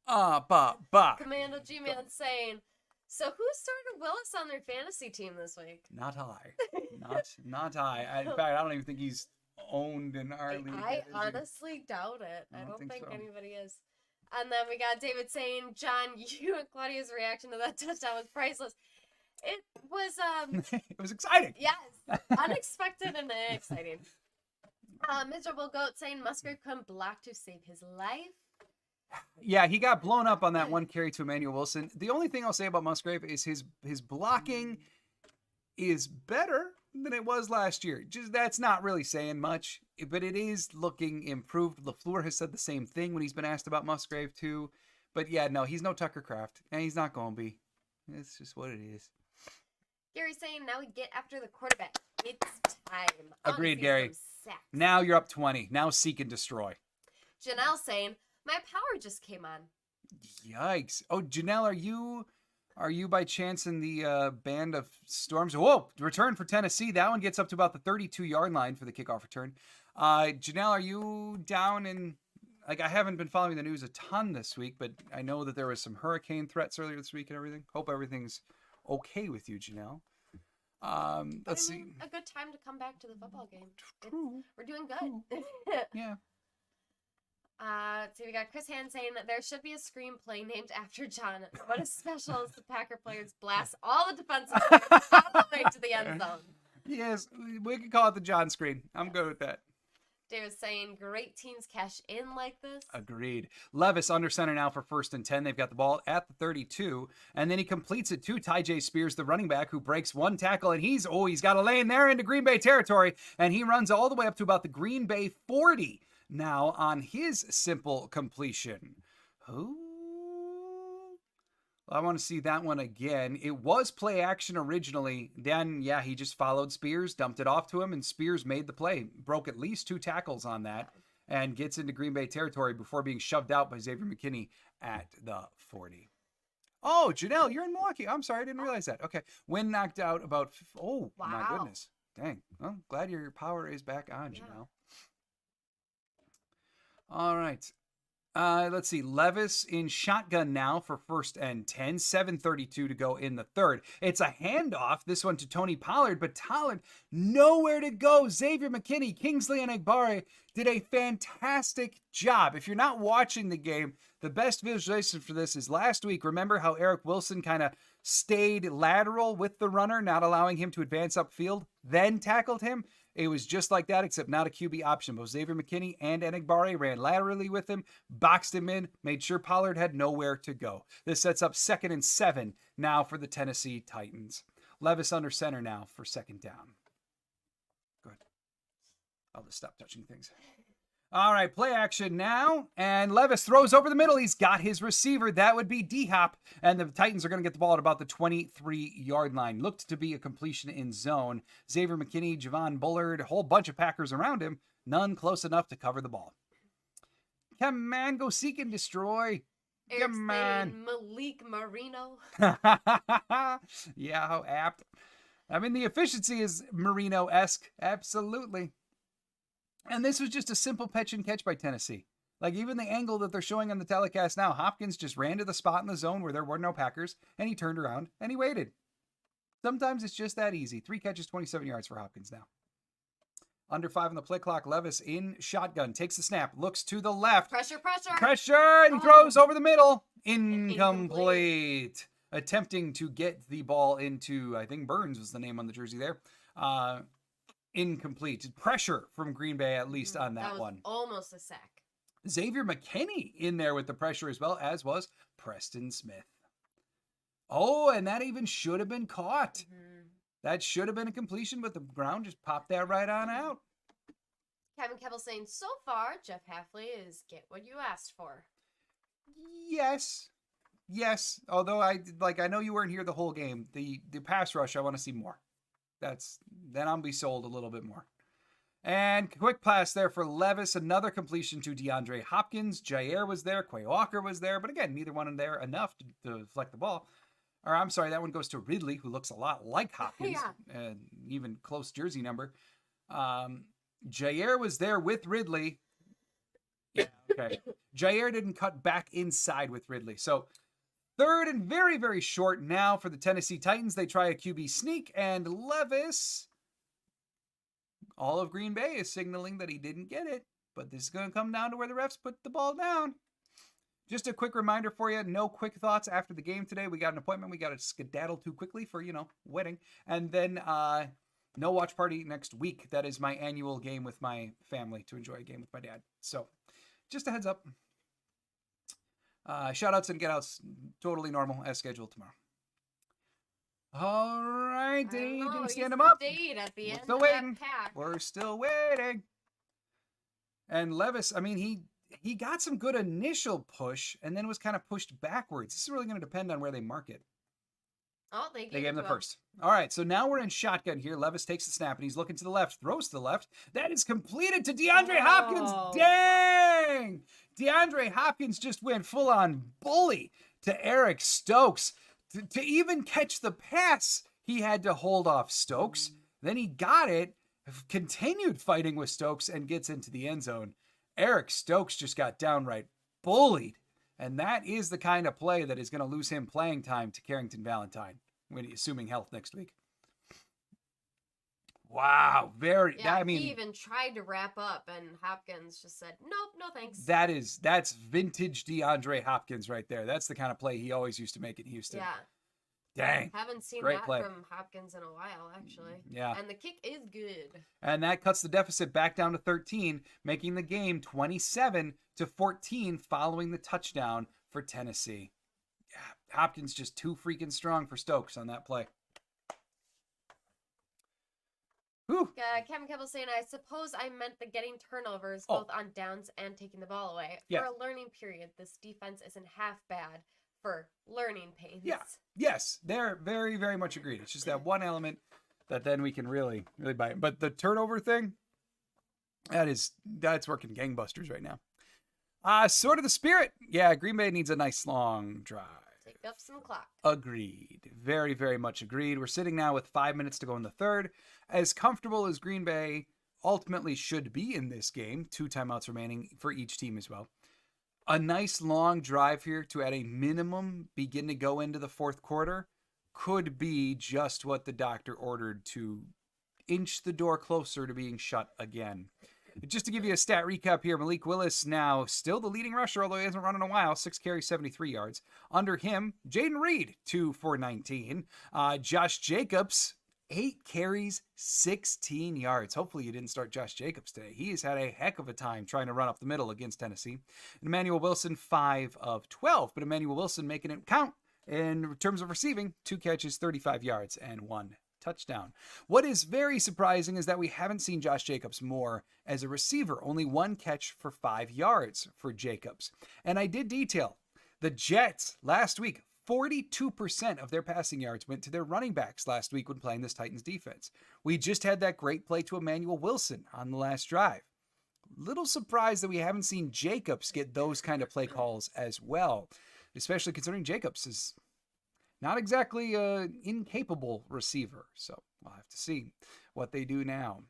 Commando G-Man saying, so who started Willis on their fantasy team this week? Not I. Not I. In fact, I don't even think he's owned in our league. I honestly doubt it. I don't think so. anybody is. And then we got David saying, John, you and Claudia's reaction to that touchdown was priceless. It was it was exciting. Yes. Unexpected and exciting. Miserable Goat saying Musgrave couldn't block to save his life. Yeah, he got blown up on that one carry to Emanuel Wilson. The only thing I'll say about Musgrave is his blocking is better than it was last year. Just that's not really saying much, but it is looking improved. LaFleur has said the same thing when he's been asked about Musgrave too. But yeah, no, he's no Tucker Kraft, and he's not going to be. It's just what it is. Gary saying now we get after the quarterback. It's time. Agreed, Gary. Now you're up 20. Now seek and destroy. Janelle saying my power just came on. Yikes! Oh, Janelle, are you by chance in the band of storms? Whoa! Return for Tennessee. That one gets up to about the 32-yard line for the kickoff return. Janelle, are you down in? Like, I haven't been following the news a ton this week, but I know that there was some hurricane threats earlier this week and everything. Hope everything's okay with you, Janelle. Let's see. A good time to come back to the football game. True. We're doing good. Yeah. So we got Chris Hand saying that there should be a screenplay named after John. What is special is the Packer players blast all the defensive players all the way to the end zone. Yes, we could call it the John screen. I'm good with that. David's saying great teams cash in like this. Agreed. Levis under center now for 1st and 10. They've got the ball at the 32, and then he completes it to Ty J. Spears, the running back, who breaks one tackle, and he's got a lane there into Green Bay territory, and he runs all the way up to about the Green Bay 40 now on his simple completion. Ooh. I want to see that one again. It was play action originally. Then, yeah, he just followed Spears, dumped it off to him, and Spears made the play. Broke at least 2 tackles on that and gets into Green Bay territory before being shoved out by Xavier McKinney at the 40. Oh, Janelle, you're in Milwaukee. I'm sorry, I didn't realize that. Okay. Wynn knocked out about... Oh, wow. My goodness. Dang. Well, glad your power is back on, Janelle. All right. Let's see. Levis in shotgun now for 1st and 10. 7:32 to go in the 3rd. It's a handoff, this one to Tony Pollard, but Pollard nowhere to go. Xavier McKinney, Kingsley Enagbare did a fantastic job. If you're not watching the game, the best visualization for this is last week. Remember how Eric Wilson kind of stayed lateral with the runner, not allowing him to advance upfield, then tackled him? It was just like that, except not a QB option. Both Xavier McKinney and Enagbare ran laterally with him, boxed him in, made sure Pollard had nowhere to go. This sets up 2nd and 7 now for the Tennessee Titans. Levis under center now for 2nd down. Good. I'll just stop touching things. All right, play action now, and Levis throws over the middle. He's got his receiver. That would be D-Hop, and the Titans are going to get the ball at about the 23-yard line. Looked to be a completion in zone. Xavier McKinney, Javon Bullard, a whole bunch of Packers around him. None close enough to cover the ball. Come on, go seek and destroy. Come on. Malik Marino. Yeah, how apt. I mean, the efficiency is Marino-esque. Absolutely. And this was just a simple catch and catch by Tennessee. Like, even the angle that they're showing on the telecast now, Hopkins just ran to the spot in the zone where there were no Packers, and he turned around, and he waited. Sometimes it's just that easy. 3 catches, 27 yards for Hopkins now. Under 5 on the play clock. Levis in shotgun. Takes the snap. Looks to the left. Pressure. Pressure! And he throws over the middle. Incomplete. Attempting to get the ball into, I think Burns was the name on the jersey there. Incomplete. Pressure from Green Bay, at least on that one. Almost a sack. Xavier McKinney in there with the pressure as well, as was Preston Smith. Oh, and that even should have been caught. That should have been a completion, but the ground just popped that right on out. Kevin Keppel saying, so far, Jeff Hafley is get what you asked for. Yes. Although I know you weren't here the whole game. The pass rush, I want to see more. Then I'll be sold a little bit more. And quick pass there for Levis. Another completion to DeAndre Hopkins. Jaire was there. Quay Walker was there. But again, neither one in there enough to deflect the ball. Or I'm sorry, that one goes to Ridley, who looks a lot like Hopkins. Yeah. Even close jersey number. Jaire was there with Ridley. Yeah, okay. Jaire didn't cut back inside with Ridley. So third and very, very short now for the Tennessee Titans. They try a QB sneak, and Levis, all of Green Bay, is signaling that he didn't get it. But this is going to come down to where the refs put the ball down. Just a quick reminder for you, no quick thoughts after the game today. We got an appointment. We got to skedaddle too quickly for, wedding. And then no watch party next week. That is my annual game with my family to enjoy a game with my dad. So just a heads up. Shout outs and get outs, totally normal as scheduled tomorrow. All right, Dave, didn't stand him up. Stayed at the end Still of waiting. that pack. We're still waiting. And Levis, I mean, he got some good initial push and then was kind of pushed backwards. This is really going to depend on where they mark it. Oh, they gave him the to first. All right, so now we're in shotgun here. Levis takes the snap and he's looking to the left, throws to the left. That is completed to DeAndre Hopkins. Dang! DeAndre Hopkins just went full on bully to Eric Stokes. To even catch the pass, he had to hold off Stokes. Then he got it, continued fighting with Stokes, and gets into the end zone. Eric Stokes just got downright bullied. And that is the kind of play that is going to lose him playing time to Carrington Valentine, assuming health next week. Wow, he even tried to wrap up, and Hopkins just said, "Nope, no thanks." That's vintage DeAndre Hopkins right there. That's the kind of play he always used to make in Houston. Yeah. Dang. Haven't seen Great that play from Hopkins in a while, actually. Yeah. And the kick is good. And that cuts the deficit back down to 13, making the game 27-14 following the touchdown for Tennessee. Yeah, Hopkins just too freaking strong for Stokes on that play. Whew. Kevin Kebble's saying, I suppose I meant the getting turnovers both on downs and taking the ball away. Yeah. For a learning period, this defense isn't half bad for learning pains. Yeah. Yes, they're very, very much agreed. It's just that one element that then we can really buy it. But the turnover thing, that's working gangbusters right now. Sort of the spirit. Yeah, Green Bay needs a nice long drive. Take up some clock. Agreed. Very, very much agreed. We're sitting now with 5 minutes to go in the third. As comfortable as Green Bay ultimately should be in this game, 2 timeouts remaining for each team as well. A nice long drive here to, at a minimum, begin to go into the fourth quarter could be just what the doctor ordered to inch the door closer to being shut again. Just to give you a stat recap here, Malik Willis now still the leading rusher, although he hasn't run in a while, 6 carries, 73 yards. Under him, Jaden Reed, 2 for 19. Josh Jacobs, 8 carries, 16 yards. Hopefully you didn't start Josh Jacobs today. He has had a heck of a time trying to run up the middle against Tennessee. Emanuel Wilson, 5 of 12, but Emanuel Wilson making it count in terms of receiving, 2 catches, 35 yards, and 1 touchdown. What is very surprising is that we haven't seen Josh Jacobs more as a receiver. Only 1 catch for 5 yards for Jacobs. And I did detail the Jets last week. 42% of their passing yards went to their running backs last week when playing this Titans defense. We just had that great play to Emanuel Wilson on the last drive. Little surprised that we haven't seen Jacobs get those kind of play calls as well, especially considering Jacobs is not exactly an incapable receiver. So we'll have to see what they do now.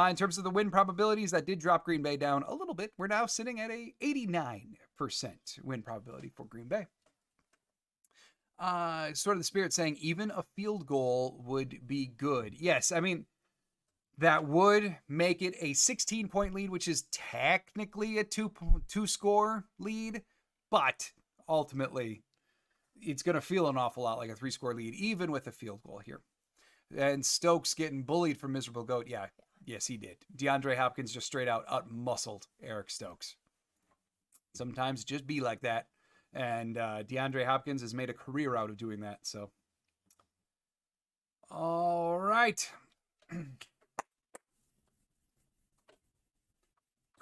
In terms of the win probabilities, that did drop Green Bay down a little bit. We're now sitting at a 89% win probability for Green Bay. Sort of the spirit saying even a field goal would be good. Yes, I mean, that would make it a 16-point lead, which is technically a two-score lead, but ultimately it's going to feel an awful lot like a 3-score lead, even with a field goal here. And Stokes getting bullied from Miserable Goat. Yeah, yes, he did. DeAndre Hopkins just straight out muscled Eric Stokes. Sometimes it just be like that. And DeAndre Hopkins has made a career out of doing that. So, all right.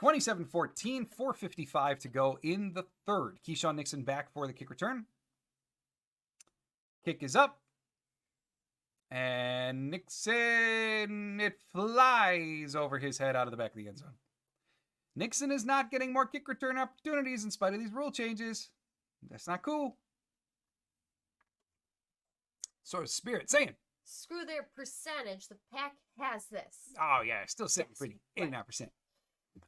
27-14, 4:55 to go in the third. Keyshawn Nixon back for the kick return. Kick is up. And Nixon, it flies over his head out of the back of the end zone. Nixon is not getting more kick return opportunities in spite of these rule changes. That's not cool. Sort of spirit saying, Screw their percentage. The Pack has this. oh yeah, still sitting Yes, pretty, right. 89%.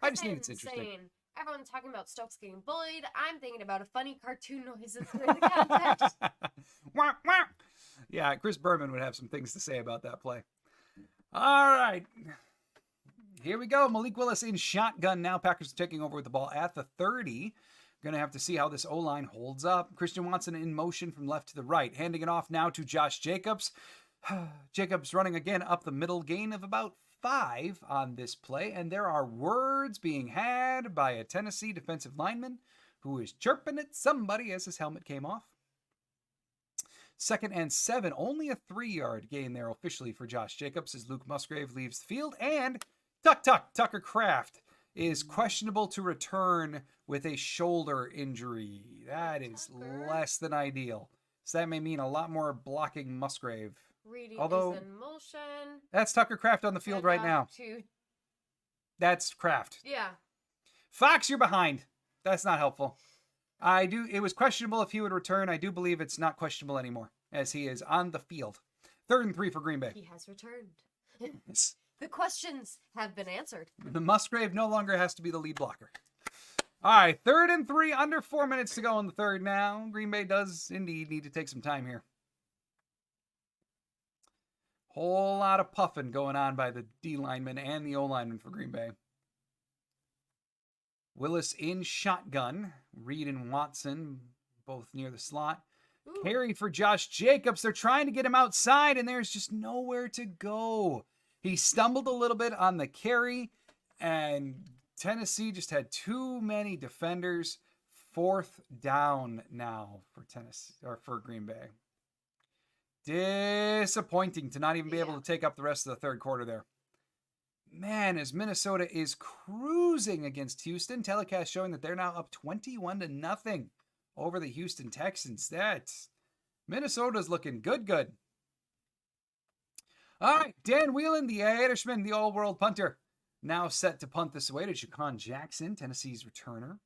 I just think I'm it's interesting. saying, everyone's talking about Stokes getting bullied. I'm thinking about a funny cartoon noises during the contest. Wah, wah. Yeah, Chris Berman would have some things to say about that play. All right. Here we go. Malik Willis in shotgun now. Packers are taking over with the ball at the 30. Going to have to see how this O-line holds up. Christian Watson in motion from left to the right. Handing it off now to Josh Jacobs. Jacobs running again up the middle, gain of about 5 on this play. And there are words being had by a Tennessee defensive lineman who is chirping at somebody as his helmet came off. 2nd and 7. Only a 3-yard gain there officially for Josh Jacobs as Luke Musgrave leaves the field. And Tucker Kraft is questionable to return with a shoulder injury. That is less than ideal. So that may mean a lot more blocking Musgrave. Reading Although, is in motion. That's Tucker Kraft on the field right now. That's Kraft. Yeah. Fox, you're behind. That's not helpful. It was questionable if he would return. I do believe it's not questionable anymore as he is on the field. 3rd and 3 for Green Bay. He has returned. The questions have been answered. The Musgrave no longer has to be the lead blocker. All right, 3rd and 3, under 4 minutes to go in the third now. Green Bay does indeed need to take some time here. Whole lot of puffing going on by the D lineman and the O lineman for Green Bay. Willis in shotgun. Reed and Watson both near the slot. Ooh. Carry for Josh Jacobs. They're trying to get him outside, and there's just nowhere to go. He stumbled a little bit on the carry, and Tennessee just had too many defenders. 4th down now for Tennessee or for Green Bay. Disappointing to not even be able to take up the rest of the third quarter there. Man, as Minnesota is cruising against Houston, telecast showing that they're now up 21-0 over the Houston Texans. Minnesota's looking good. All right, Dan Whelan, the Irishman, the all-world punter, now set to punt this away to Jaquan Jackson, Tennessee's returner.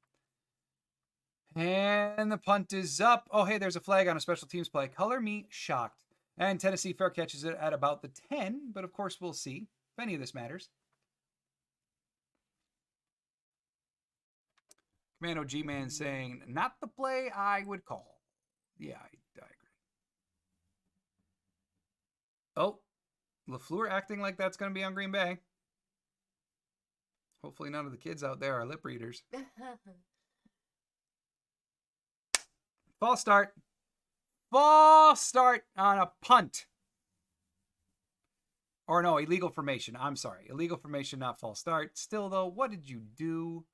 And the punt is up. Oh, hey, there's a flag on a special teams play. Color me shocked. And Tennessee fair catches it at about the 10, but of course we'll see if any of this matters. Commando G-Man saying, not the play I would call. Yeah, I agree. Oh, LaFleur acting like that's going to be on Green Bay. Hopefully none of the kids out there are lip readers. False start. False start on a punt. Or no, illegal formation. I'm sorry. Illegal formation, not false start. Still, though, what did you do?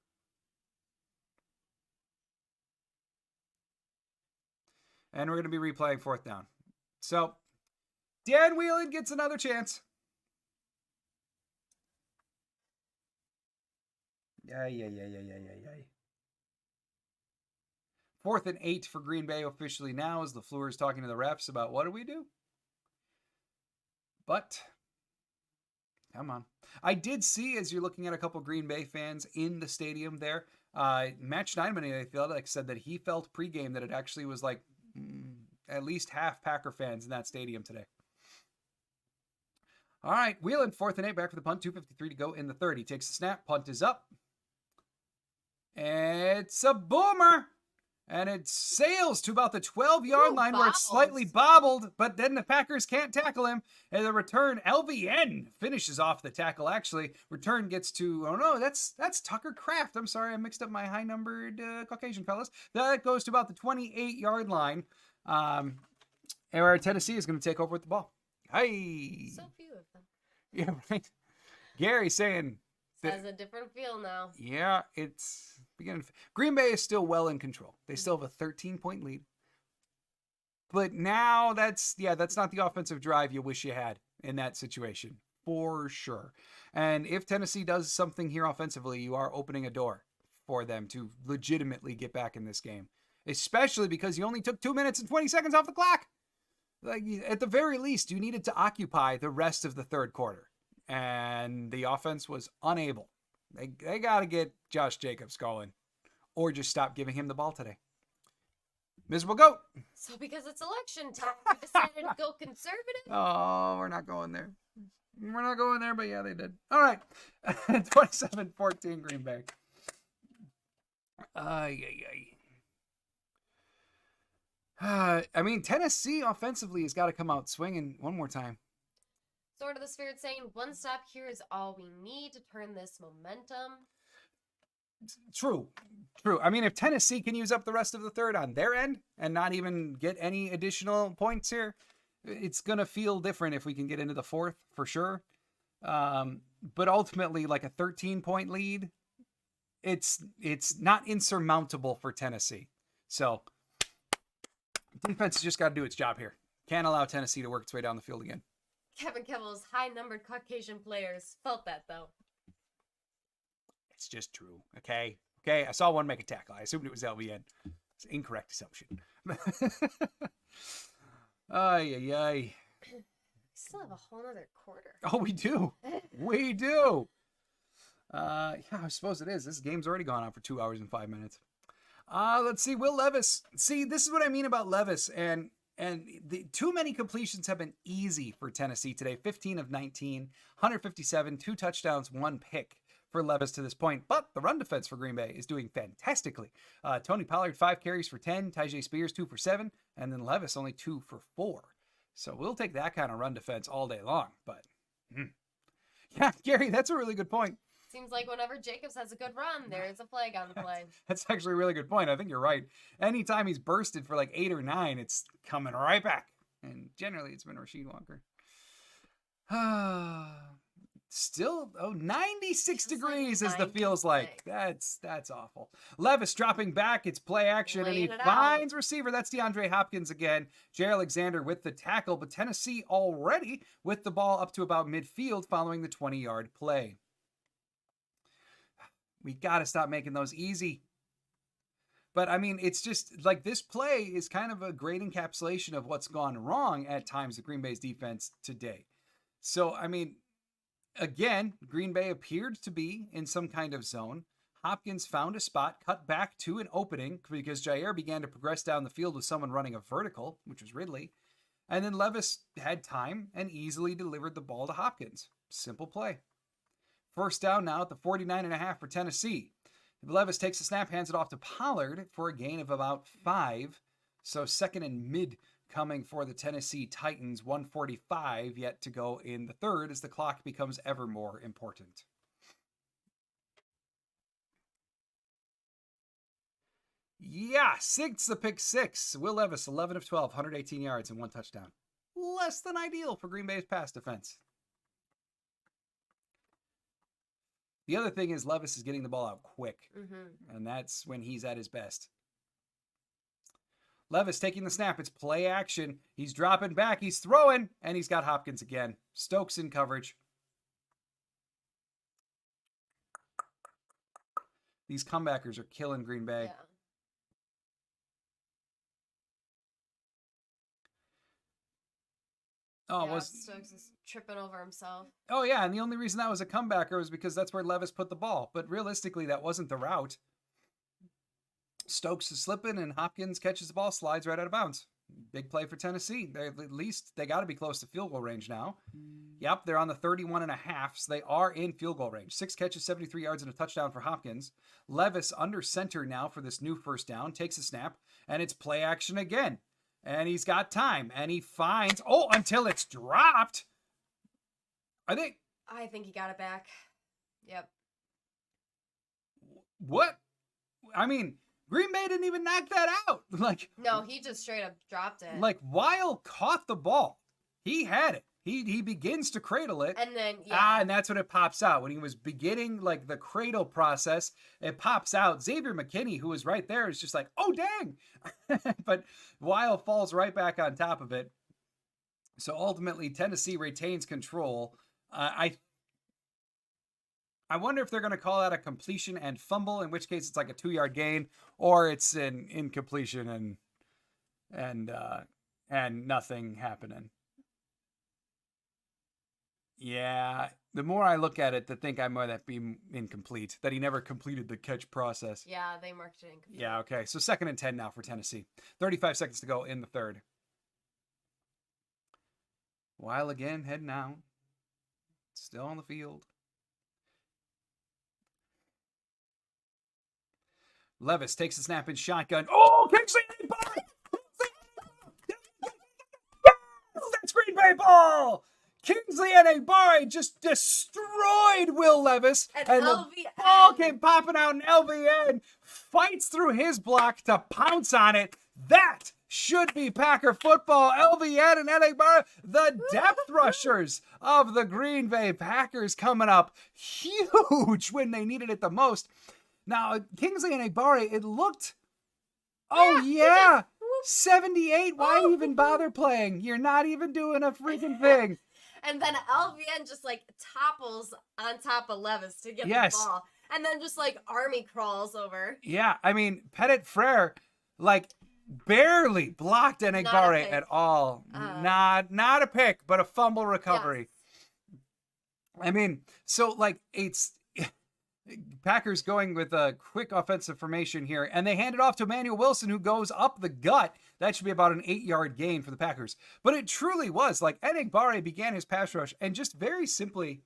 And we're going to be replaying 4th down. So, Dan Whelan gets another chance. Yeah. 4th and 8 for Green Bay officially now as LaFleur is talking to the refs about what do we do? But, come on. I did see, as you're looking at a couple Green Bay fans in the stadium there, Matt Steinman, I felt like, said that he felt pregame that it actually was like at least half Packer fans in that stadium today. All right, Whelan, 4th and 8, back for the punt, 2:53 to go in the third. He takes the snap, punt is up. It's a boomer. And it sails to about the 12-yard line where it's slightly bobbled, but then the Packers can't tackle him. And the return, LVN finishes off the tackle, actually. Return gets to, oh no, that's Tucker Kraft. I'm sorry, I mixed up my high-numbered Caucasian fellas. That goes to about the 28-yard line. Where Tennessee is going to take over with the ball. Hey! So few of them. Yeah, right. Gary saying... Has a different feel now. Yeah, it's... Green Bay is still well in control. They still have a 13-point lead. But now that's not the offensive drive you wish you had in that situation, for sure. And if Tennessee does something here offensively, you are opening a door for them to legitimately get back in this game, especially because you only took 2 minutes and 20 seconds off the clock. Like, at the very least, you needed to occupy the rest of the third quarter, and the offense was unable. They got to get Josh Jacobs going or just stop giving him the ball today. Miserable goat. So because it's election time, we decided to go conservative. Oh, we're not going there. We're not going there, but yeah, they did. All right. 27-14 Green Bay. I mean, Tennessee offensively has got to come out swinging one more time. Sword of the Spirit saying, one stop here is all we need to turn this momentum. True. I mean, if Tennessee can use up the rest of the third on their end and not even get any additional points here, it's going to feel different if we can get into the fourth for sure. But ultimately, like a 13-point lead, it's not insurmountable for Tennessee. So defense has just got to do its job here. Can't allow Tennessee to work its way down the field again. Kevin Kebble's high-numbered Caucasian players felt that, though. It's just true. Okay. I saw one make a tackle. I assumed it was LVN. It's an incorrect assumption. We still have a whole other quarter. Oh, we do. We do. Yeah, I suppose it is. This game's already gone on for 2 hours and 5 minutes. Let's see. Will Levis. See, this is what I mean about Levis. And the too many completions have been easy for Tennessee today. 15 of 19, 157, 2 touchdowns, 1 pick for Levis to this point. But the run defense for Green Bay is doing fantastically. Tony Pollard, 5 carries for 10. Tyjae Spears, 2 for 7. And then Levis only 2 for 4. So we'll take that kind of run defense all day long. But, yeah, Gary, that's a really good point. Seems like whenever Jacobs has a good run, there is a flag on the play. That's actually a really good point. I think you're right. Anytime he's bursted for like 8 or 9, it's coming right back. And generally, it's been Rasheed Walker. Still, 96 degrees as the feels like. That's awful. Levis dropping back. It's play action, and he finds receiver. That's DeAndre Hopkins again. Jaire Alexander with the tackle, but Tennessee already with the ball up to about midfield following the 20-yard play. We got to stop making those easy. But, I mean, it's just like this play is kind of a great encapsulation of what's gone wrong at times with Green Bay's defense today. So, I mean, again, Green Bay appeared to be in some kind of zone. Hopkins found a spot, cut back to an opening because Jaire began to progress down the field with someone running a vertical, which was Ridley. And then Levis had time and easily delivered the ball to Hopkins. Simple play. First down now at the 49.5 for Tennessee. Levis takes the snap, hands it off to Pollard for a gain of about 5. So second and mid coming for the Tennessee Titans. 1:45 yet to go in the third as the clock becomes ever more important. Yeah, the pick 6. Will Levis, 11 of 12, 118 yards and 1 touchdown. Less than ideal for Green Bay's pass defense. The other thing is Levis is getting the ball out quick, and that's when he's at his best. Levis taking the snap. It's play action. He's dropping back. He's throwing, and he's got Hopkins again. Stokes in coverage. These comebackers are killing Green Bay. Yeah. Stokes is tripping over himself. Oh, yeah, and the only reason that was a comebacker was because that's where Levis put the ball. But realistically, that wasn't the route. Stokes is slipping, and Hopkins catches the ball, slides right out of bounds. Big play for Tennessee. At least they got to be close to field goal range now. Yep, they're on the 31.5, so they are in field goal range. 6 catches, 73 yards, and a touchdown for Hopkins. Levis under center now for this new first down. Takes a snap, and it's play action again. And he's got time, and he finds... Oh, until it's dropped. I think he got it back. Yep. What? I mean, Green Bay didn't even knock that out. No, he just straight up dropped it. Weil caught the ball. He had it. He begins to cradle it. And then, and that's when it pops out. When he was beginning, the cradle process, it pops out. Xavier McKinney, who was right there, is just like, oh, dang. But Weil falls right back on top of it. So ultimately, Tennessee retains control. I wonder if they're going to call that a completion and fumble, in which case it's like a 2-yard gain, or it's an incompletion and nothing happening. Yeah. The more I look at it, the think I might that be incomplete, that he never completed the catch process. Yeah, they marked it incomplete. Yeah, okay. So 2nd and 10 now for Tennessee. 35 seconds to go in the third. While again, heading out. Still on the field. Levis takes the snap in shotgun. Oh, Kingsley! That's Green Bay ball! Kingsley Enagbare just destroyed Will Levis. And the ball came popping out, and LVN fights through his block to pounce on it. That should be Packer football. LVN and Enagbare, the depth rushers of the Green Bay Packers, coming up huge when they needed it the most. Now, Kingsley Enagbare, it looked... Oh, yeah! 78, why even bother playing? You're not even doing a freaking thing. And then LVN just like topples on top of Levis to get the ball. And then just like army crawls over. Yeah, I mean, Petit Frere, like, barely blocked Enagbare at all. Not a pick, but a fumble recovery. Yes. I mean, so like it's... Packers going with a quick offensive formation here, and they hand it off to Emanuel Wilson, who goes up the gut. That should be about an 8-yard gain for the Packers. But it truly was. Like, Enagbare began his pass rush and just very simply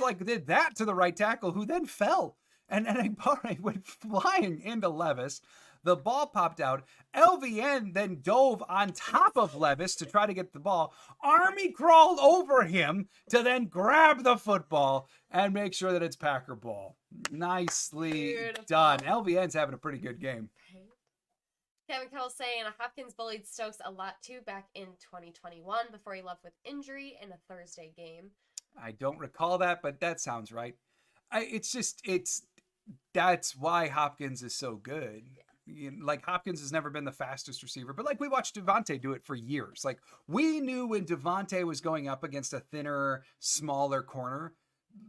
like did that to the right tackle, who then fell. And Enagbare went flying into Levis. The ball popped out. LVN then dove on top of Levis to try to get the ball. Army crawled over him to then grab the football and make sure that it's Packer ball. Nicely done. LVN's having a pretty good game. Kevin Kell saying Hopkins bullied Stokes a lot too back in 2021 before he left with injury in a Thursday game. I don't recall that, but that sounds right. That's why Hopkins is so good. Yeah. Like, Hopkins has never been the fastest receiver, but like we watched Devontae do it for years. Like, we knew when Devontae was going up against a thinner, smaller corner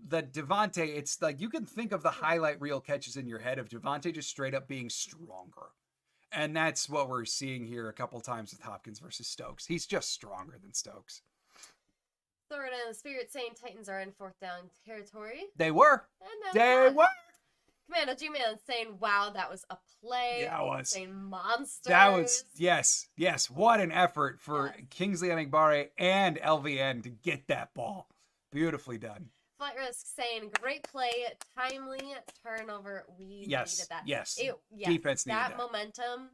that Devontae, it's like you can think of the highlight reel catches in your head of Devontae just straight up being stronger. And that's what we're seeing here a couple times with Hopkins versus Stokes. He's just stronger than Stokes. Third and the Spirit saying Titans are in 4th down territory. They were. They were. Commando G-Man saying, wow, that was a play. Yeah, it was. Saying monsters. That was, yes. What an effort for Kingsley Enagbare and LVN to get that ball. Beautifully done. Flight Risk saying, great play, timely turnover. We needed that. Yes. Defense needed that. Momentum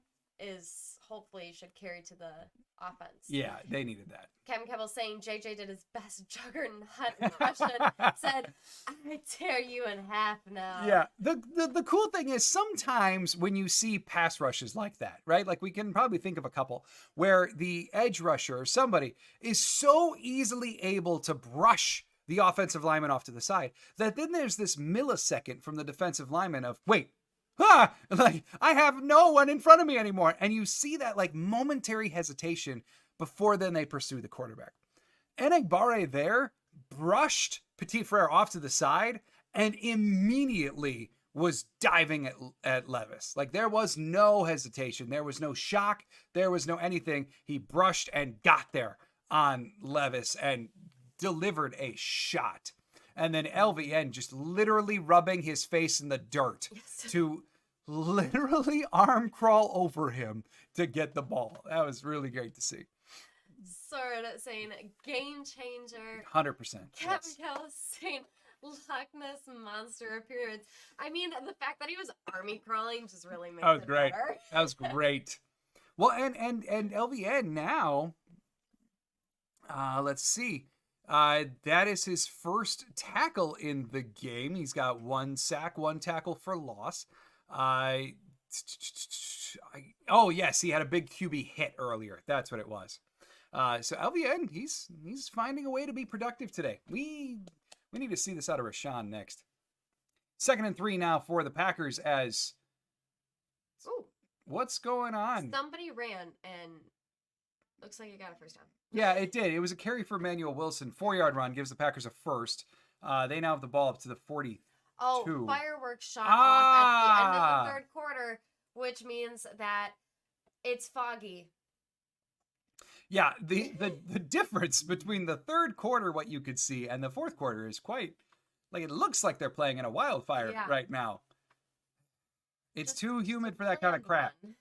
hopefully should carry to the offense. Yeah, they needed that. Kevin Kebbell saying JJ did his best juggernaut impression. Said, I tear you in half now. Yeah. The cool thing is sometimes when you see pass rushes like that, right? Like we can probably think of a couple where the edge rusher or somebody is so easily able to brush the offensive lineman off to the side that then there's this millisecond from the defensive lineman of, wait, like I have no one in front of me anymore. And you see that like momentary hesitation before then they pursue the quarterback. Enagbare there brushed Petit Frere off to the side and immediately was diving at Levis. Like there was no hesitation. There was no shock. There was no anything. He brushed and got there on Levis and delivered a shot. And then LVN just literally rubbing his face in the dirt to literally arm crawl over him to get the ball. That was really great to see. Sort of saying game changer. 100%. Kevin Kell saying Loch Ness monster appearance. I mean, the fact that he was army crawling just really makes it great. better. That was great. Well, and LVN now, let's see. That is his first tackle in the game. He's got 1 sack, 1 tackle for loss. Oh yes, he had a big QB hit earlier. That's what it was. So LVN, he's finding a way to be productive today. We need to see this out of Rashawn next. 2nd and 3 now for the Packers as... Ooh. What's going on? Somebody ran and looks like it got a first down. Yeah, it did. It was a carry for Emanuel Wilson. 4-yard run gives the Packers a first. They now have the ball up to the 42. Oh, fireworks shot off at the end of the 3rd quarter, which means that it's foggy. Yeah, the difference between the third quarter, what you could see, and the fourth quarter is quite, like, it looks like they're playing in a wildfire Yeah. right now. It's Just- too just humid a for that kind of bland crap. one.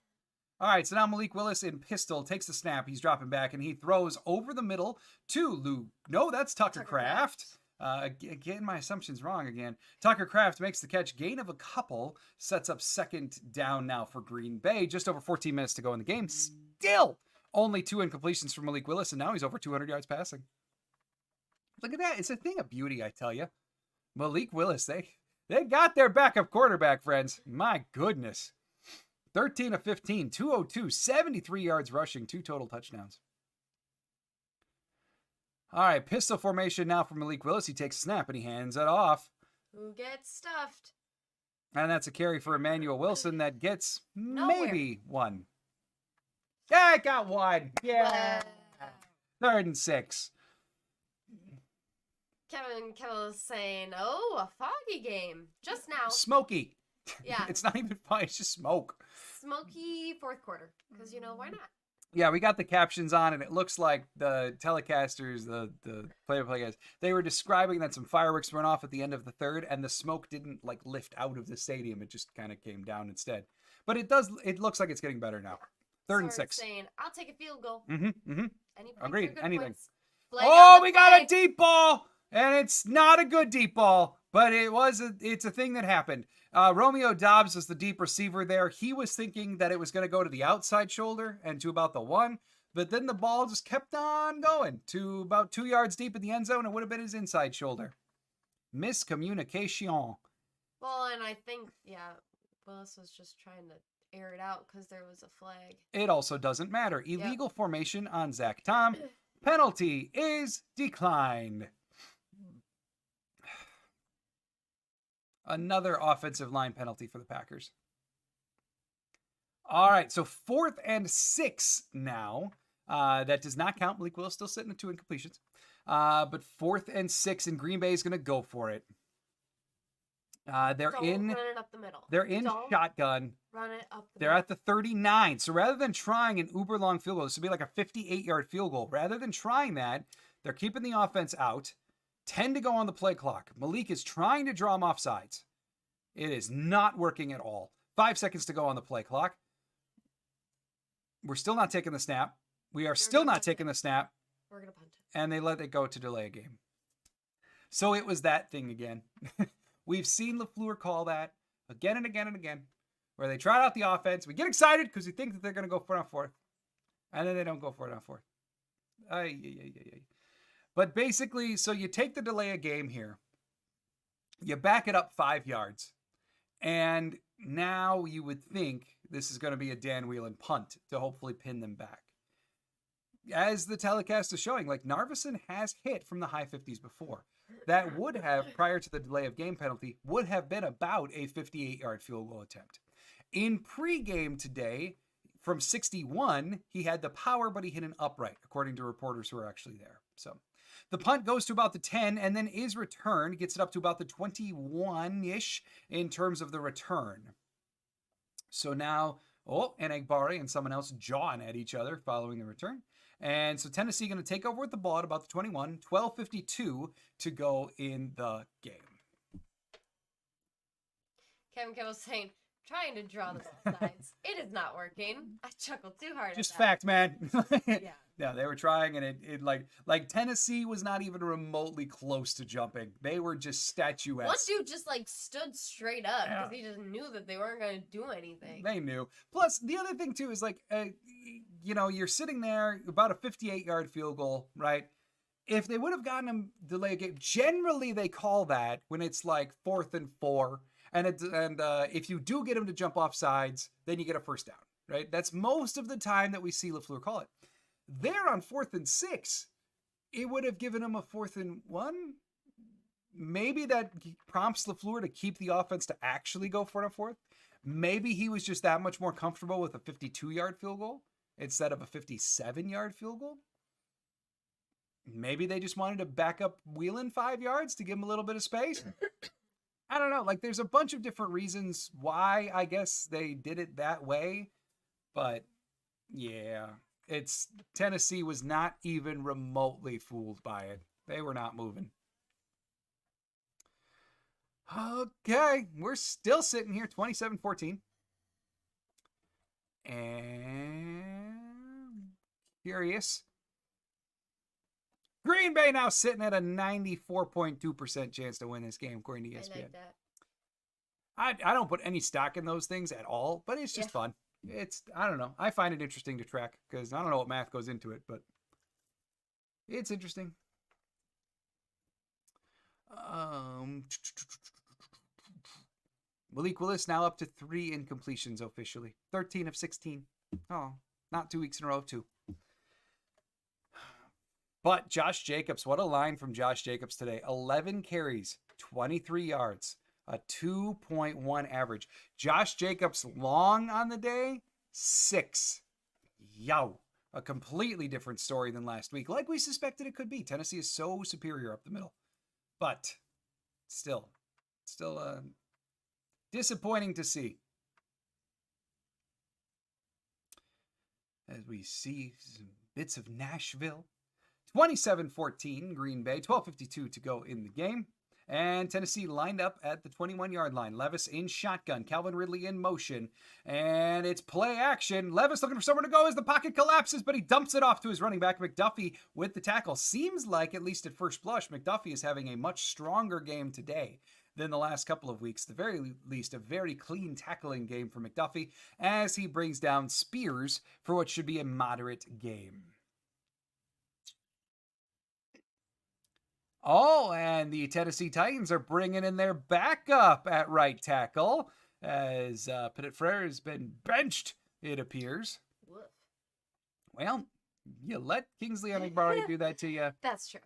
All right, so now Malik Willis in pistol takes the snap. He's dropping back, and he throws over the middle to Luke. No, that's Tucker Kraft. Getting my assumptions wrong again. Tucker Kraft makes the catch, gain of a couple, sets up second down now for Green Bay. Just over 14 minutes to go in the game. Still only 2 incompletions from Malik Willis, and now he's over 200 yards passing. Look at that. It's a thing of beauty, I tell you. Malik Willis, they got their backup quarterback, friends. My goodness. 13 of 15, 202, 73 yards rushing, 2 total touchdowns. All right, pistol formation now for Malik Willis. He takes a snap and he hands it off. Who gets stuffed? And that's a carry for Emanuel Wilson that gets Nowhere. maybe 1. Yeah, I got 1. Yeah. Wow. 3rd and 6. Kevin was saying, "Oh, a foggy game just now." Smoky. Yeah, It's not even fun. It's just smoke. smoky fourth quarter. Because why not? Yeah, we got the captions on, and it looks like the telecasters, the play-by-play guys, they were describing that some fireworks went off at the end of the third, and the smoke didn't like lift out of the stadium. It just kind of came down instead. But it looks like it's getting better now. 3rd and 6. Saying, "I'll take a field goal." Mm-hmm. Any points Agreed. are good Anything. points. Flag Oh, on the we got a play. deep ball, and it's not a good deep ball, but it's a thing that happened. Romeo Dobbs was the deep receiver there. He was thinking that it was going to go to the outside shoulder and to about the 1, but then the ball just kept on going to about 2 yards deep in the end zone. It would have been his inside shoulder. Miscommunication. Well, and I think Willis was just trying to air it out because there was a flag. It also doesn't matter. Illegal formation on Zach Tom. Penalty is declined. Another offensive line penalty for the Packers. All right, so 4th and 6 now. That does not count. Malik Willis still sitting at 2 incompletions. But 4th and 6, and Green Bay is going to go for it. They're Don't in. run it up the middle. They're in Don't shotgun. Run it up the They're middle. at the 39. So rather than trying an uber long field goal, this would be like a 58-yard field goal. Rather than trying that, they're keeping the offense out. 10 to go on the play clock. Malik is trying to draw him off sides. It is not working at all. 5 seconds to go on the play clock. We're still not taking the snap. We are still not taking the snap. We're going to punt it. And they let it go to delay a game. So it was that thing again. We've seen LaFleur call that again and again and again, where they try out the offense. We get excited because we think that they're going to go for it on 4th. And then they don't go for it on 4th. But basically, so you take the delay a game here. You back it up 5 yards. And now you would think this is going to be a Dan Whelan punt to hopefully pin them back. As the telecast is showing, like Narveson has hit from the high 50s before. That would have, prior to the delay of game penalty, would have been about a 58-yard field goal attempt. In pregame today, from 61, he had the power, but he hit an upright, according to reporters who are actually there. So the punt goes to about the 10 and then is returned, gets it up to about the 21-ish in terms of the return. So now, and Egbari and someone else jawing at each other following the return. And so Tennessee going to take over with the ball at about the 21, 12:52 to go in the game. Kevin was saying, trying to draw the both sides. It is not working. I chuckled too hard Just at that. fact, man. Yeah. Yeah, they were trying, and it like Tennessee was not even remotely close to jumping. They were just statuesque. One dude just stood straight up because Yeah. he just knew that they weren't going to do anything. They knew. Plus, the other thing too is you're sitting there about a 58-yard field goal, right? If they would have gotten them delay a game, generally they call that when it's like 4th and 4, and if you do get them to jump off sides, then you get a first down, right? That's most of the time that we see LaFleur call it. There on 4th and 6, it would have given them a 4th and 1. Maybe that prompts LaFleur to keep the offense to actually go for it on 4th. Maybe he was just that much more comfortable with a 52-yard field goal instead of a 57-yard field goal. Maybe they just wanted to back up Whelan 5 yards to give him a little bit of space. I don't know. Like, there's a bunch of different reasons why I guess they did it that way. But, yeah. Tennessee was not even remotely fooled by it. They were not moving. Okay, we're still sitting here 27-14. And curious. Green Bay now sitting at a 94.2% chance to win this game, according to ESPN. I like that. I don't put any stock in those things at all, but it's just fun. I don't know. I find it interesting to track because I don't know what math goes into it, but it's interesting. Malik Willis now up to 3 incompletions officially. 13 of 16. Oh, not 2 weeks in a row, too. But Josh Jacobs, what a line from Josh Jacobs today. 11 carries, 23 yards, a 2.1 average. Josh Jacobs long on the day, 6. Yow. A completely different story than last week, like we suspected it could be. Tennessee is so superior up the middle. But still disappointing to see. As we see some bits of Nashville. 27-14, Green Bay. 12:52 to go in the game. And Tennessee lined up at the 21-yard line. Levis in shotgun. Calvin Ridley in motion. And it's play action. Levis looking for somewhere to go as the pocket collapses, but he dumps it off to his running back, McDuffie, with the tackle. Seems like, at least at first blush, McDuffie is having a much stronger game today than the last couple of weeks. At the very least, a very clean tackling game for McDuffie as he brings down Spears for what should be a moderate game. Oh, and the Tennessee Titans are bringing in their backup at right tackle as Petit Frere has been benched, it appears. Woof. Well, you let Kingsley Enagbare do that to you. That's true.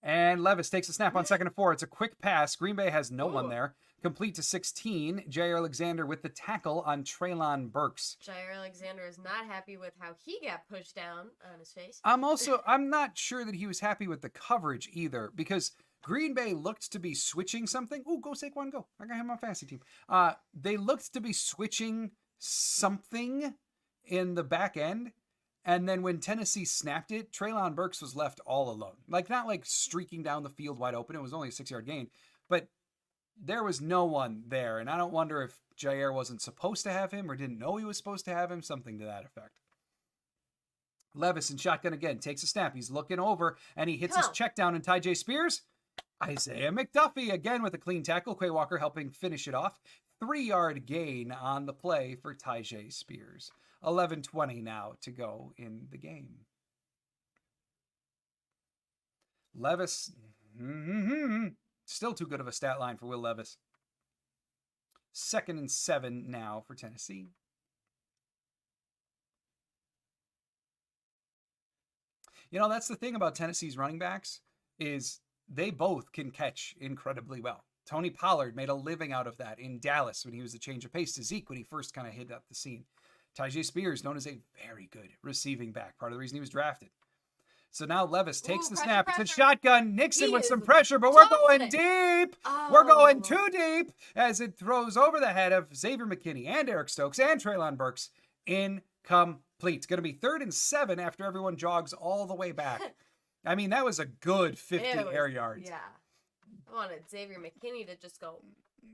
And Levis takes a snap on 2nd and 4. It's a quick pass. Green Bay has no one there. Complete to 16. Jaire Alexander with the tackle on Treylon Burks. Jaire Alexander is not happy with how he got pushed down on his face. I'm not sure that he was happy with the coverage either, because Green Bay looked to be switching something. Ooh, go Saquon, go. I got him on fantasy team. They looked to be switching something in the back end. And then when Tennessee snapped it, Treylon Burks was left all alone. Not like streaking down the field wide open. It was only a 6-yard gain. But there was no one there. And I don't wonder if Jaire wasn't supposed to have him or didn't know he was supposed to have him. Something to that effect. Levis in shotgun again. Takes a snap. He's looking over. And he hits his check down and Tyjae Spears. Isaiah McDuffie again with a clean tackle. Quay Walker helping finish it off. 3-yard gain on the play for Tyjae Spears. 11:20 now to go in the game. Levis, still too good of a stat line for Will Levis. 2nd and 7 now for Tennessee. You know, that's the thing about Tennessee's running backs is they both can catch incredibly well. Tony Pollard made a living out of that in Dallas when he was the change of pace to Zeke when he first kind of hit up the scene. Tyjae Spears, known as a very good receiving back, part of the reason he was drafted. So now Levis takes the snap. It's a shotgun. Nixon with some pressure, but we're going deep. Oh. We're going too deep as it throws over the head of Xavier McKinney and Eric Stokes and Treylon Burks. Incomplete. It's going to be 3rd and 7 after everyone jogs all the way back. I mean, that was a good 50 air yards. Yeah. I wanted Xavier McKinney to just go.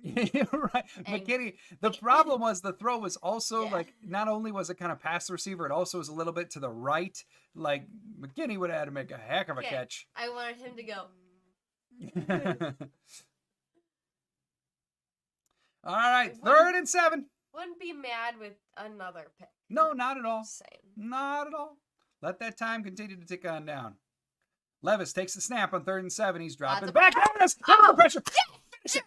Right. McKinney. The problem was the throw was also not only was it kind of past the receiver, it also was a little bit to the right. Like McKinney would have had to make a heck of a catch. I wanted him to go. All right. 3rd and 7. Wouldn't be mad with another pick. No, not at all. Same. Not at all. Let that time continue to tick on down. Levis takes the snap on 3rd and 7. He's dropping back. Under pressure. Yes!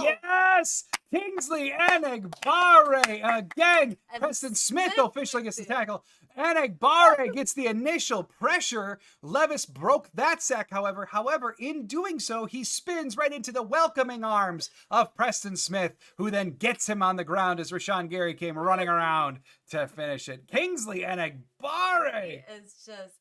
Yes! Kingsley Enagbare again. And Preston Smith officially gets the tackle. Enagbare gets the initial pressure. Levis broke that sack, however. However, in doing so, he spins right into the welcoming arms of Preston Smith, who then gets him on the ground as Rashawn Gary came running around to finish it. Kingsley Enagbare. It's just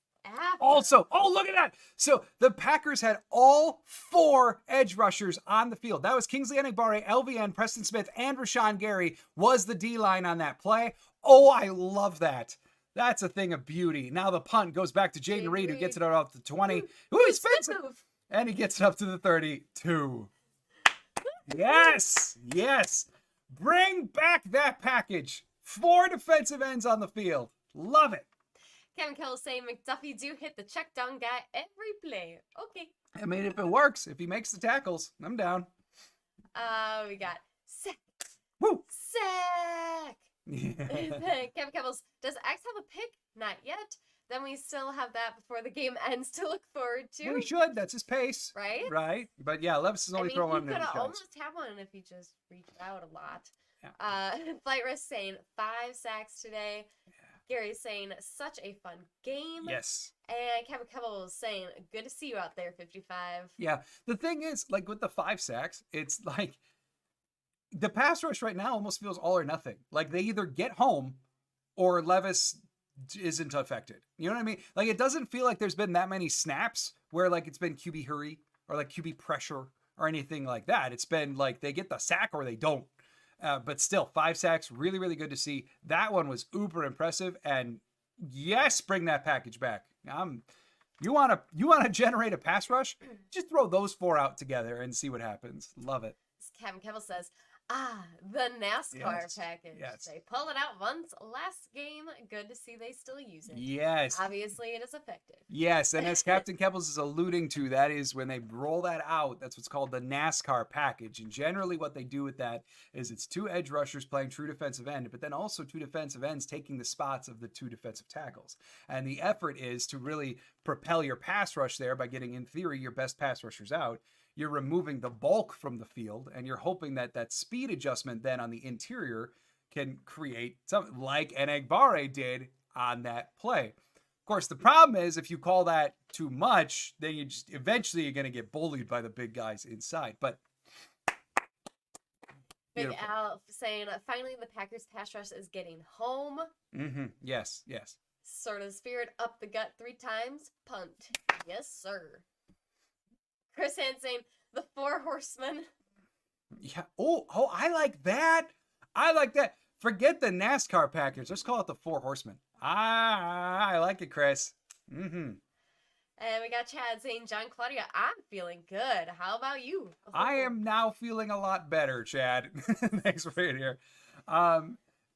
Also, look at that. So the Packers had all 4 edge rushers on the field. That was Kingsley Enagbare, LVN, Preston Smith, and Rashawn Gary was the D-line on that play. Oh, I love that. That's a thing of beauty. Now the punt goes back to Jaden Jaden Reed, who Reed. gets it out to 20. Ooh, he spins it. Move. And he gets it up to the 32. Yes. Yes. Bring back that package. 4 defensive ends on the field. Love it. Kevin Kell saying McDuffie do hit the check down guy every play. Okay. I mean, if it works, if he makes the tackles, I'm down. We got sack. Woo. Sack. Yeah. Kevin Kebbles, does X have a pick? Not yet. Then we still have that before the game ends to look forward to. Well, he should. That's his pace. Right? Right. But yeah, Levis is only throwing one. He could have almost had one if he just reached out a lot. Yeah. Flight Risk saying 5 sacks today. Yeah. Gary's saying such a fun game. Yes. And Kevin Kebble was saying good to see you out there, 55. Yeah. The thing is, like with the 5 sacks, it's like the pass rush right now almost feels all or nothing. Like they either get home or Levis isn't affected. You know what I mean? Like it doesn't feel like there's been that many snaps where like it's been QB hurry or like QB pressure or anything like that. It's been like they get the sack or they don't. But still, 5 sacks, really, really good to see. That one was uber impressive. And yes, bring that package back. You want to generate a pass rush? Just throw those 4 out together and see what happens. Love it. Kevin Kebble says, the NASCAR package. Yes. They pulled it out once last game. Good to see they still use it. Yes. Obviously, it is effective. Yes, and as Captain Kebbles is alluding to, that is when they roll that out, that's what's called the NASCAR package. And generally what they do with that is it's 2 edge rushers playing true defensive end, but then also 2 defensive ends taking the spots of the 2 defensive tackles. And the effort is to really propel your pass rush there by getting, in theory, your best pass rushers out. You're removing the bulk from the field, and you're hoping that that speed adjustment then on the interior can create something like Enagbare did on that play. Of course, the problem is if you call that too much, then you just eventually you're going to get bullied by the big guys inside. But Big beautiful. Al saying, finally, the Packers pass rush is getting home. Mm-hmm. Yes, yes. Sort of spirit up the gut 3 times. Punt. Yes, sir. Chris Hand saying, the 4 horsemen. Yeah. Oh, I like that. I like that. Forget the NASCAR package. Let's call it the 4 horsemen. I like it, Chris. Mm-hmm. And we got Chad saying, John Claudia, I'm feeling good. How about you? I am now feeling a lot better, Chad. Thanks for being here.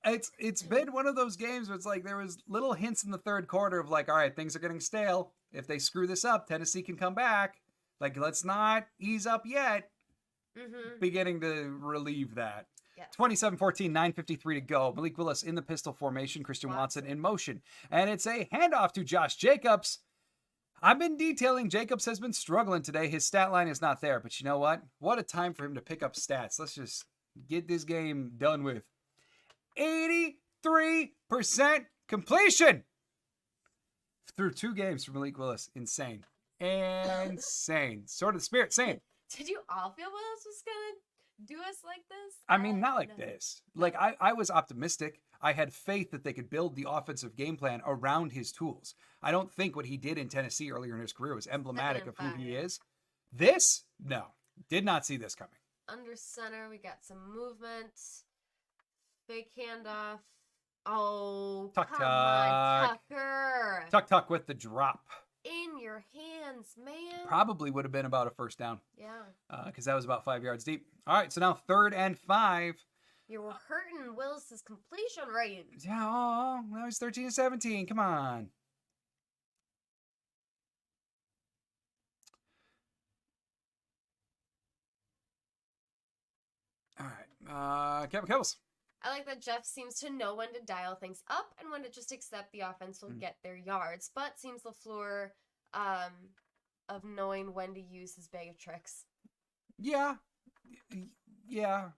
It's been one of those games where it's like there was little hints in the 3rd quarter of like, all right, things are getting stale. If they screw this up, Tennessee can come back. Like, let's not ease up yet. Mm-hmm. Beginning to relieve that. Yeah. 27-14, 9:53 to go. Malik Willis in the pistol formation. Christian Watson in motion. And it's a handoff to Josh Jacobs. I've been detailing Jacobs has been struggling today. His stat line is not there. But you know what? What a time for him to pick up stats. Let's just get this game done with. 83% completion through 2 games for Malik Willis. Insane. Insane. Sort of the spirit. Same. Did you all feel Willis was going to do us like this? I mean, not like this. Like, I was optimistic. I had faith that they could build the offensive game plan around his tools. I don't think what he did in Tennessee earlier in his career was emblematic of who he is. This, no. Did not see this coming. Under center, we got some movement. Fake handoff. Oh, Tuck, come on, Tucker. Tuck with the drop. In your hands, man. Probably would have been about a first down. Yeah. Because that was about 5 yards deep. All right, so now 3rd and 5. You were hurting Willis's completion rate. Yeah, oh, now he's 13-17. Come on. All right, Kevin Kebbles. I like that Jeff seems to know when to dial things up and when to just accept the offense will get their yards, but seems LaFleur of knowing when to use his bag of tricks. Yeah. Yeah.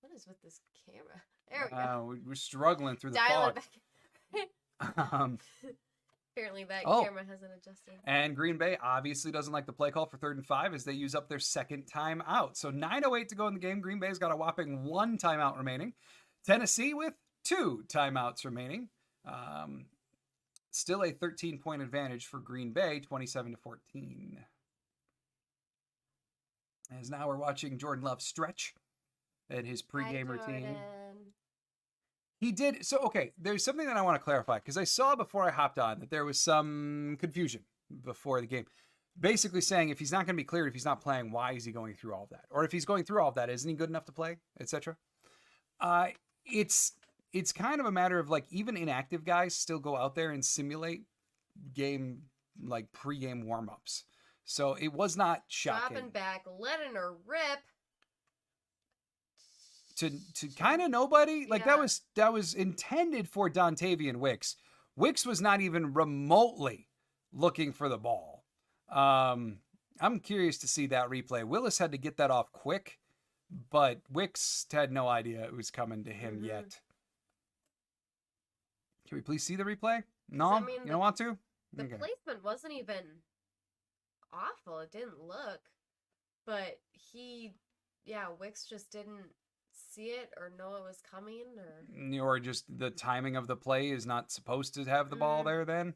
What is with this camera? There we go. We're struggling through the Dial fog. it back. Apparently that Oh. camera hasn't adjusted. And Green Bay obviously doesn't like the play call for 3rd and 5 as they use up their 2nd timeout. So 9:08 to go in the game. Green Bay's got a whopping 1 timeout remaining. Tennessee with 2 timeouts remaining. Still a 13-point advantage for Green Bay, 27-14. As now we're watching Jordan Love stretch at his pregame routine. He did. So, okay, there's something that I want to clarify because I saw before I hopped on that there was some confusion before the game. Basically saying if he's not going to be cleared, if he's not playing, why is he going through all of that? Or if he's going through all of that, isn't he good enough to play, etc.? It's kind of a matter of like even inactive guys still go out there and simulate game like pregame warm-ups. So it was not shocking. Dropping back, letting her rip. To kind of nobody like Yeah. that was intended for Dontavian Wicks. Wicks was not even remotely looking for the ball. I'm curious to see that replay. Willis had to get that off quick, but Wicks had no idea it was coming to him yet. Can we please see the replay? No, I mean, you don't want to? The Okay. placement wasn't even awful. It didn't look. But Wicks just didn't see it or know it was coming Or just the timing of the play is not supposed to have the ball there then.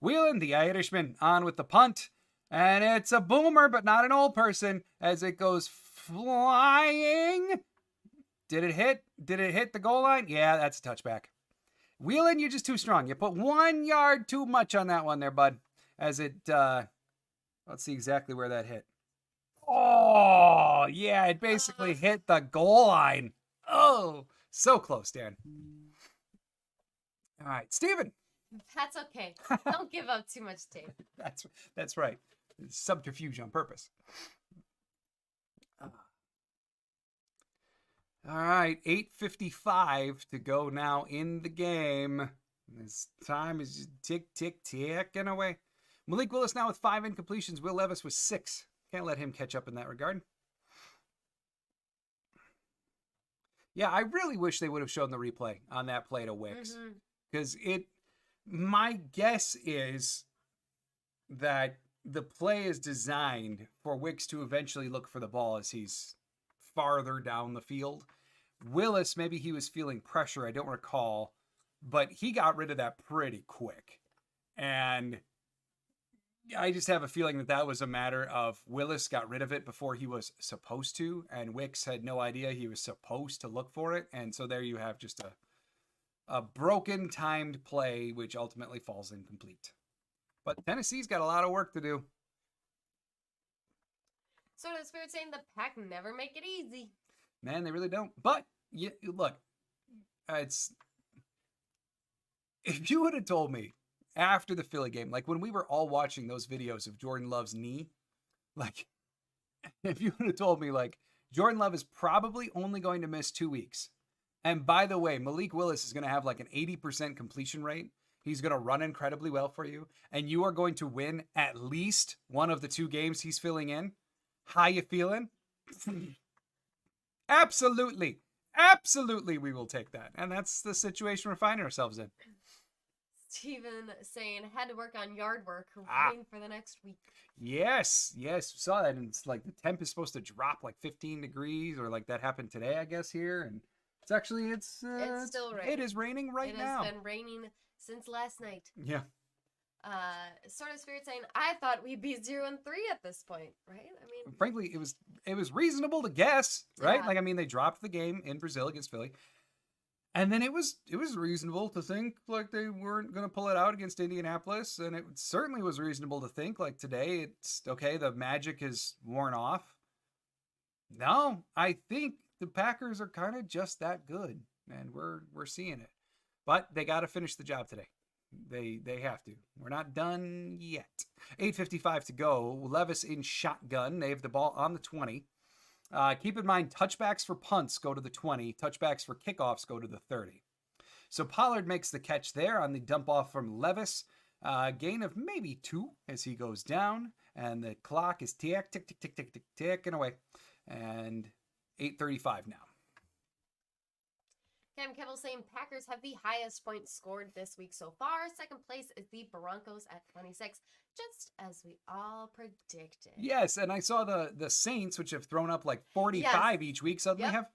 Whelan, the Irishman, on with the punt. And it's a boomer, but not an old person, as it goes flying. Did it hit? Did it hit the goal line? Yeah, that's a touchback. Whelan, you're just too strong. You put 1 yard too much on that one there, bud. As it, let's see exactly where that hit. Oh, yeah, it basically hit the goal line. Oh, so close, Dan. All right, Steven. That's okay. Don't give up too much tape. That's right. It's subterfuge on purpose. All right, 8:55 to go now in the game. This time is just ticking away. Malik Willis now with 5 incompletions. Will Levis with 6. Can't let him catch up in that regard. Yeah, I really wish they would have shown the replay on that play to Wicks. Because my guess is that the play is designed for Wicks to eventually look for the ball as he's farther down the field. Willis, maybe he was feeling pressure, I don't recall, but he got rid of that pretty quick. And I just have a feeling that was a matter of Willis got rid of it before he was supposed to, and Wicks had no idea he was supposed to look for it. And so there you have just a broken timed play, which ultimately falls incomplete. But Tennessee's got a lot of work to do. Sort of the spirit saying the Pack never make it easy. Man, they really don't. But look, if you would have told me after the Philly game, like when we were all watching those videos of Jordan Love's knee, like if you would have told me like Jordan Love is probably only going to miss 2 weeks. And by the way, Malik Willis is going to have like an 80% completion rate. He's going to run incredibly well for you. And you are going to win at least one of the 2 games he's filling in. How you feeling? Absolutely. Absolutely, we will take that. And that's the situation we're finding ourselves in. Steven saying had to work on yard work, waiting for the next week. Yes. Saw that. And it's like the temp is supposed to drop like 15 degrees or like that happened today, I guess, here. And it's actually, it's still raining. It is raining right now. It has been raining since last night. Yeah. Sort of spirit saying, I thought we'd be 0-3 at this point, right? I mean, frankly, it was reasonable to guess, right? Yeah. Like, I mean, they dropped the game in Brazil against Philly. And then it was reasonable to think like they weren't going to pull it out against Indianapolis. And it certainly was reasonable to think like today, it's okay, the magic is worn off. No, I think the Packers are kind of just that good. And we're seeing it. But they got to finish the job today. They have to. We're not done yet. 8:55 to go. Levis in shotgun. They have the ball on the 20. Keep in mind, touchbacks for punts go to the 20. Touchbacks for kickoffs go to the 30. So Pollard makes the catch there on the dump off from Levis. Gain of maybe 2 as he goes down. And the clock is ticking away. And 8:35 now. Cam Kevel saying Packers have the highest points scored this week so far. Second place is the Broncos at 26, just as we all predicted. Yes, and I saw the Saints, which have thrown up like 45 each week, suddenly have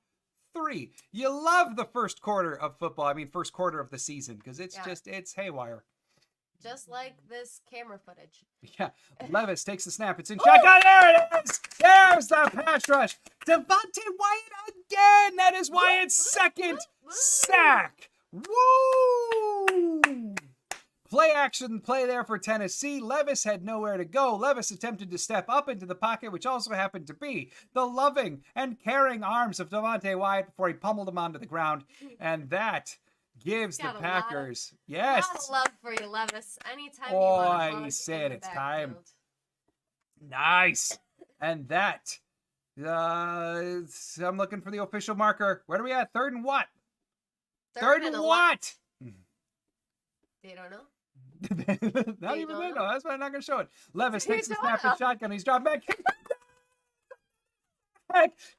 3. You love the first quarter of football. I mean, first quarter of the season, because it's haywire. Just like this camera footage. Yeah, Levis takes the snap. It's in shotgun. There it is. There's the pass rush. Devontae Wyatt again. That is Wyatt's second sack Woo! Play action, play there for Tennessee. Levis had nowhere to go. Levis attempted to step up into the pocket, which also happened to be the loving and caring arms of Devontae Wyatt before he pummeled him onto the ground. And that gives the Packers, yes. A lot of love for you, Levis. Anytime Oh, you want I to hug said in the it's time. backfield. Nice. And that, I'm looking for the official marker. Where are we at? Third and what? Third and what? They don't know. Not You even don't they know? know. That's why I'm not going to show it. Levis takes the don't snap know. and shotgun. He's dropped back.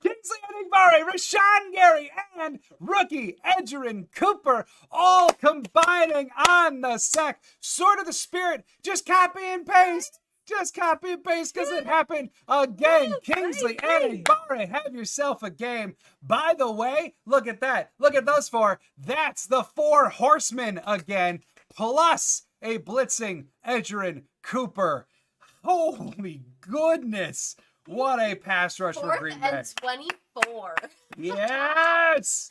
Kingsley Enagbare, Rashawn Gary, and rookie Edgerrin Cooper all combining on the sack. Sort of the spirit. Just copy and paste. Just copy and paste because it happened again. Kingsley Enagbare, have yourself a game. By the way, look at that. Look at those four. That's the four horsemen again, plus a blitzing Edgerrin Cooper. Holy goodness. What a pass rush for 4th Green Bay. and 24. Yes.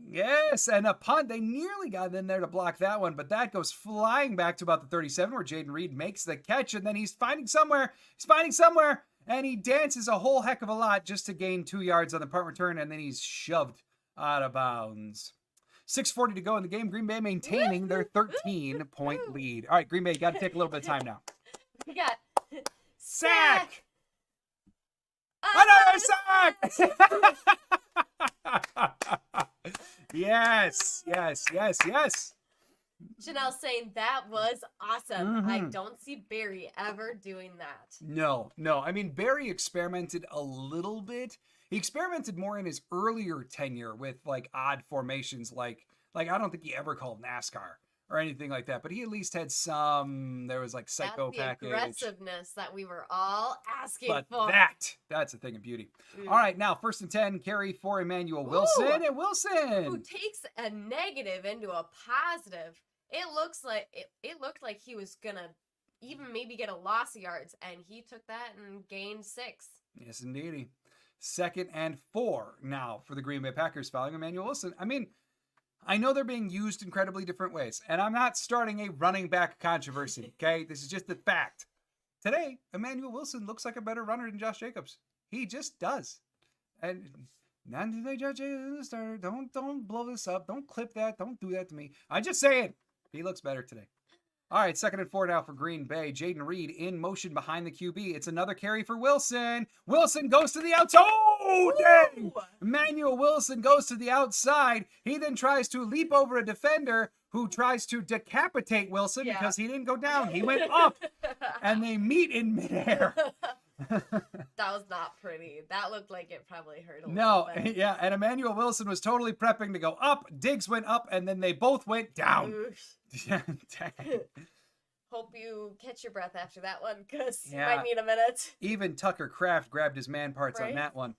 Yes, and a punt. They nearly got in there to block that one, but that goes flying back to about the 37 where Jaden Reed makes the catch, and then he's finding somewhere, and he dances a whole heck of a lot just to gain 2 yards on the punt return, and then he's shoved out of bounds. 6:40 to go in the game. Green Bay maintaining their 13-point lead. All right, Green Bay, got to take a little bit of time now. We got Sack! Another sack! Yes. Janelle saying that was awesome. I Mhm. don't see Barry ever doing that. No. I mean, Barry experimented a little bit. He experimented more in his earlier tenure with like odd formations, like I don't think he ever called NASCAR or anything like that. But he at least had some. There was like psycho That's the package. aggressiveness that we were all asking But for. that's a thing of beauty. All right, now 1st and 10, carry for Emanuel Wilson. And Who Wilson. takes a negative into a positive. It looks like it looked like he was gonna even maybe get a loss of yards, and he took that and gained 6. Yes, indeedy. 2nd and 4 now for the Green Bay Packers following Emanuel Wilson. I mean, I know they're being used incredibly different ways, and I'm not starting a running back controversy, okay? This is just the fact. Today, Emanuel Wilson looks like a better runner than Josh Jacobs. He just does. And not today, Josh Jacobs is the starter. Don't blow this up. Don't clip that. Don't do that to me. I just say it. He looks better today. All right, 2nd and 4 now for Green Bay. Jaden Reed in motion behind the QB. It's another carry for Wilson. Wilson goes to the outside. Oh, dang! Emmanuel Wilson goes to the outside. He then tries to leap over a defender who tries to decapitate Wilson because he didn't go down. He went up, and they meet in midair. That was not pretty. That looked like it probably hurt a little No, bit. yeah, and Emmanuel Wilson was totally prepping to go up. Diggs went up, and then they both went down. Oof. Dang. Hope you catch your breath after that one, because you Yeah. might need a minute. Even Tucker Kraft grabbed his man parts on Right? that one.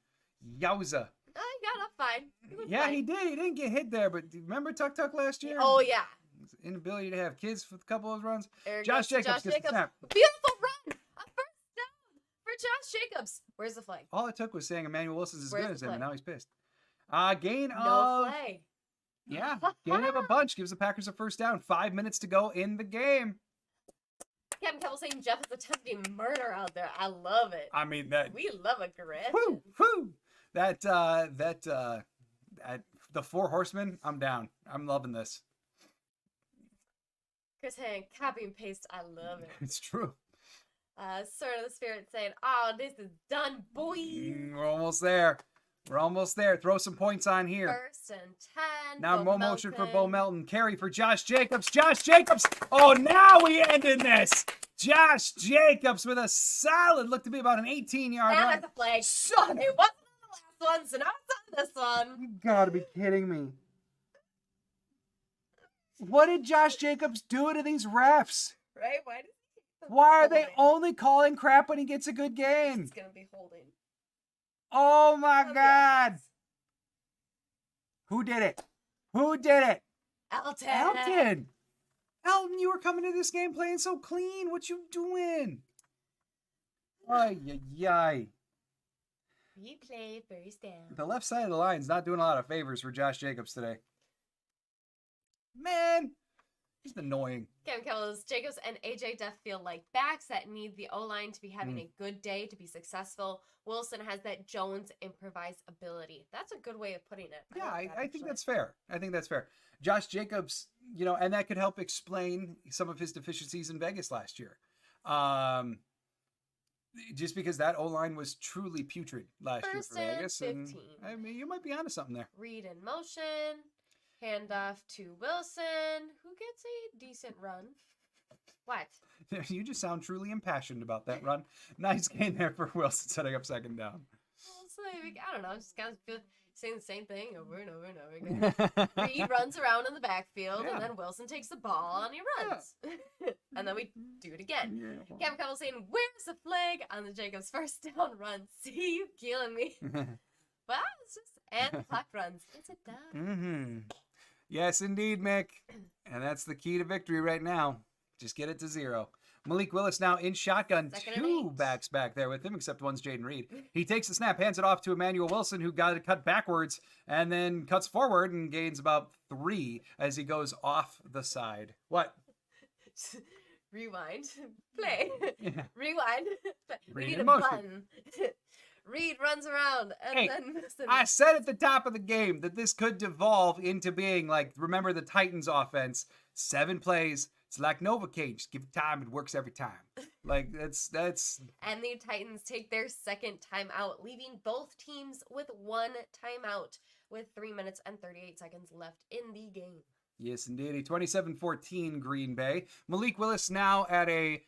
Yowza. I got up fine. He was Yeah, fine. he did. He didn't get hit there, but remember Tuck last year? Oh, yeah. His inability to have kids for a couple of runs. There Josh goes Jacobs gets the snap. Beautiful run. A first down for Josh Jacobs. Where's the flag? All it took was saying Emmanuel Wilson's as Where's good the as him, and play? now he's pissed. Gain No of... flag. Yeah, gain of a bunch. Gives the Packers a first down. 5 minutes to go in the game. Captain Keppel saying Jeff is attempting murder out there. I love it. I mean, that... We love aggression. Whoo! The Four Horsemen, I'm down. I'm loving this. Chris saying copy and paste. I love it. It's true. Sort of the Spirit saying, "Oh, this is done, boy." We're almost there. Throw some points on here. 1st and 10. Now Bo more motion for Bo Melton. Melton. Carry for Josh Jacobs. Josh Jacobs. Oh, now we end in this. Josh Jacobs with a solid, looked to be about an 18-yard And run. that's a flag. Son of It wasn't on the last one, so now it's on this one. You gotta be kidding me. What did Josh Jacobs do to these refs? Right? Why are they Holding. only calling crap when he gets a good game? It's gonna be holding. Oh my Oh, God. yes. Who did it? Who did it? Elton. Elton. Elton, you were coming to this game playing so clean. What you doing? Ay, ay, ay. Replay first down. The left side of the line's not doing a lot of favors for Josh Jacobs today. Man, just annoying. Cam Kellis, Jacobs, and AJ Duff feel like backs that need the O-line to be having a good day to be successful. Wilson has that Jones improvised ability. That's a good way of putting it. Yeah, like that, I think actually. that's fair. I think that's fair. Josh Jacobs, and that could help explain some of his deficiencies in Vegas last year. Just because that O-line was truly putrid last year First for Vegas. and And 15. I mean, you might be onto something there. Read in motion. Handoff to Wilson, who gets a decent run. What? You just sound truly impassioned about that run. Nice gain there for Wilson, setting up second down. Well, it's like, I don't know, just kind of saying the same thing over and over and over again. Reed runs around in the backfield, Yeah. and then Wilson takes the ball and he runs. And then we do it again. Cam Cowell saying, "Where's the flag?" on the Jacobs first down run. See you killing me. Well, it's just, and the clock runs. It's a done. Yes, indeed, Mick. And that's the key to victory right now. Just get it to 0. Malik Willis now in shotgun. Second and 2 8. backs back there with him, except one's Jaden Reed. He takes the snap, hands it off to Emanuel Wilson, who got it cut backwards, and then cuts forward and gains about 3 as he goes off the side. What? Rewind. Play. Yeah. Rewind. We Read need in a motion. button. Reed runs around, and Hey, then Wilson. I said at the top of the game that this could devolve into being like, remember the Titans offense, 7 plays. It's like Novocaine. Just give it time. It works every time. Like, that's. And the Titans take their second timeout, leaving both teams with 1 timeout with 3 minutes and 38 seconds left in the game. Yes, indeed. 27-14 Green Bay. Malik Willis now at a,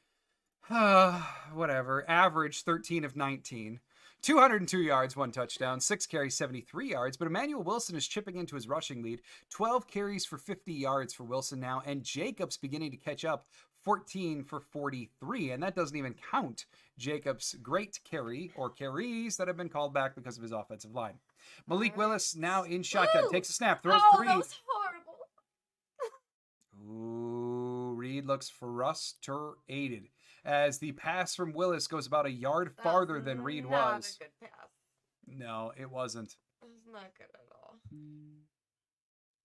average 13 of 19. 202 yards, 1 touchdown, 6 carries, 73 yards. But Emanuel Wilson is chipping into his rushing lead. 12 carries for 50 yards for Wilson now. And Jacobs beginning to catch up, 14 for 43. And that doesn't even count Jacobs' great carry or carries that have been called back because of his offensive line. Malik Willis now in shotgun. Ooh. Takes a snap, throws 3. That was horrible. Ooh, Reed looks frustrated as the pass from Willis goes about a yard farther than Reed Not was. a good pass. No, it wasn't. It's not good at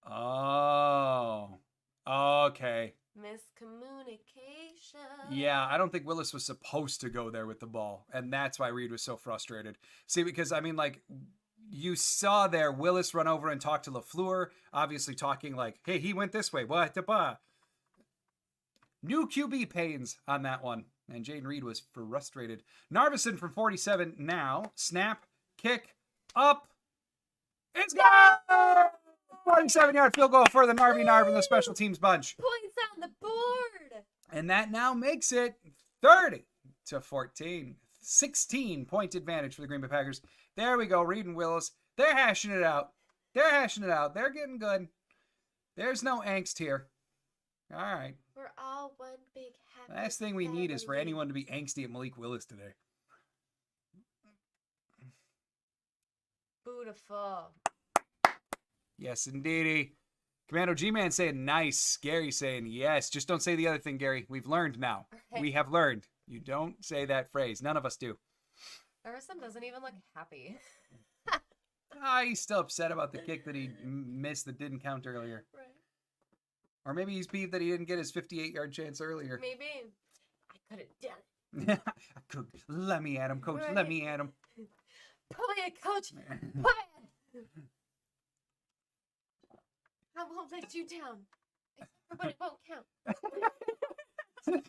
all. Oh, okay. Miscommunication. Yeah, I don't think Willis was supposed to go there with the ball, and that's why Reed was so frustrated. See, because, I mean, like, you saw there Willis run over and talk to LaFleur, obviously talking like, hey, he went this way. What? New QB pains on that one. And Jaden Reed was frustrated. Narvison from 47 now. Snap, kick, up. It's gone! 47-yard field goal for the Narv and the special teams bunch. Points on the board. And that now makes it 30-14. 16-point advantage for the Green Bay Packers. There we go. Reed and Willis. They're hashing it out. They're getting good. There's no angst here. All right. We're all one big happy Last thing we need is for family. anyone to be angsty at Malik Willis today. Beautiful. Yes, indeedy. Commando G-Man saying nice. Gary saying yes. Just don't say the other thing, Gary. We've learned now. Right. We have learned. You don't say that phrase. None of us do. Harrison doesn't even look happy. He's still upset about the kick that he missed that didn't count earlier. Right. Or maybe he's peeved that he didn't get his 58-yard chance earlier. Maybe. I could have done it. Let me at him, coach. Right. Let me at him. Put me in, coach. Put me in. I won't let you down. But it won't count.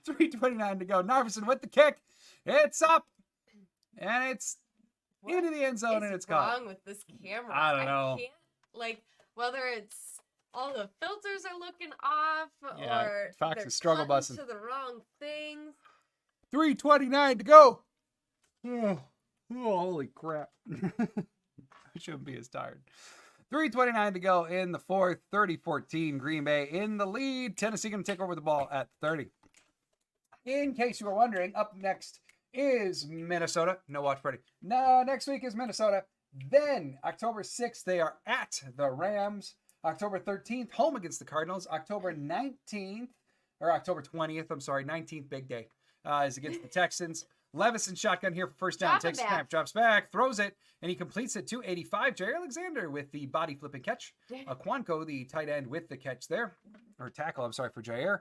3:29 to go. Narvison with the kick. It's up. And it's into the end zone, and it's caught. wrong with this camera? I don't know. Can't, like, whether it's all the filters are looking off, Yeah, or Fox they're is struggle cutting bussing. to the wrong things. 3:29 to go. Oh, holy crap. I shouldn't be as tired. 3:29 to go in the fourth. 30-14 Green Bay in the lead. Tennessee going to take over the ball at 30. In case you were wondering, up next is Minnesota. No watch party. No, next week is Minnesota. Then October 6th, they are at the Rams. October 13th, home against the Cardinals. October 19th, or October 20th, 19th, big day, is against the Texans. Levis in shotgun here for first down. Dropping Takes a back. snap, drops back, throws it, and he completes it to 85. Jaire Alexander with the body flipping catch. Aquanco, the tight end, with the catch there. or tackle, I'm sorry, for Jaire.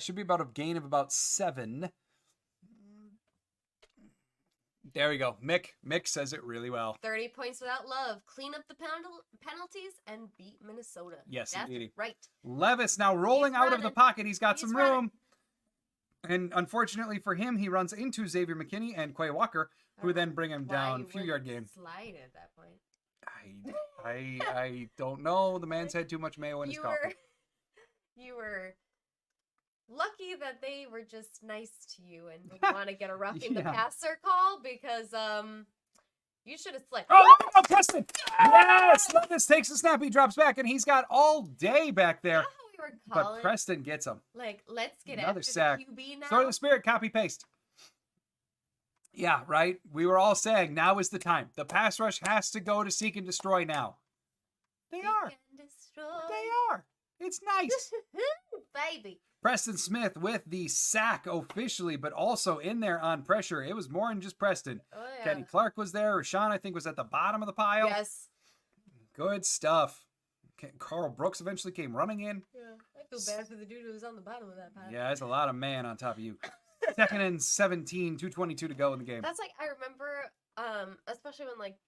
Should be about a gain of about 7. There we go. Mick says it really well. 30 points without love. Clean up the penalties and beat Minnesota. Yes, That's indeed. right. Levis now rolling out of the running. pocket. He's got He's some room. And unfortunately for him, he runs into Xavier McKinney and Quay Walker, who then bring him down a few yard gain. Slide at that point. I don't know. The man's had too much mayo in his coffee. You were lucky that they were just nice to you and didn't want to get a roughing the passer call because you should have slipped. Oh, Preston! Yes! Levis takes the snap. He drops back, and he's got all day back there. But Preston gets him. Like, let's get another after sack. the QB now. Throw the spirit, copy paste. Yeah, right. We were all saying now is the time. The pass rush has to go to seek and destroy now. They are. They are. It's nice. Baby. Preston Smith with the sack officially, but also in there on pressure. It was more than just Preston. Oh, yeah. Kenny Clark was there. Rashawn, I think, was at the bottom of the pile. Yes. Good stuff. Carl Brooks eventually came running in. Yeah, I feel bad for the dude who was on the bottom of that pile. Yeah, that's a lot of man on top of you. 2nd and 17, 2:22 to go in the game. That's like, I remember, especially when like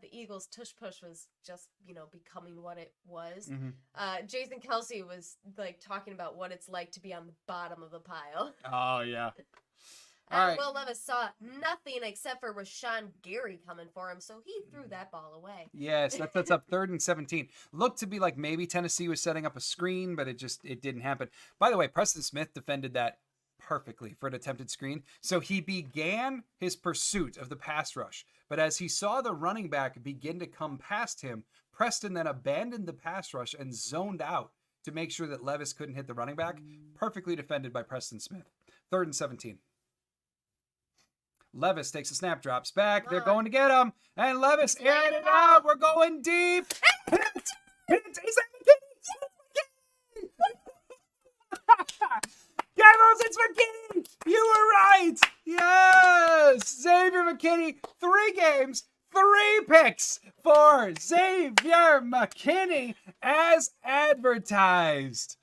the Eagles tush push was just, becoming what it was. Mm-hmm. Jason Kelsey was like talking about what it's like to be on the bottom of the pile. Oh, yeah. And All right. Will Levis saw nothing except for Rashawn Gary coming for him, so he threw that ball away. Yes, that's up 3rd and 17. Looked to be like maybe Tennessee was setting up a screen, but it didn't happen. By the way, Preston Smith defended that perfectly for an attempted screen. So he began his pursuit of the pass rush, but as he saw the running back begin to come past him, Preston then abandoned the pass rush and zoned out to make sure that Levis couldn't hit the running back. Perfectly defended by Preston Smith. 3rd and 17. Levis takes a snap, drops back. They're going to get him. And Levis aired it out. We're going deep. Hit it. Is that McKinney? Gavos, it's McKinney. You were right. Yes. Xavier McKinney. 3 games, 3 picks for Xavier McKinney as advertised.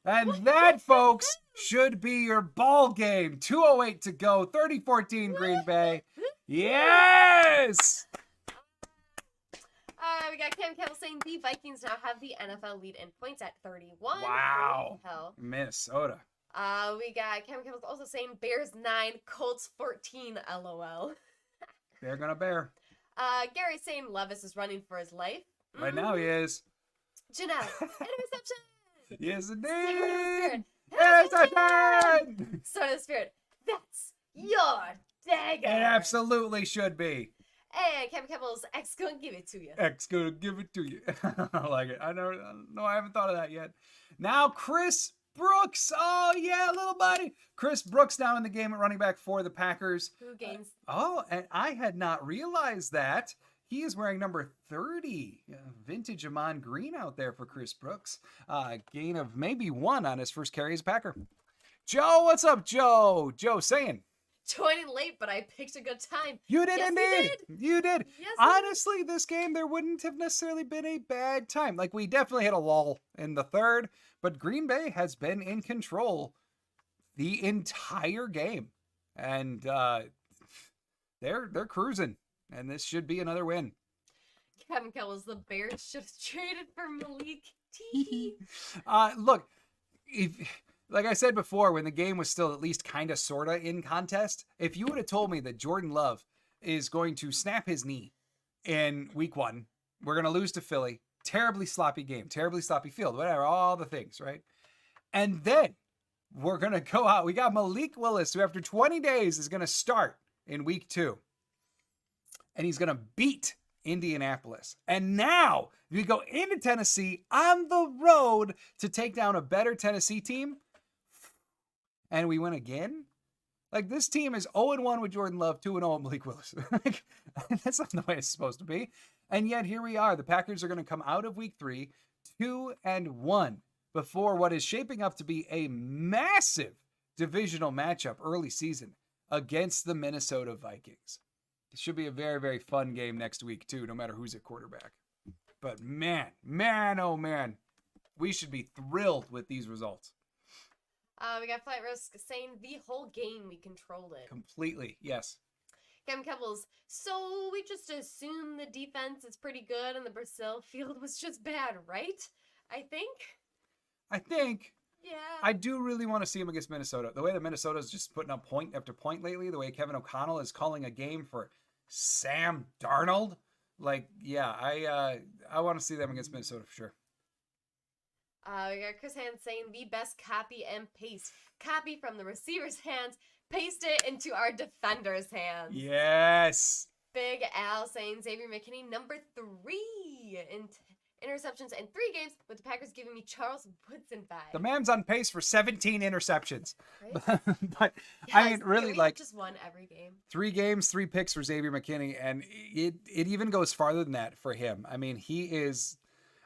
And that, folks, should be your ball game. 2:08 to go. 30-14 Green Bay. Yes! We got Cam Campbell saying the Vikings now have the NFL lead in points at 31. Wow. Hell. Minnesota. We got Cam Campbell's also saying Bears 9, Colts 14. LOL. They're going to bear. Gary's saying Levis is running for his life. Right now he is. Janelle, interception. Yes, Sword indeed. of the Interception. Sword of the Spirit. That's your dagger. It absolutely should be. And Cam Campbell's X gonna give it to you. X gonna give it to you. I like it. I haven't thought of that yet. Now Chris Brooks. Oh yeah, little buddy. Chris Brooks now in the game at running back for the Packers. Who gains? And I had not realized that. He is wearing number 30. Vintage Amon Green out there for Chris Brooks. Gain of maybe 1 on his first carry as a Packer. Joe, what's up, Joe? Joe saying. Joining late, but I picked a good time. You did yes, indeed. You did. Yes, honestly, this game, there wouldn't have necessarily been a bad time. Like, we definitely had a lull in the 3rd, but Green Bay has been in control the entire game. And they're cruising. And this should be another win. Kevin Kells, the Bears should have traded for Malik T. Look, like I said before, when the game was still at least kind of sort of in contest, if you would have told me that Jordan Love is going to snap his knee in week 1, we're going to lose to Philly, terribly sloppy game, terribly sloppy field, whatever, all the things, right? And then we're going to go out. We got Malik Willis, who after 20 days is going to start in week 2. And he's going to beat Indianapolis. And now we go into Tennessee on the road to take down a better Tennessee team. And we win again? Like, this team is 0-1 with Jordan Love, 2-0 with Malik Willis. That's not the way it's supposed to be. And yet here we are. The Packers are going to come out of week 3, 2-1 before what is shaping up to be a massive divisional matchup early season against the Minnesota Vikings. It should be a very, very fun game next week, too, no matter who's at quarterback. But man, oh man. We should be thrilled with these results. We got Flight Risk saying the whole game we controlled it. Completely, yes. Kevin Kebbels, so we just assume the defense is pretty good and the Brazil field was just bad, right? I think. Yeah. I do really want to see him against Minnesota. The way that Minnesota is just putting up point after point lately, the way Kevin O'Connell is calling a game for Sam Darnold. Like, yeah, I want to see them against Minnesota for sure. We got Chris Hand saying the best copy and paste. Copy from the receiver's hands, paste it into our defender's hands. Yes. Big Al saying Xavier McKinney, number 3 in interceptions in 3 games, with the Packers giving me Charles Woodson vibes. The man's on pace for 17 interceptions. Right? But Yes, I mean, really, we like, just won every game. 3 games, 3 picks for Xavier McKinney, and it even goes farther than that for him. I mean, he is,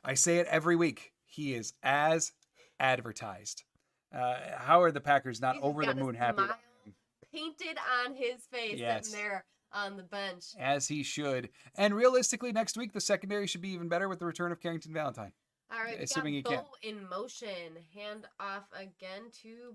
I say it every week, he is as advertised. How are the Packers not He's over the got a moon happy? smile painted on his face, Yes. sitting there on the bench. As he should. And realistically, next week, the secondary should be even better with the return of Carrington Valentine. All right, Assuming we he got can. Bo in motion. Hand off again to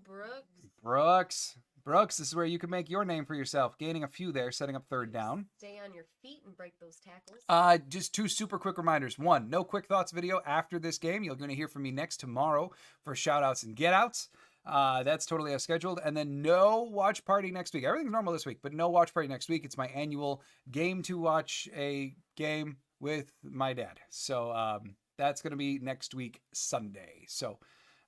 Brooks, this is where you can make your name for yourself. Gaining a few there, setting up 3rd down. Stay on your feet and break those tackles. Just 2 super quick reminders. 1, no quick thoughts video after this game. You're going to hear from me next tomorrow for shout outs and get outs. That's totally as scheduled. And then no watch party next week. Everything's normal this week, but no watch party next week. It's my annual game to watch a game with my dad. So that's going to be next week, Sunday. So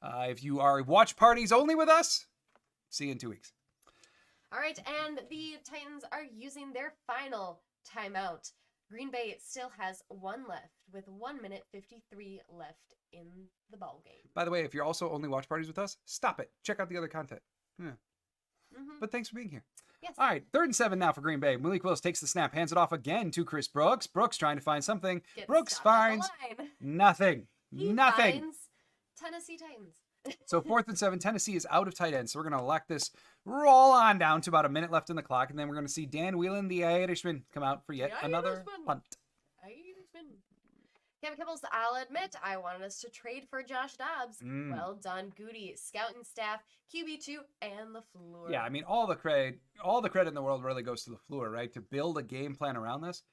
if you are watch parties only with us, see you in 2 weeks. All right, and the Titans are using their final timeout. Green Bay still has 1 left with 1 minute 53 left in the ball game. By the way, if you're also only watch parties with us, stop it. Check out the other content. Yeah. Mm-hmm. But thanks for being here. Yes. All right, 3rd and 7 now for Green Bay. Malik Willis takes the snap, hands it off again to Chris Brooks. Brooks trying to find something. Gets Brooks stopped at the finds line. nothing. He Nothing. finds Tennessee Titans. So 4th and 7, Tennessee is out of tight end. So we're going to let this roll on down to about a minute left in the clock. And then we're going to see Dan Whelan, the Irishman, come out for yet another punt. Kevin Kebbels, I'll admit, I wanted us to trade for Josh Dobbs. Well done, Goody, scouting staff, QB2, and LaFleur. Yeah, I mean, all the credit in the world really goes to LaFleur, right? To build a game plan around this.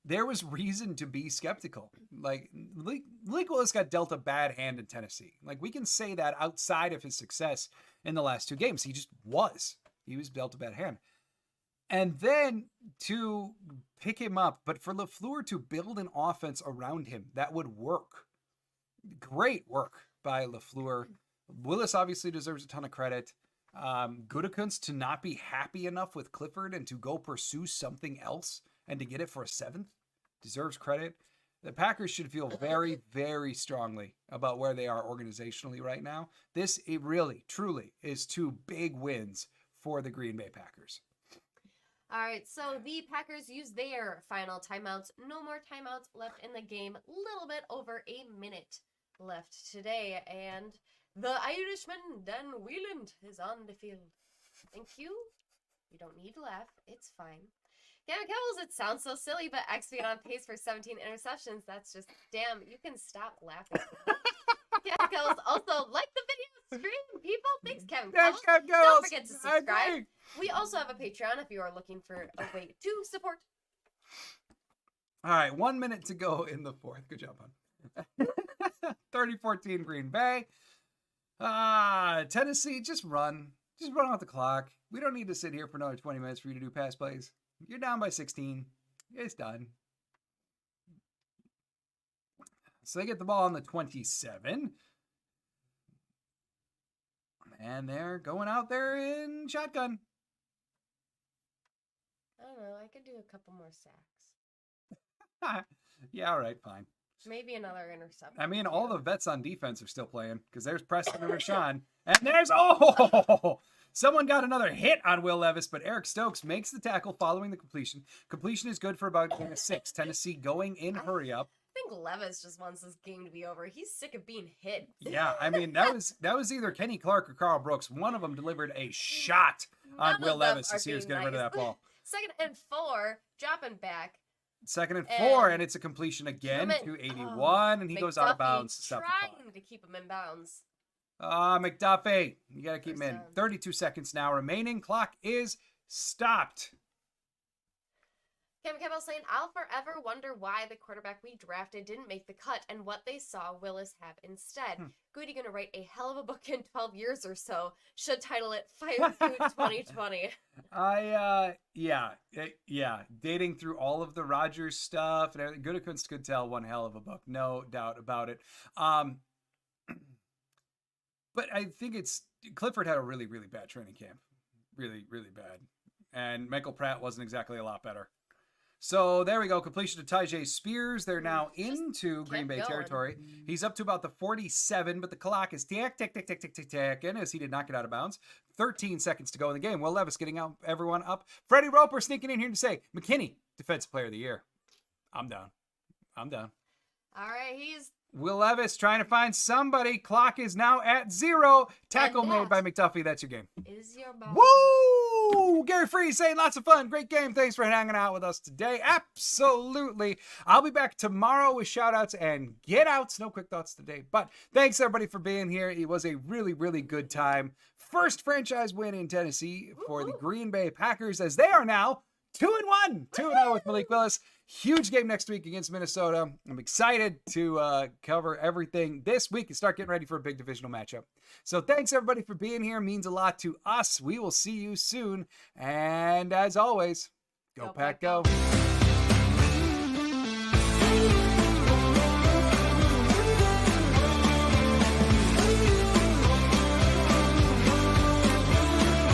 There was reason to be skeptical. Like, Malik Willis got dealt a bad hand in Tennessee. Like, we can say that outside of his success in the last 2 games. He was dealt a bad hand. And then to pick him up, but for LaFleur to build an offense around him that would work. Great work by LaFleur. Willis obviously deserves a ton of credit. Gutekunst to not be happy enough with Clifford and to go pursue something else and to get it for a 7th deserves credit. The Packers should feel very, very strongly about where they are organizationally right now. It really, truly is 2 big wins for the Green Bay Packers. All right, so the Packers use their final timeouts. No more timeouts left in the game. A little bit over a minute left today. And the Irishman, Dan Whelan, is on the field. Thank you. You don't need to laugh. It's fine. Gavin Kebbels, it sounds so silly, but X being on pace for 17 interceptions. That's just, damn, you can stop laughing. Gavin Kebbels, also like the video stream, people. Thanks, Kevin Kebbels. Don't forget to subscribe. We also have a Patreon if you are looking for a way to support. All right, 1 minute to go in the 4th. Good job, hon. 30-14 Green Bay. Tennessee, just run. Just run out the clock. We don't need to sit here for another 20 minutes for you to do pass plays. You're down by 16. It's done. So they get the ball on the 27. And they're going out there in shotgun. I don't know. I could do a couple more sacks. Yeah, all right, fine. Maybe another interception. I mean, all the vets on defense are still playing because there's Preston and Rashawn. And there's, someone got another hit on Will Levis, but Eric Stokes makes the tackle following the completion. Completion is good for about a 6. Tennessee going in hurry up. I think Levis just wants this game to be over. He's sick of being hit. Yeah, I mean, that was either Kenny Clark or Carl Brooks. One of them delivered a shot on Will Levis as he was getting rid of that ball. 2nd and 4, dropping back. 2nd and 4, And and it's a completion again Truman- to 81, and he goes out of McDuffie bounds. Stuff trying to keep him in bounds. McDuffie, you got to keep him First in. down. 32 seconds now remaining. Clock is stopped. Kevin Campbell saying, I'll forever wonder why the quarterback we drafted didn't make the cut and what they saw Willis have instead. Goody gonna write a hell of a book in 12 years or so. Should title it Fire Food 2020. Yeah. Dating through all of the Rodgers stuff and everything. Goodikkunst could tell one hell of a book, no doubt about it. But I think Clifford had a really, really bad training camp. Really, really bad. And Michael Pratt wasn't exactly a lot better. So there we go. Completion to Tyjae Spears. They're now into Green Bay territory. He's up to about the 47, but the clock is tick. And as he did not get out of bounds. 13 seconds to go in the game. Will Levis getting out everyone up. Freddie Roper sneaking in here to say, McKinney, Defensive Player of the Year. I'm down. All right, he's Will Levis trying to find somebody. Clock is now at 0. Tackle made by McDuffie. That's your game. is your ball. Woo! Gary Free saying lots of fun. Great game. Thanks for hanging out with us today. Absolutely. I'll be back tomorrow with shout outs and get outs. No quick thoughts today. But thanks everybody for being here. It was a really, really good time. First franchise win in Tennessee for the Green Bay Packers as they are now 2-1. 2-0 with Malik Willis. Huge game next week against Minnesota. I'm excited to cover everything this week and start getting ready for a big divisional matchup. So thanks everybody for being here. It means a lot to us. We will see you soon. And as always, go Pack, go.